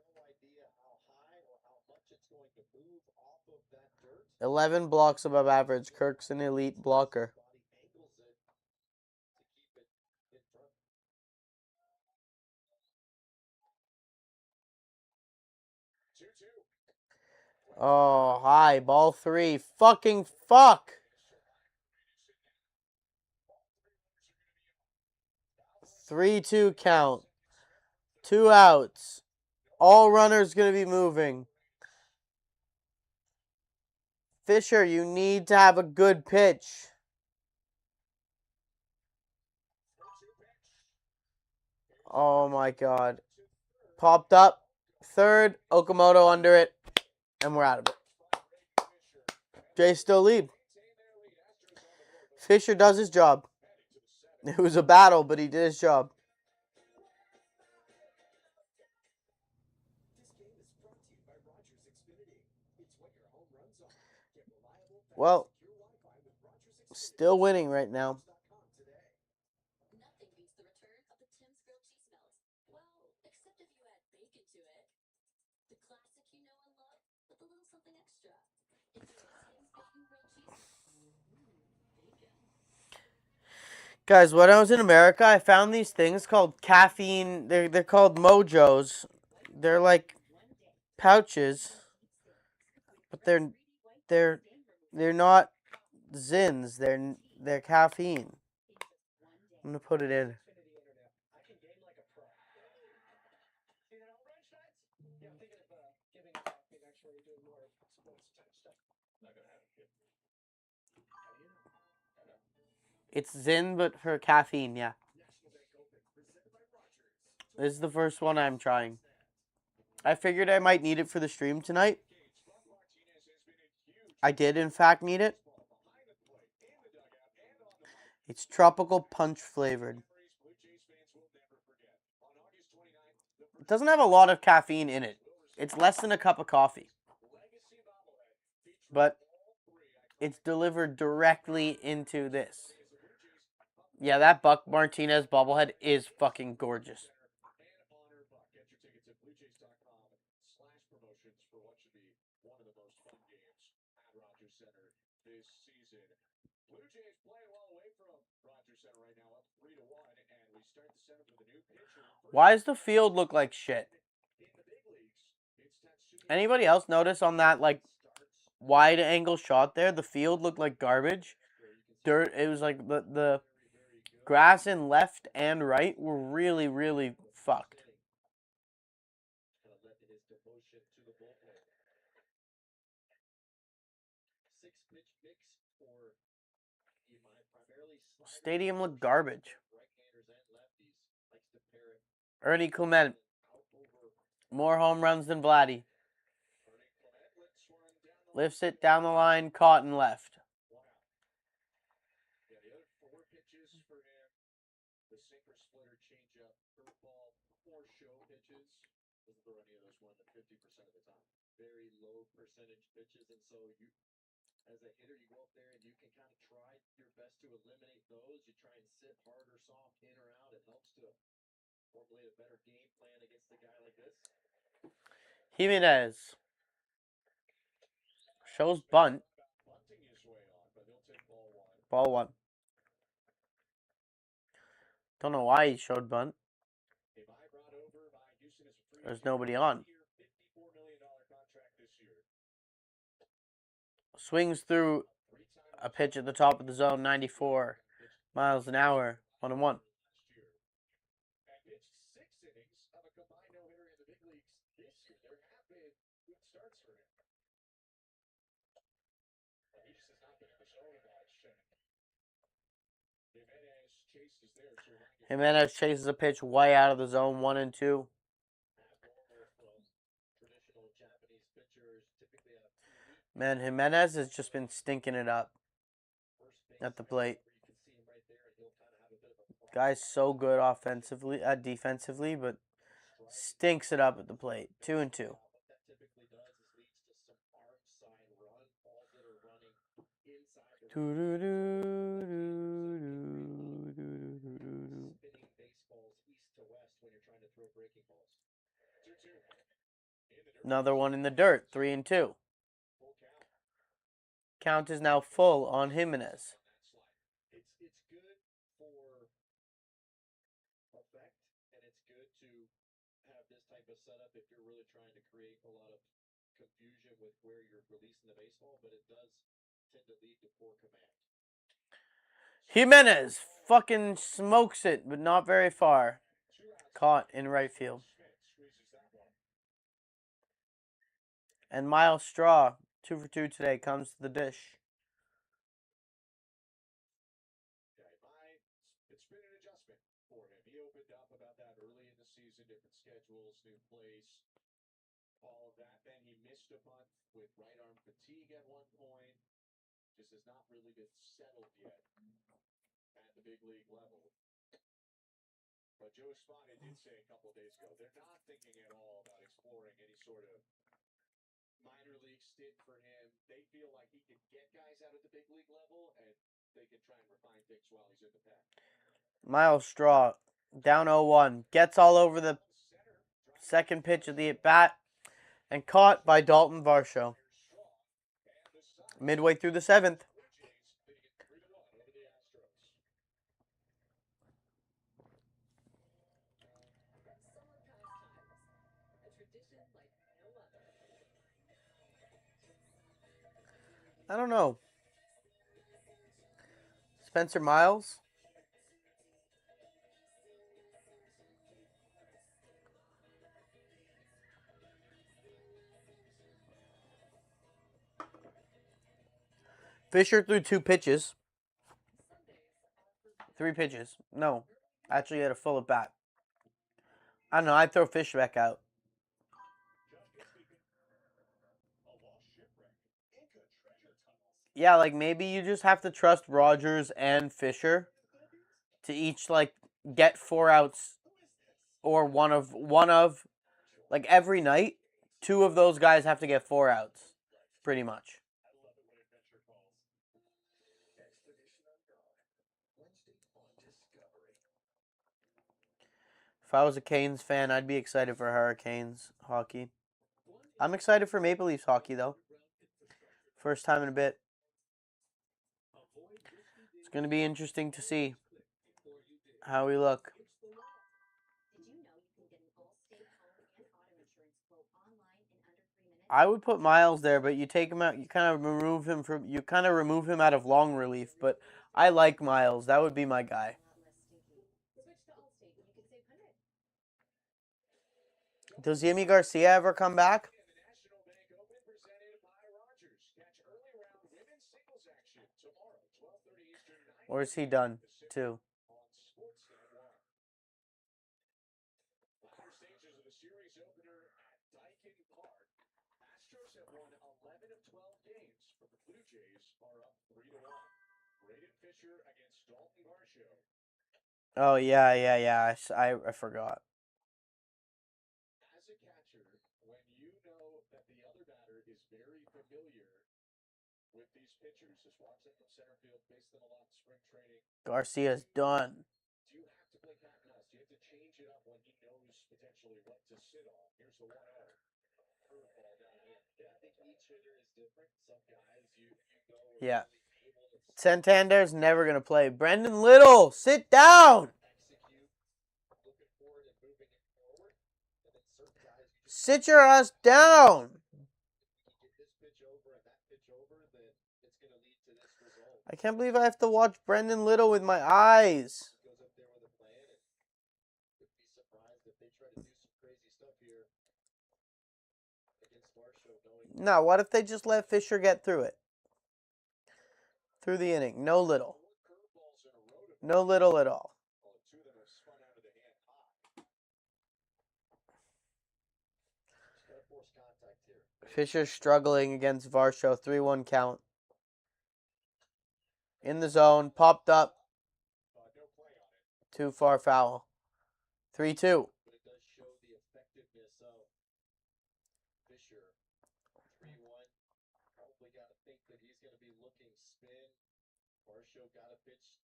11 blocks above average. Kirk's an elite blocker. Oh, high. Ball 3. Fucking fuck. 3-2 count. 2 outs. All runners going to be moving. Fisher, you need to have a good pitch. Oh my God. Popped up. Third. Okamoto under it. And we're out of it. Jay still lead. Fisher does his job. It was a battle, but he did his job. Well, still winning right now. Nothing beats the return of the Tim's grilled cheese melts. Well, except if you add bacon to it. The classic you know and love, with a little something extra. Enjoy Tim's bacon grilled cheese melts. Bacon. Guys, when I was in America, I found these things called caffeine. They're called Mojos. They're like pouches, but they're not Zins. They're caffeine. I'm gonna put it in. It's Zin, but for caffeine, yeah. This is the first one I'm trying. I figured I might need it for the stream tonight. I did, in fact, need it. It's tropical punch flavored. It doesn't have a lot of caffeine in it. It's less than a cup of coffee. But it's delivered directly into this. Yeah, that Buck Martinez bobblehead is fucking gorgeous. Why does the field look like shit? Anybody else notice on that like wide angle shot there, the field looked like garbage? Dirt. It was like the grass in left and right were really, really fucked. his devotion to the bullpen. 6-pitch mix for primarily sliders, Stadium looked garbage. right-handers and lefties. Likes to pair it Ernie Clement. out over More home runs than Vladdy. Ernie Clement. Let's run down the Lifts it down the line, caught and left. 1 out. Yeah, the other 4 pitches for him: the sinker, splitter, changeup, curveball, 4 show pitches. Doesn't throw any of those more than 50% of the time. Very low percentage pitches, and so you, as a hitter, you go up there and you can kind of try your best to eliminate those. You try and sit hard or soft, in or out. It helps to formulate a better game plan against a guy like this. Jimenez. Shows bunt. Bunting his way on, but he'll take ball 1. Ball 1. Don't know why he showed bunt. A buy brought over by Houston as a free There's agent. nobody on. $54 million contract this year. Swings through 3 times a pitch at the top of the zone, 94 miles an hour, 1-1. last year. And pitched 6 innings of a combined no-hitter in the big leagues this year. There have been good starts for him. But he just has not been in the zone much. Jimenez chases there. Soriano Jimenez chases a pitch way out of the zone, 1-2. abnormal from traditional Japanese pitchers. Typically a 2 week Man, Jimenez has just been stinking it up first base at the plate. where you can see him right there, and he'll kind of have a bit of a Guy's so good offensively, defensively, but stinks it up at the plate. 2-2. What that typically does is leads to some arm side run balls that are running inside the spinning baseballs east to west when you're trying to throw breaking balls. 2-2. Another one in the dirt. 3-2. Full count. Count is now full on Jimenez. It's good for effect, and it's good to have this type of setup if you're really trying to create a lot of confusion with where you're releasing the baseball, but it does tend to lead to poor command. Jimenez fucking smokes it, but not very far. 2 outs. Caught in right field. Schmidt squeezes that one. And Miles Straw, 2 for 2 today, comes to the dish. Yeah, it's been an adjustment for him. He opened up about that early in the season, different schedules, new place, all of that. Then he missed a month with right arm fatigue at one point. Just has not really been settled yet at the big league level. But Joe Espada did say a couple of days ago, they're not thinking at all about exploring any sort of minor league stint for him. They feel like he can get guys out at the big league level, and they can try and refine things while he's in the pack. Miles Straw, down 0-1. Gets all over the second pitch of the at-bat and caught by Dalton Varsho. Midway through the 7th. Blue Jays leading it 3-1 over the Astros. Summer pastimes, a tradition like no other. I don't know. Spencer Miles? Fisher threw 2 pitches. 3 pitches. No. Actually had a full at bat. I don't know. I'd throw Fisher back out. Yeah, like maybe you just have to trust Rogers and Fisher to each like get 4 outs or one of like every night 2 of those guys have to get 4 outs pretty much. If I was a Canes fan, I'd be excited for Hurricanes hockey. I'm excited for Maple Leafs hockey though. First time in a bit. It's going to be interesting to see how we look. Did you know you can get an all-state home and auto insurance quote online in under 3 minutes? I would put Miles there, but you take him out. You kind of remove him out of long relief. But I like Miles. That would be my guy. A lot less stinky. Switch to Allstate and you can save hundreds. Does Yimi Garcia ever come back? And the National Bank Open presented by Rogers. Catch early round women's singles action tomorrow, 12:30 Eastern, 9 Or is he done Pacific too? on Sportsnet 1. Latter stages of the series opener at Daikin Park. Astros have won 11 of 12 games, but the Blue Jays are up 3-1. Braden Fisher against Dalton Varsho. Oh yeah. I forgot. As a catcher, when you know that the other batter is very familiar with these pitchers, as Watson from center field faced them a lot in spring training, Garcia's done. do you have to play cat and mouse? Do you have to change it up when he knows potentially what to sit on? Here's the 1-0. Curveball down here. Yeah, I think each hitter is different. Some guys you go Yeah. really able to Santander's never gonna play. Brendan Little, sit down. execute, looking forward and moving it forward. And then certain guys you just Sit your ass down. if you get this pitch over and that pitch over, then it's going to lead to this result. I can't believe I have to watch Brendan Little with my eyes. He goes up there with a plan and wouldn't be surprised if they try to do some crazy stuff here against Varsho, knowing No, what if they just let Fisher get through it? Through the inning. No Little. 4 curveballs in a row to No Little at all. well, 2 of them have spun out of the hand high. Just got to force contact here. Fisher struggling against Varsho. 3-1 count. In the zone. Popped up. No play on it. Too far foul. 3-2. But it does show the effectiveness of Fisher. 3-1. Probably got to think that he's going to be looking spin. Varsho got a pitch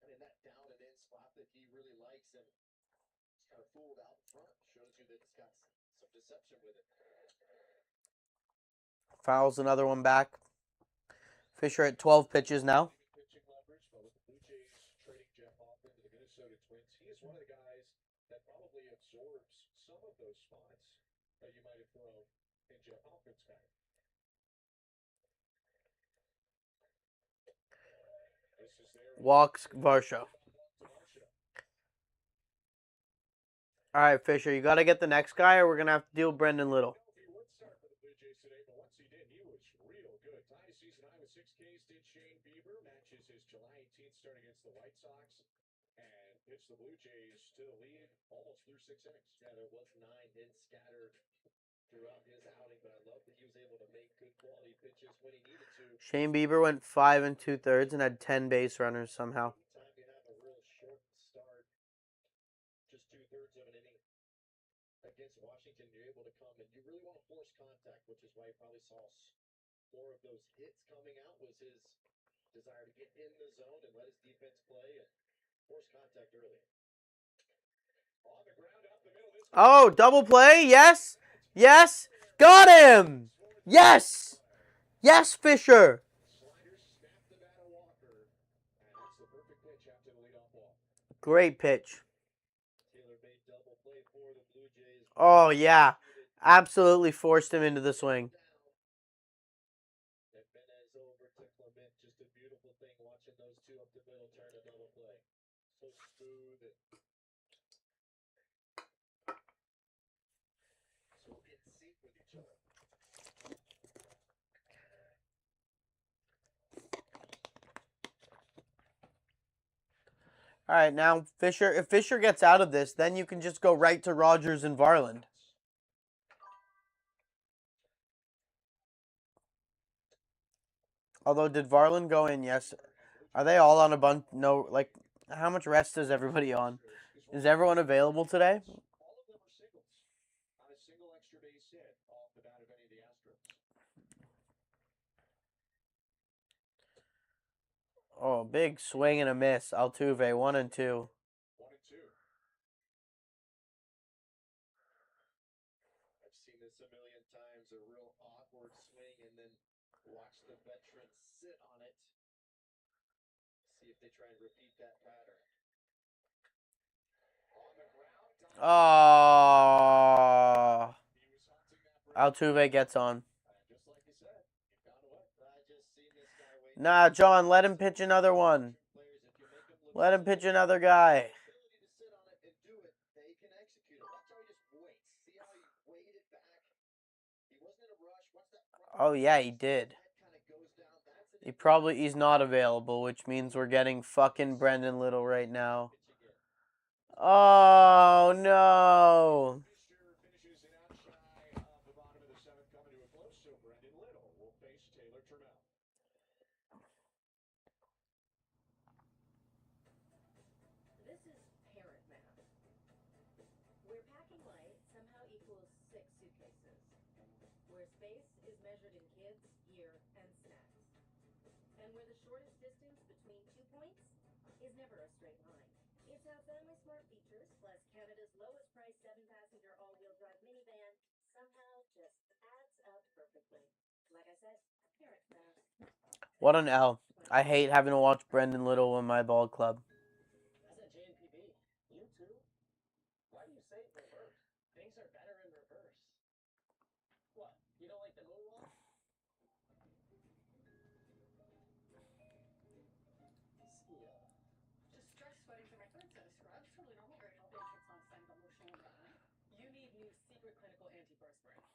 and in that down and in spot that he really likes and it's kind of fooled out front. Shows you that it's got some deception with it. Fouls another one back. Fisher at 12 pitches now. Pitching leverage, but with the Blue Jays trading Jeff Hoffman to the Minnesota Twins, he is one of the guys that probably absorbs some of those spots that you might have thrown in Jeff Hoffman's bag. This is their Walks Varsho. All right, Fisher, you got to get the next guy or we're going to have to deal with Brendan Little. He would start for the Blue Jays today, but once he did, he was real good. Tied his season high with 6 Ks, did Shane Bieber, matches his July 18th start against the White Sox, and pitched the Blue Jays to the lead almost through 6 innings. Yeah, there was 9 hits scattered throughout his outing, but I love that he was able to make good quality pitches when he needed to. Shane Bieber went 5 2/3 and had 10 base runners somehow. Anytime you have a real short start, just 2/3 of an inning against Washington, you're able to come and you really want to force contact, which is why you probably saw more of those hits coming out was his desire to get in the zone and let his defense play and force contact early. On the ground out the middle. This Oh, double play. Yes. Yes. Got him. Yes. Yes, Fisher. slider snapped the bat of Walker, and it's the perfect pitch after the leadoff walk. Great pitch. Taylor made double play for the Blue Jays. Oh, yeah. Absolutely forced him into the swing. And Benez over to Clement. Just a beautiful thing watching those two up the middle turn a double play. So smooth and so in sync with each other. All right, now Fisher. If Fisher gets out of this, then you can just go right to Rogers and Varland. Although, did Varland go in? Yes. Are they all on a bunch? No, like, how much rest is everybody on? Is everyone available today? All of them are singles. Not a single extra base hit off the bat of any of the Astros. Oh, big swing and a miss. Altuve, 1 and 2. 1 and 2. I've seen this a million times. A real awkward swing and then watch the veteran sit on it. See if they try and repeat that pattern. On the ground. Oh. He was hunting that break. Altuve gets on. Just like you said, he found a way. I just seen this guy wait. Nah, John, let him pitch another one. Players, if you make them look Let him pitch another guy. ability to sit on it and do it, they can execute it. Watch how he just waits. See how he Oh, yeah, he did. He's not available, which means we're getting fucking Brendan Little right now. Oh, no. Finishes it out shy of the bottom of the seventh, coming to a close. So Brendan Little will face Taylor Trammell. This is parent math, where packing light somehow equals 6 suitcases, where space is measured in kids, gear, and snacks, and where the shortest distance between 2 points is never a straight line. It's how Family Smart features, plus Canada's lowest price 7-passenger all-wheel drive minivan, somehow just adds up perfectly. Like I said, parent math. What an L. I hate having to watch Brendan Little in my ball club. How's that JNPB? You too? Why do you say it in reverse? Things are better in reverse. What? You don't like the moonwalk? See ya. Just stress sweating through my third set of scrubs. Totally normal, very healthy. It takes a long sign of emotional unraveling. You need new Secret Clinical Antiperspirant.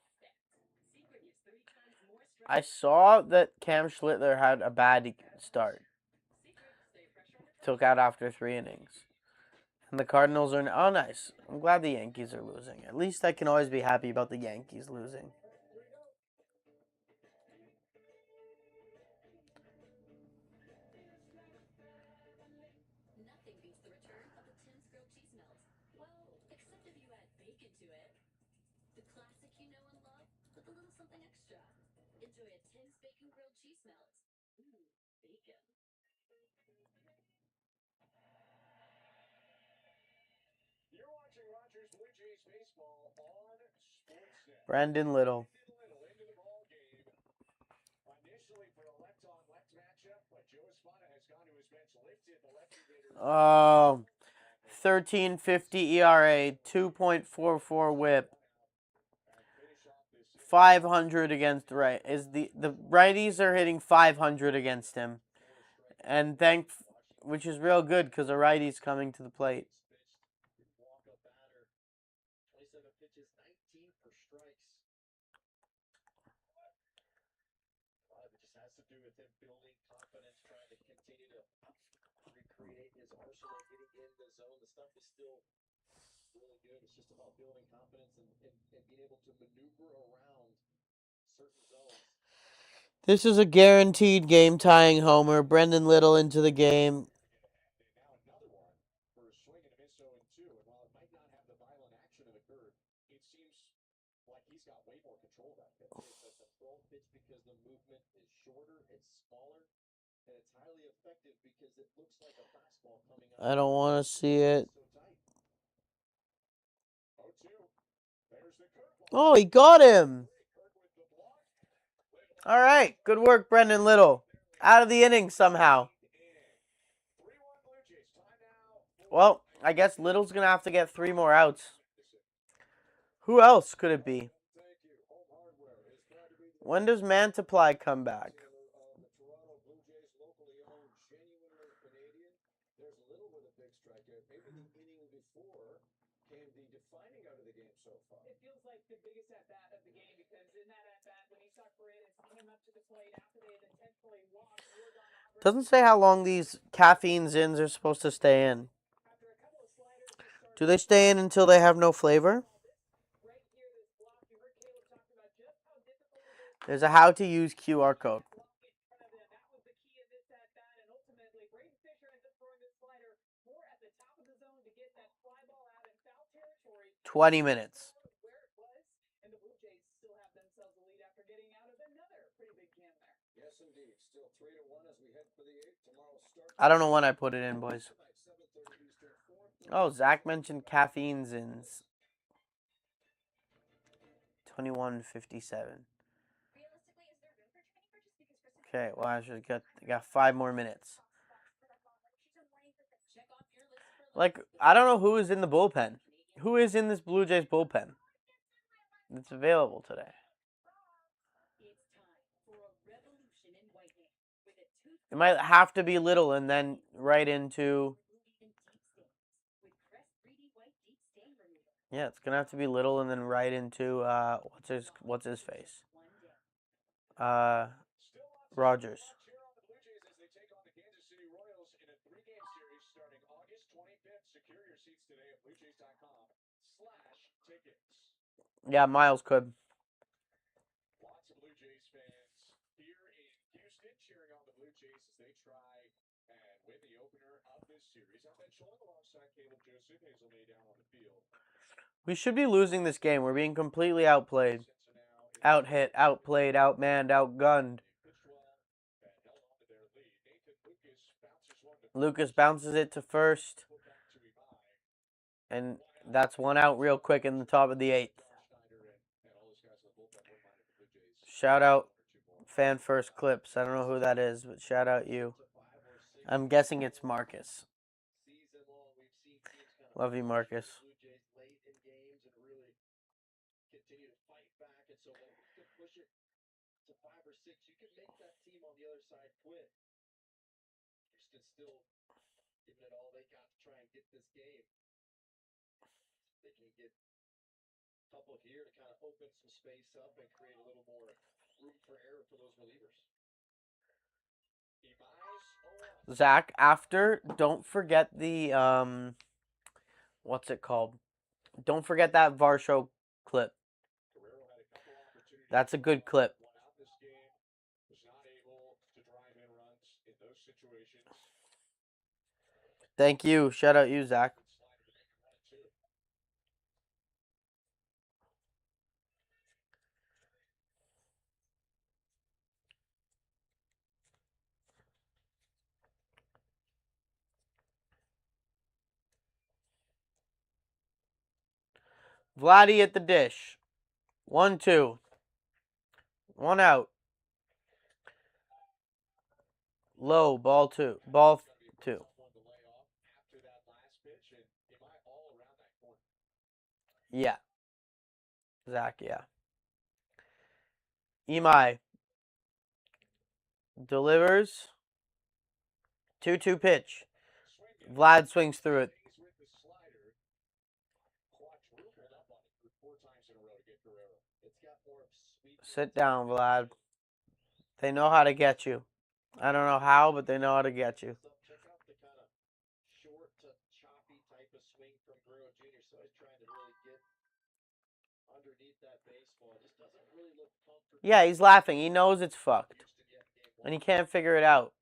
Secret gives 3 times more stress. I saw that Cam Schlittler had a bad start. Secret, stay fresher on the Took out after 3 innings. And the Cardinals are... Oh, nice. I'm glad the Yankees are losing. At least I can always be happy about the Yankees losing. Nothing beats the return of the Tim's grilled cheese melts. Well, except if you add bacon to it. The classic you know and love, with a little something extra. Enjoy a Tim's bacon grilled cheese melt. Ooh, bacon. You're watching Rogers Blue Jays baseball on Sportsnet. Brendan Little. Little into the ball game. Initially for a left-on left matchup, but Joe Espada has gone to his bench, lifted the lefty hitter. Oh, 13.50 ERA, 2.44 WHIP. 500 against right is the righties are hitting 500 against him, and which is real good because the righty's coming to the plate. Walk up batter. 27 pitches, 19 for strikes. A lot of it just has to do with him building confidence, trying to continue to recreate his arsenal, getting in the zone. The stuff is still really good. It's just about building confidence and being able to maneuver around certain zones. This is a guaranteed game-tying homer. Brendan Little into the game. And now another one for a swing and a miss 0-2. And while it might not have the violent action of the curve, it seems like he's got way more control of that pitch. It's a control pitch because the movement is shorter, it's smaller, and it's highly effective because it looks like a fastball coming out. I don't want to see it. So tight. 0-2. There's the curveball. Oh, he got him. All right, good work, Brendan Little. Out of the inning somehow. Well, I guess Little's going to have to get 3 more outs. Who else could it be? When does Mantiply come back? It feels like the biggest at-bat of the game because in that at-bat, when he saw Correas came up to the plate after they had intentionally walked, Doesn't say how long these caffeine zins are supposed to stay in. Do they stay in until they have no flavor? There's a how to use QR code. 20 minutes. I don't know when I put it in, boys. Oh, Zach mentioned caffeine zins. 21:57. Okay, well, I should got 5 more minutes. Like, I don't know who is in the bullpen. Who is in this Blue Jays bullpen that's available today? It might have to be Little and then right into... Yeah, it's going to have to be Little and then right into, what's his face? Still lots of Rogers. watch here on the Blue Jays as they take on the Kansas City Royals in a 3-game series starting August 25th. Secure your seats today at bluejays.com/tickets. Yeah, Miles could. Lots of Blue Jays fans here in Houston cheering on the Blue Jays as they try and win the opener of this series. I'm Mitchell alongside Caleb Joseph, Hazel May down on the field. We should be losing this game. We're being completely outplayed. Out-hit, outplayed, outmanned, outgunned. Lucas bounces it to first. And that's one out real quick in the top of the 8th. Shout out Fan First Clips. I don't know who that is, but shout out you. I'm guessing it's Marcus. Love you, Marcus. Continue to fight back, and so when we could push it to 5 or 6, you can make that team on the other side quit. Houston still giving it all they got to try and get this game. They can get a couple here to kind of open some space up and create a little more room for error for those relievers. Zach, after, don't forget the what's it called? Don't forget that Varsho clip. That's a good clip. Thank you. Shout out you, Zach. Vladdy at the dish. 1-2. 1 out. Low, ball 2. Ball 2. Yeah. Zach, yeah. Imai delivers. 2-2 pitch. Vlad swings through it. Sit down, Vlad. They know how to get you. I don't know how, but they know how to get you. Check out the kind of short to choppy type of swing from Guerrero Jr. So he's trying to really get underneath that baseball. Just doesn't really look comfortable. Yeah, he's laughing. He knows it's fucked. And he can't figure it out.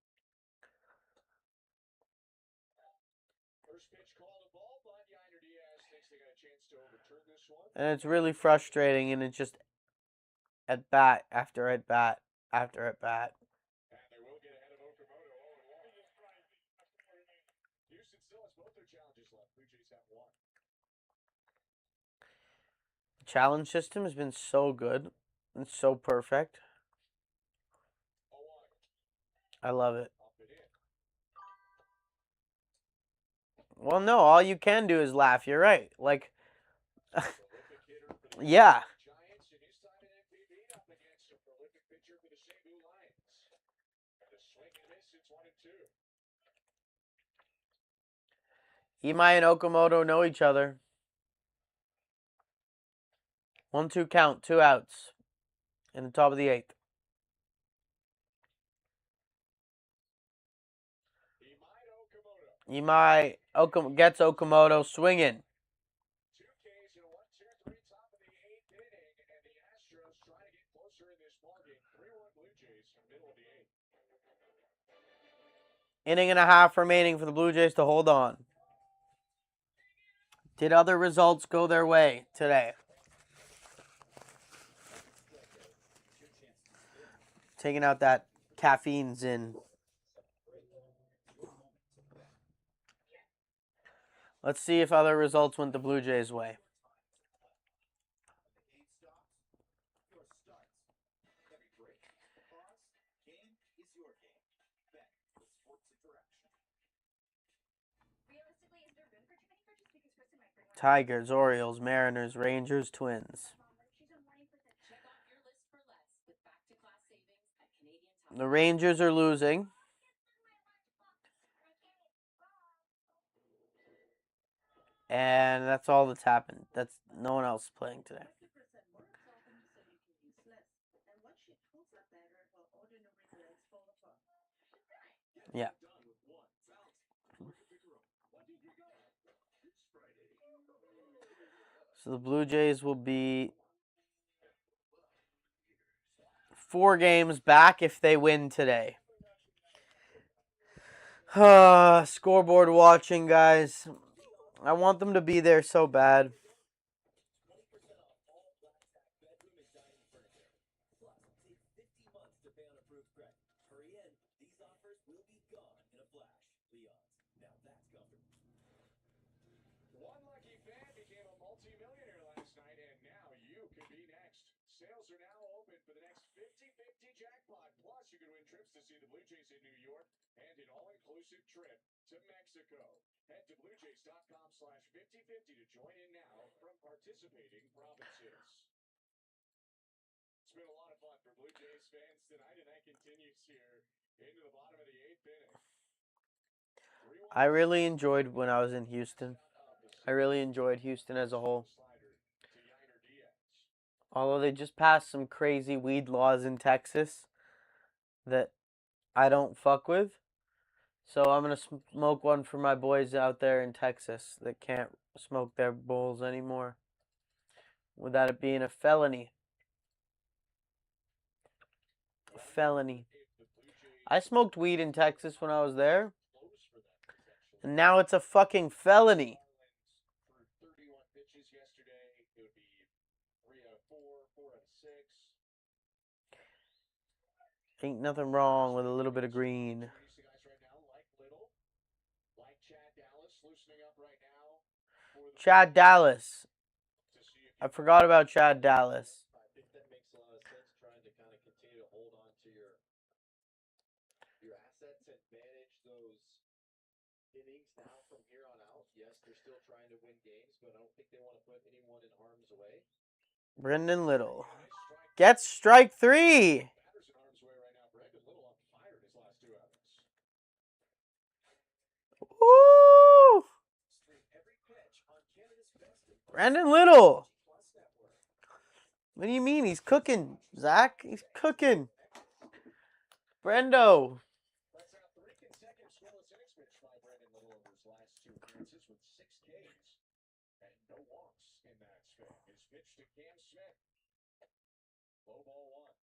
First pitch called a ball, but Yainer Diaz thinks they got a chance to overturn this one. And it's really frustrating, and it's just at bat after at bat after at bat. And they will get ahead of Okamoto 0-1. Houston still has both their challenges left. Blue Jays have 1. The challenge system has been so good and so perfect. 0-1. I love it. Up and in. Well, no, all you can do is laugh. You're right. Like, Prolific hitter for the yeah. Giants, and his time at MVP up against a prolific pitcher for the St. Louis Lions. And a swing and miss, it's 1-2. Imai and Okamoto know each other. 1-2 count, 2 outs in the top of the 8th. Imai gets Okamoto swinging. 2 Ks in a 1-2-3 top of the 8th inning, and the Astros trying to get closer in this ballgame. 3-1 Blue Jays, middle of the 8th. Inning and a half remaining for the Blue Jays to hold on. Did other results go their way today? Taking out that caffeine's in. Let's see if other results went the Blue Jays' way. Tigers, Orioles, Mariners, Rangers, Twins. The Rangers are losing. And that's all that's happened. That's no one else playing today. Yeah. So the Blue Jays will be 4 games back if they win today. Scoreboard watching, guys. I want them to be there so bad. One lucky fan became a multi-millionaire last night, and now you could be next. Sales are now open for the next 50-50 jackpot. Plus, you can win trips to see the Blue Jays in New York and an all-inclusive trip to Mexico. Head to bluejays.com/5050 to join in now from participating provinces. It's been a lot of fun for Blue Jays fans tonight, and that continues here into the bottom of the 8th inning. I really enjoyed when I was in Houston. I really enjoyed Houston as a whole. Although they just passed some crazy weed laws in Texas that I don't fuck with. So I'm going to smoke one for my boys out there in Texas that can't smoke their bowls anymore without it being a felony. Felony. I smoked weed in Texas when I was there, and now it's a fucking felony. 31 pitches yesterday. It would be 3 out of 4, 4 out of 6. Ain't nothing wrong with a little bit of green. Guys right now like Little, like Chad Dallas loosening up right now. Chad Dallas. I forgot about Chad Dallas. I think that makes a lot of sense, trying to kind of continue to hold on to your assets and manage those innings now from here on out. Yes, they're still trying to win games, but I don't think they want to put anyone in harm's way. Brendan Little gets strike 3. Batter's in harm's way right now. Brendan Little on fire in his last 2 outings. Woo! Brendan Little. What do you mean? He's cooking, Zach. He's cooking. Brendo. That's now 3 consecutive scoreless innings pitched by Brendan Little over his last 2 appearances with 6 Ks and no walks in that span. His pitch to Cam Smith. Low ball 1.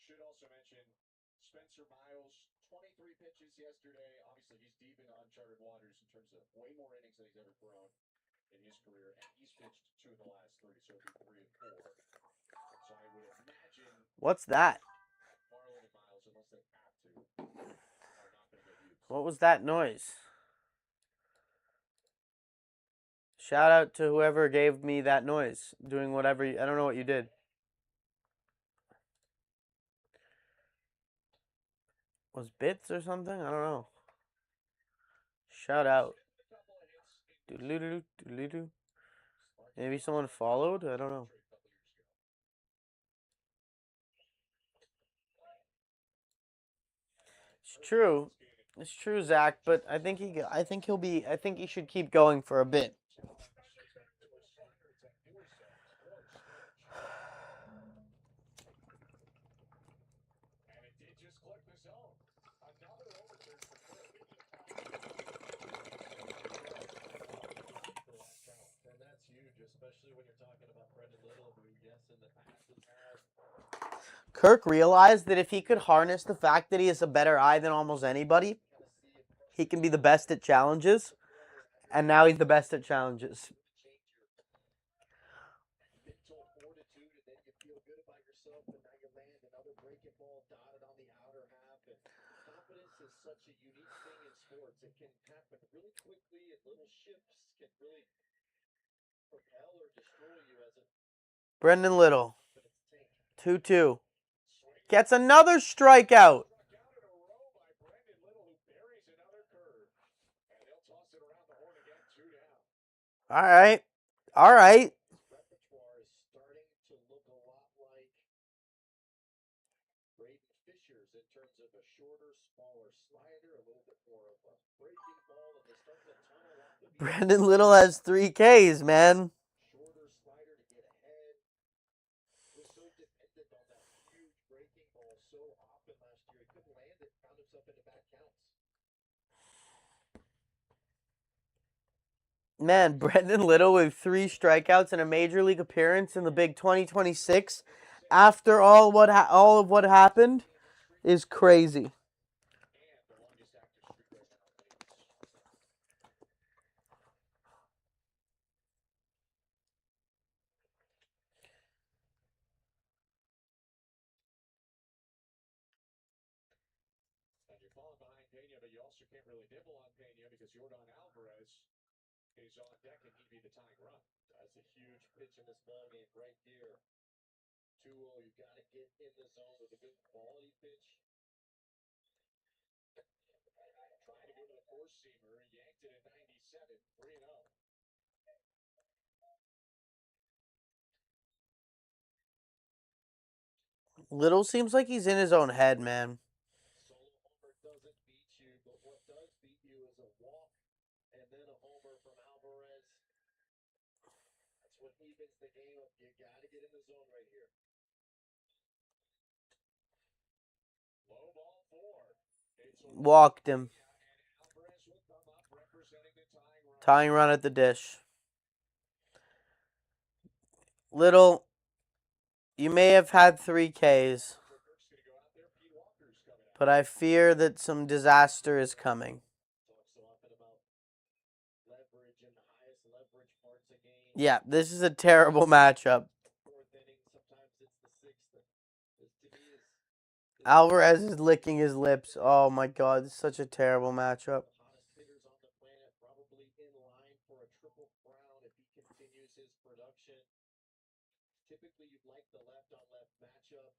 Should also mention Spencer Miles, 23 pitches yesterday. Obviously, he's deep into uncharted waters in terms of way more innings than he's ever thrown in his career, and he's pitched 2 of the last 3, so it'll be 3 and 4. So I would imagine What's that? Marlon and Miles, unless they have to, are not going to get used. What was that noise? Shout out to whoever gave me that noise. Doing whatever. I don't know what you did. Was bits or something? I don't know. Shout out. Doodle-doo, doodle-doo. Maybe someone followed? I don't know. It's true. It's true, Zach, but I think he should keep going for a bit. And it did just click the zone. Another overturn for Kirk. And that's huge, especially when you're talking about Brendan Little, who, yes, in the past has had. Kirk realized that if he could harness the fact that he has a better eye than almost anybody, he can be the best at challenges. And now he's the best at challenges. Mental fortitude, and then you feel good about yourself, and now you land another breaking ball dotted on the outer half. And confidence is such a unique thing in sports. It can happen really quickly, and little shifts can really propel or destroy you as a Brendan Little. 2-2. Gets another strikeout. All right. All right. repertoire is starting to look a lot like Braden Fisher's in terms of a shorter, smaller slider, a little bit more of a breaking ball, and they start to tunnel off the Brendan Little has 3 Ks, man. shorter slider to get ahead. Was so dependent on that huge breaking ball so often last year. He couldn't land it, found himself into bad counts. Man, Brendan Little with 3 strikeouts and a major league appearance in the big 2026 after all of what happened is crazy. And the longest active streak right now in the majors. And you're falling behind Pena, but you also can't really nibble on Pena because Yordan Alvarez is on deck and he'd be the tying run. That's a huge pitch in this ball game right here. 2-0, you've got to get in the zone with a good quality pitch. Trying to go to the four-seamer, yanked it at 97, 3-0. Little seems like he's in his own head, man. Solo homer doesn't beat you, but what does beat you is a walk and then a homer from Alvarez. That's what evens the game up. You got to get in the zone right here. Low ball 4. Walked him. And Alvarez will come up representing the tying run. Tying run at the dish. Little, you may have had 3 Ks, but I fear that some disaster is coming. Yeah, this is a terrible matchup. Alvarez is licking his lips. Oh my God, this is such a terrible matchup. Typically, you'd like the left-on-left matchup.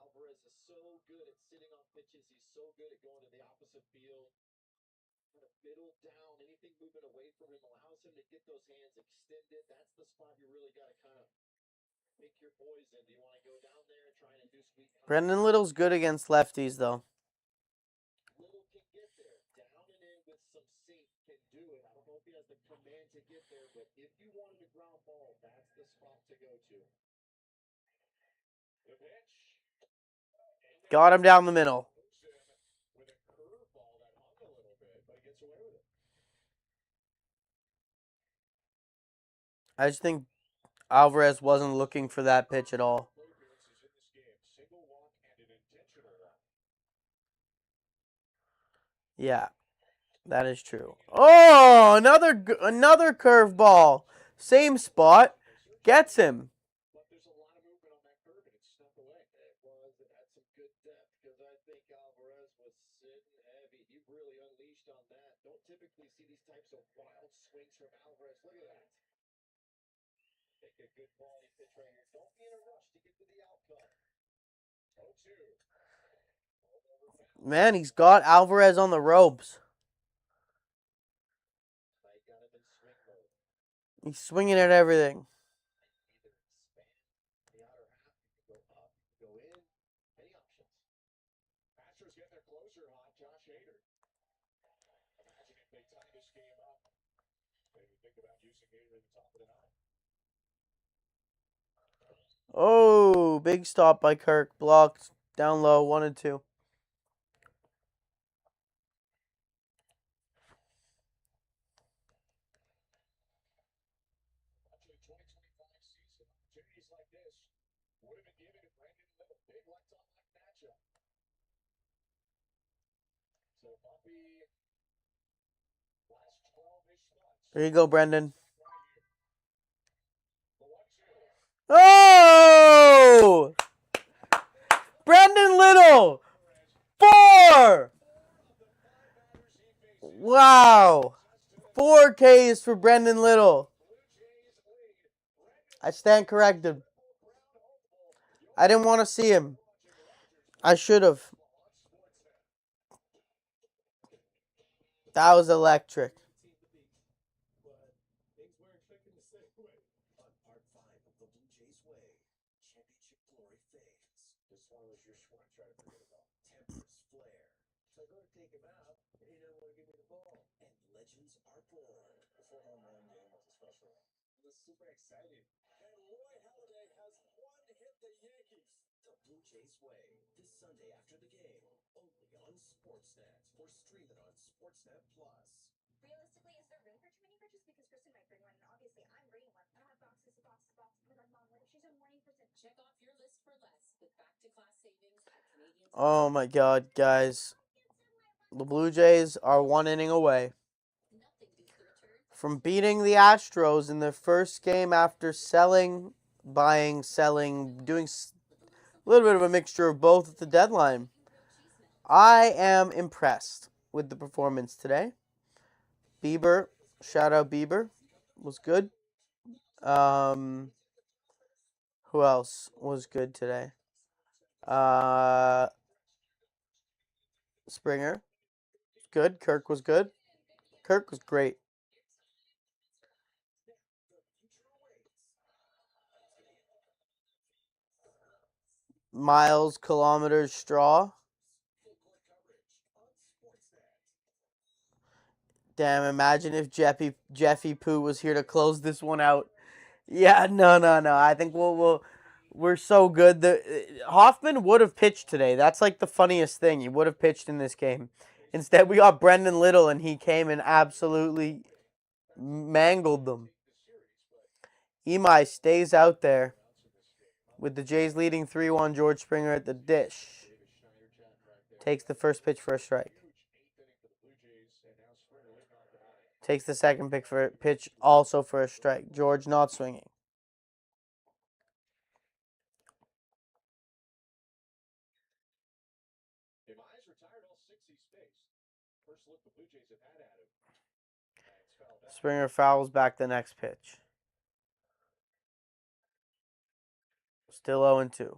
Alvarez is so good at sitting on pitches. He's so good at going to the opposite field. Kind of middle down. Anything moving away from him allows him to get those hands extended. That's the spot you really got to kind of pick your poison. Do you want to go down there and try and induce weak contact? Brendan Little's good against lefties, though. Little can get there. Down and in with some sink can do it. I don't know if he has the command to get there, but if you wanted a ground ball, that's the spot to go to. The pitch. Got him down the middle. With a curveball that hung a little bit, but he gets away with it. I just think Alvarez wasn't looking for that pitch at all. Yeah, that is true. Oh, another curveball. Same spot. Gets him. But there's a lot of movement on that curve, and it snuck away. It had some good depth because I think Alvarez was sitting heavy. He really unleashed on that. Don't typically see these types of wild swings from Alvarez. Look at that. Take a good quality pitch right here. Don't be in a rush to get to the outcome. 0-2. Man, he's got Alvarez on the ropes. He's swinging at everything. Astros get their closer hot, Josh Hader. Imagine if they tie this game up. Maybe think about using Hader at the top of the 9. Oh, big stop by Kirk. Blocked. Down low, 1-2. Actually, 2025 season, opportunities like this would have been given to Brendan Little. Big left-on-left matchup. So, Bumpy, last 12-ish months. There you go, Brendan. The 1-2. Oh! Brendan Little! 4! Wow! 4 Ks for Brendan Little. I stand corrected. I didn't want to see him. I should have. That was electric. Take him out, and he didn't want to give me the ball. And legends are born. The 4-home run game was a special one. It was super exciting. And Roy Halladay has one hit the Yankees. way this Sunday after the game, only on Sportsnet, or stream it on Sportsnet Plus. Realistically, is there room for too many fridges? Because Kristen might bring one, and obviously I'm bringing one. I don't have boxes. Oh my God, Mom, what if she's a morning person? Check off your list for less with back-to-class savings at Canadian. Oh my God, guys. The Blue Jays are 1 inning away Nothing beats the return of from beating the Astros in their first game after selling, buying, selling, doing a little bit of a mixture of both at the deadline. I am impressed with the performance today. Bieber, shout out Bieber, was good. Who else was good today? Springer, good. Kirk was good. Kirk was great. Miles, kilometers, straw. Damn, imagine if Jeffy Poo was here to close this one out. Yeah, no. I think we're so good. Hoffman would have pitched today. That's like the funniest thing. He would have pitched in this game. Instead, we got Brendan Little, and he came and absolutely mangled them. Imai stays out there with the Jays leading 3-1. George Springer at the dish. Takes the first pitch for a strike. Takes the second pitch also for a strike. George not swinging. Springer fouls back the next pitch. Still 0-2.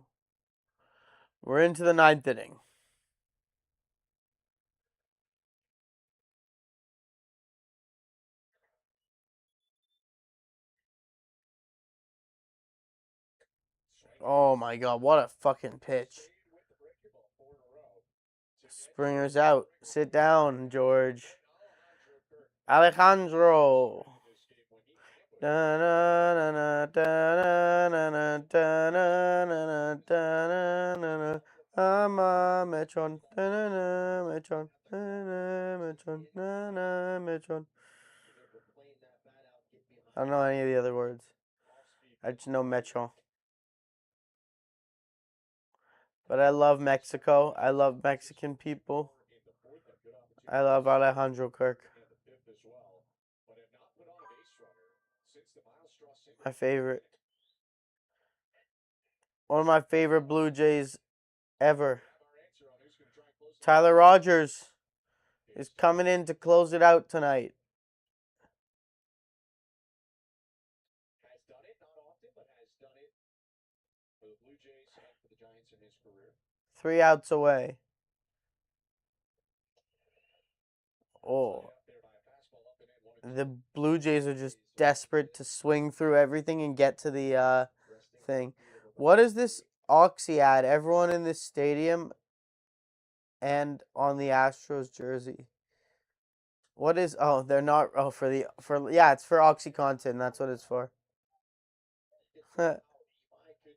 We're into the 9th inning. Oh my God, what a fucking pitch. Springer's out. Sit down, George. Alejandro. Metron. Metron. Metron. I don't know any of the other words. I just know Metron. But I love Mexico. I love Mexican people. I love Alejandro Kirk. My favorite. One of my favorite Blue Jays ever. Tyler Rogers is coming in to close it out tonight. Has done it, not often, but has done it for the Blue Jays and for the Giants in his career. 3 outs away. Oh. The Blue Jays are just desperate to swing through everything and get to the thing. What is this Oxy ad? Everyone in this stadium and on the Astros jersey. What is? Oh, they're not. Oh, yeah, it's for OxyContin. That's what it's for. Could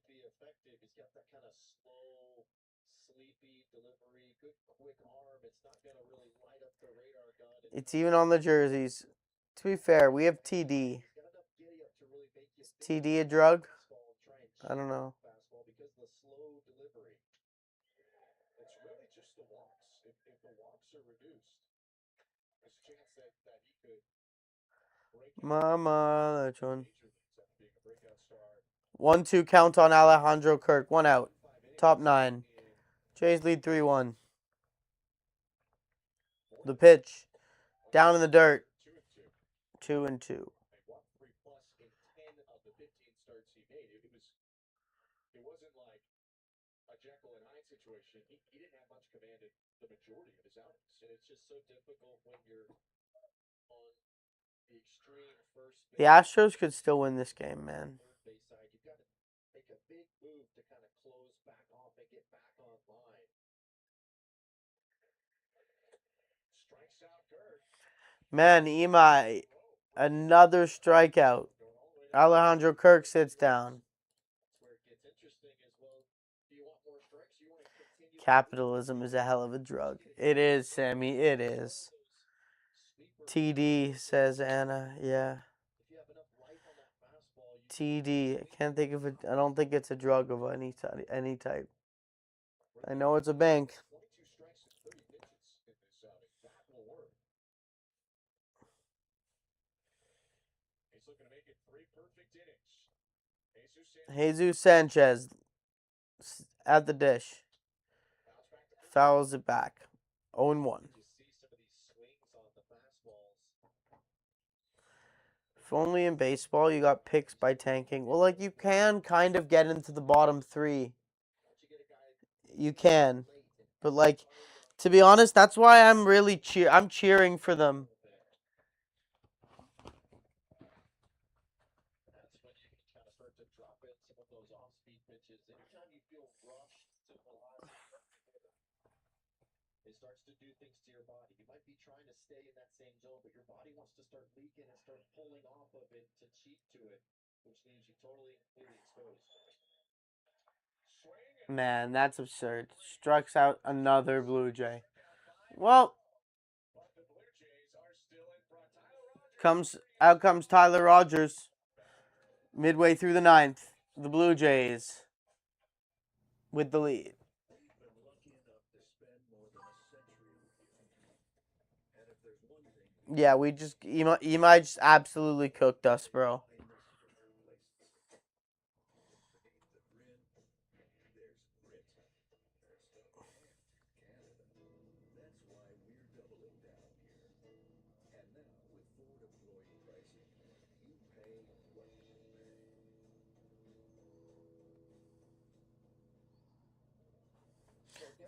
be effective. He's got that kind of slow, sleepy delivery, good quick arm. It's not going to really light up the radar gun. It's even on the jerseys. To be fair, we have TD. Is TD a drug? I don't know. Because the slow delivery. It's really just the walks. If the walks are reduced, there's a chance that he could break out. Mama, that's one. 1-2 count on Alejandro Kirk. 1 out. Top 9. Jays lead 3-1. The pitch. Down in the dirt. 2-2. It wasn't like a Jekyll and Hyde situation. He didn't have much command in the majority of his outings. And it's just so difficult when you're on the extreme first base. The Astros could still win this game, man. You've got to make a big move to kind of close back off and get back online. Strikes out Kirk. Man, Imai, another strikeout. Alejandro Kirk sits down. That's where it gets interesting as well. Do you want more strikes? You want to continue Capitalism is a hell of a drug. It is, Sammy. It is. TD, says Anna. Yeah. if you have enough life on that fastball, you TD. I can't think of it. I don't think it's a drug of any type. I know it's a bank. 22 strikes and 30 pitches in this outing. That will work. He's looking to make it 3 perfect innings. Jesus Sanchez at the dish. Fouls it back. 0-1. You see some of these swings on the fastballs. If only in baseball you got picks by tanking. Well, like, you can kind of get into the bottom 3. You can. But, like, to be honest, that's why I'm really I'm cheering for them. That's when you can kind of start to drop in some of those off-speed pitches. Anytime you feel rushed to velocity, it starts to do things to your body. You might be trying to stay in that same zone, but your body wants to start leaking and start pulling off of it to cheat to it, which leaves you totally and completely exposed. Man, that's absurd. Strikes out another Blue Jay. Well, out comes Tyler Rogers. Midway through the 9th, the Blue Jays with the lead. Yeah, we just Imai just absolutely cooked us, bro.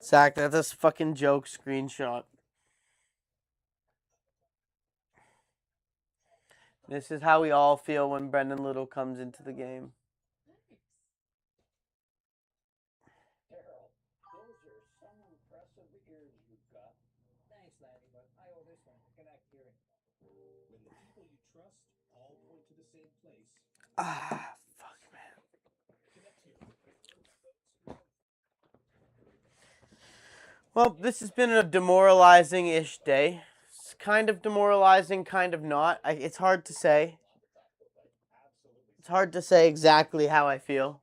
Zach, that's a fucking joke screenshot. This is how we all feel when Brendan Little comes into the game. Daryl, those are some impressive ears you've got. Thanks, Lanny, but I owe this one to Connect Hearing. When the people you trust all point to the same place, Ah, fuck, man. Connect Hearing. Well, this has been a demoralizing-ish day. It's kind of demoralizing, kind of not. It's hard to say. It's hard to say exactly how I feel.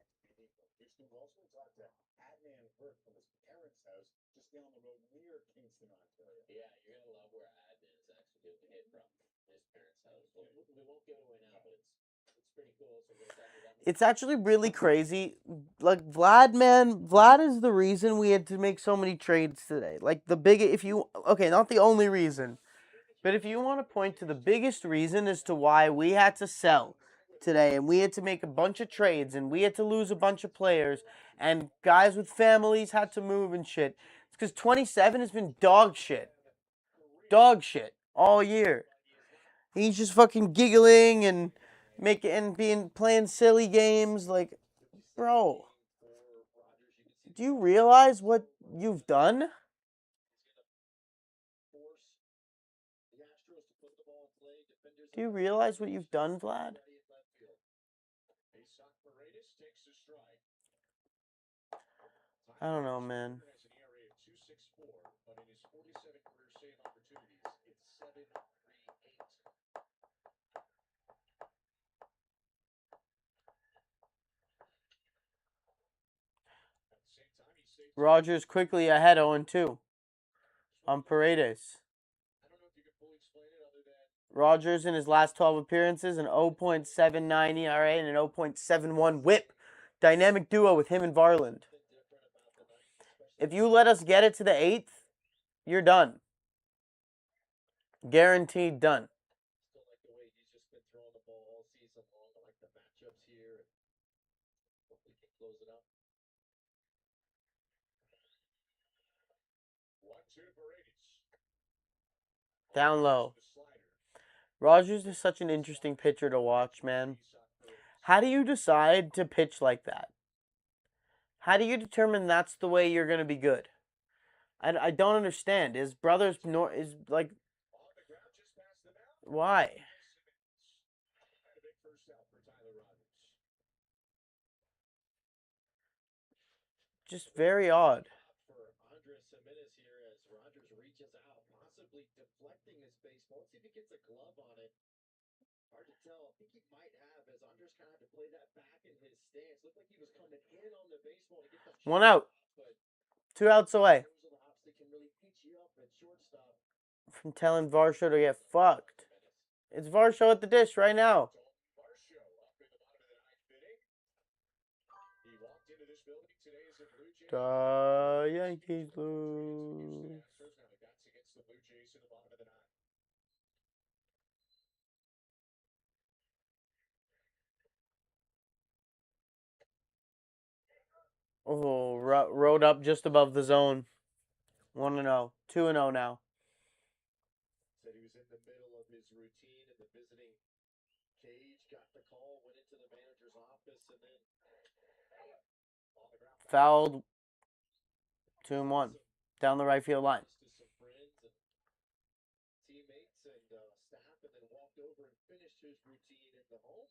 Houston also talked to Adnan Burke from his parents' house just down the road near Kingston, Ontario. Yeah, you're going to love where Adnan's actually getting hit from his parents' house. We won't give it away now, but it's pretty cool. So we're going to talk about that. It's actually really crazy. Like, Vlad, man, Vlad is the reason we had to make so many trades today. Like, okay, not the only reason, but if you want to point to the biggest reason as to why we had to sell today and we had to make a bunch of trades and we had to lose a bunch of players and guys with families had to move and shit, it's because 27 has been dog shit. Dog shit all year. He's just fucking giggling and playing silly games. Like, bro, do you realize what you've done? Do you realize what you've done, Vlad? I don't know, man. Rogers quickly ahead 0-2 on Paredes. Rogers in his last 12 appearances, an 0.79 ERA and an 0.71 WHIP. Dynamic duo with him and Varland. If you let us get it to the 8th, you're done. Guaranteed done. Still like the way he's just been throwing the ball all season long. I like the matchups here. Hopefully can close it up. 1-2 Paredes. Down low. Rogers is such an interesting pitcher to watch, man. How do you decide to pitch like that? How do you determine that's the way you're going to be good? I don't understand. His brother's is like, why? Just very odd. For Andres Jimenez here as Rogers reaches out, possibly deflecting his baseball. Let's see if he gets a glove on it. Hard to tell. I think he might have, as Andres kind of had to play that back in his stance. Looked like he was coming in on the baseball to get the One out. but 2 outs away those are the hops that can really beat you up at shortstop. from telling Varsho to get fucked. It's Varsho at the dish right now. Varsho up in the bottom of the ninth inning. He walked into this building today as a Blue Jay. The Yankees lose. Astros now the bats against the Blue Jays in the bottom of the ninth. Oh, rode up just above the zone. 1-0. 2-0 now. Said he was in the middle of his routine in the visiting cage, got the call, went into the manager's office, and then on the ground. Fouled. 2-1. Down the right field line. To some friends and teammates and staff, and then walked over and finished his routine in the home.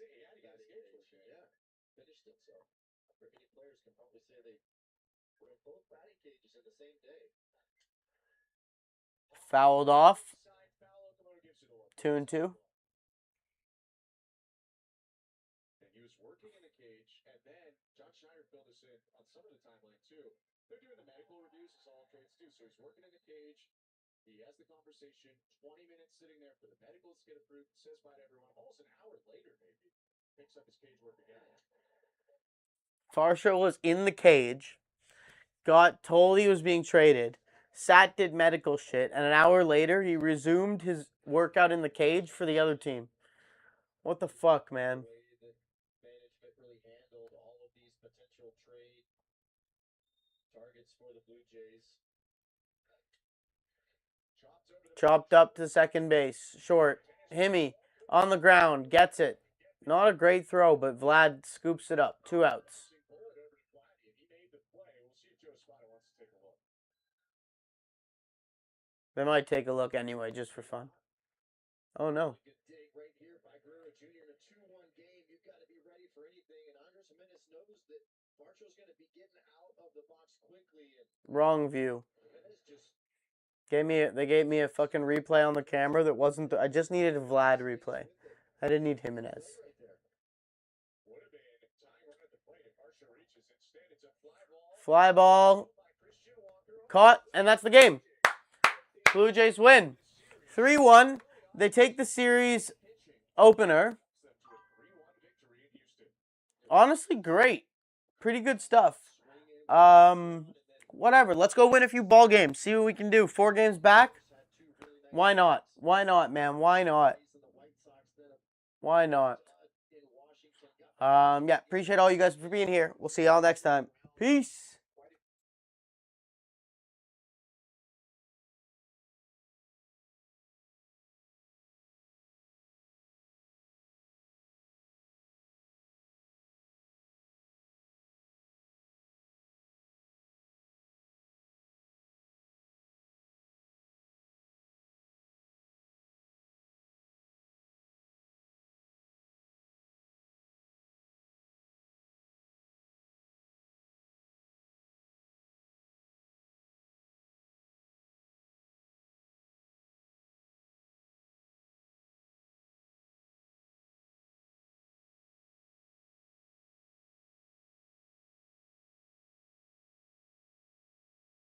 See, he had to get his cage work in. Yeah, finished it. So, not very many players can probably say they were in both batting cages in the same day. Fouled off. Side foul, Okamura gives it away. 2-2. And he was working in the cage, and then John Schneider filled us in on some of the timeline too. They're doing the medical reviews, as all trades do. So he's working in the cage. He has the conversation. 20 minutes sitting there for the medicals to get approved. Says bye to everyone. Almost an hour later, maybe picks up his cage work again. Varsho was in the cage. Got told he was being traded. Sat, did medical shit, and an hour later he resumed his workout in the cage for the other team. What the fuck, man? The way that management really handled all of these potential trade targets for the Blue Jays. Chopped up to second base. Short. Himmy on the ground. Gets it. Not a great throw, but Vlad scoops it up. 2 outs. They might take a look anyway, just for fun. Oh, no. Good dig right here by Guerrero Jr. in a 2-1 game. You've got to be ready for anything. And Andres Jimenez knows that Varsho's going to be getting out of the box quickly. And Wrong view. Jimenez just They gave me a fucking replay on the camera that wasn't. I just needed a Vlad replay. I didn't need Jimenez. right there. Would have been tying run at the plate if Varsho reaches. Instead, it's a fly ball. Fly ball. By Christian Walker. Caught, and that's the game. Blue Jays win. 3-1. They take the series opener. Honestly, great. Pretty good stuff. Whatever. Let's go win a few ball games. See what we can do. 4 games back. Why not? Why not, man? Why not? Why not? Yeah, appreciate all you guys for being here. We'll see y'all next time. Peace.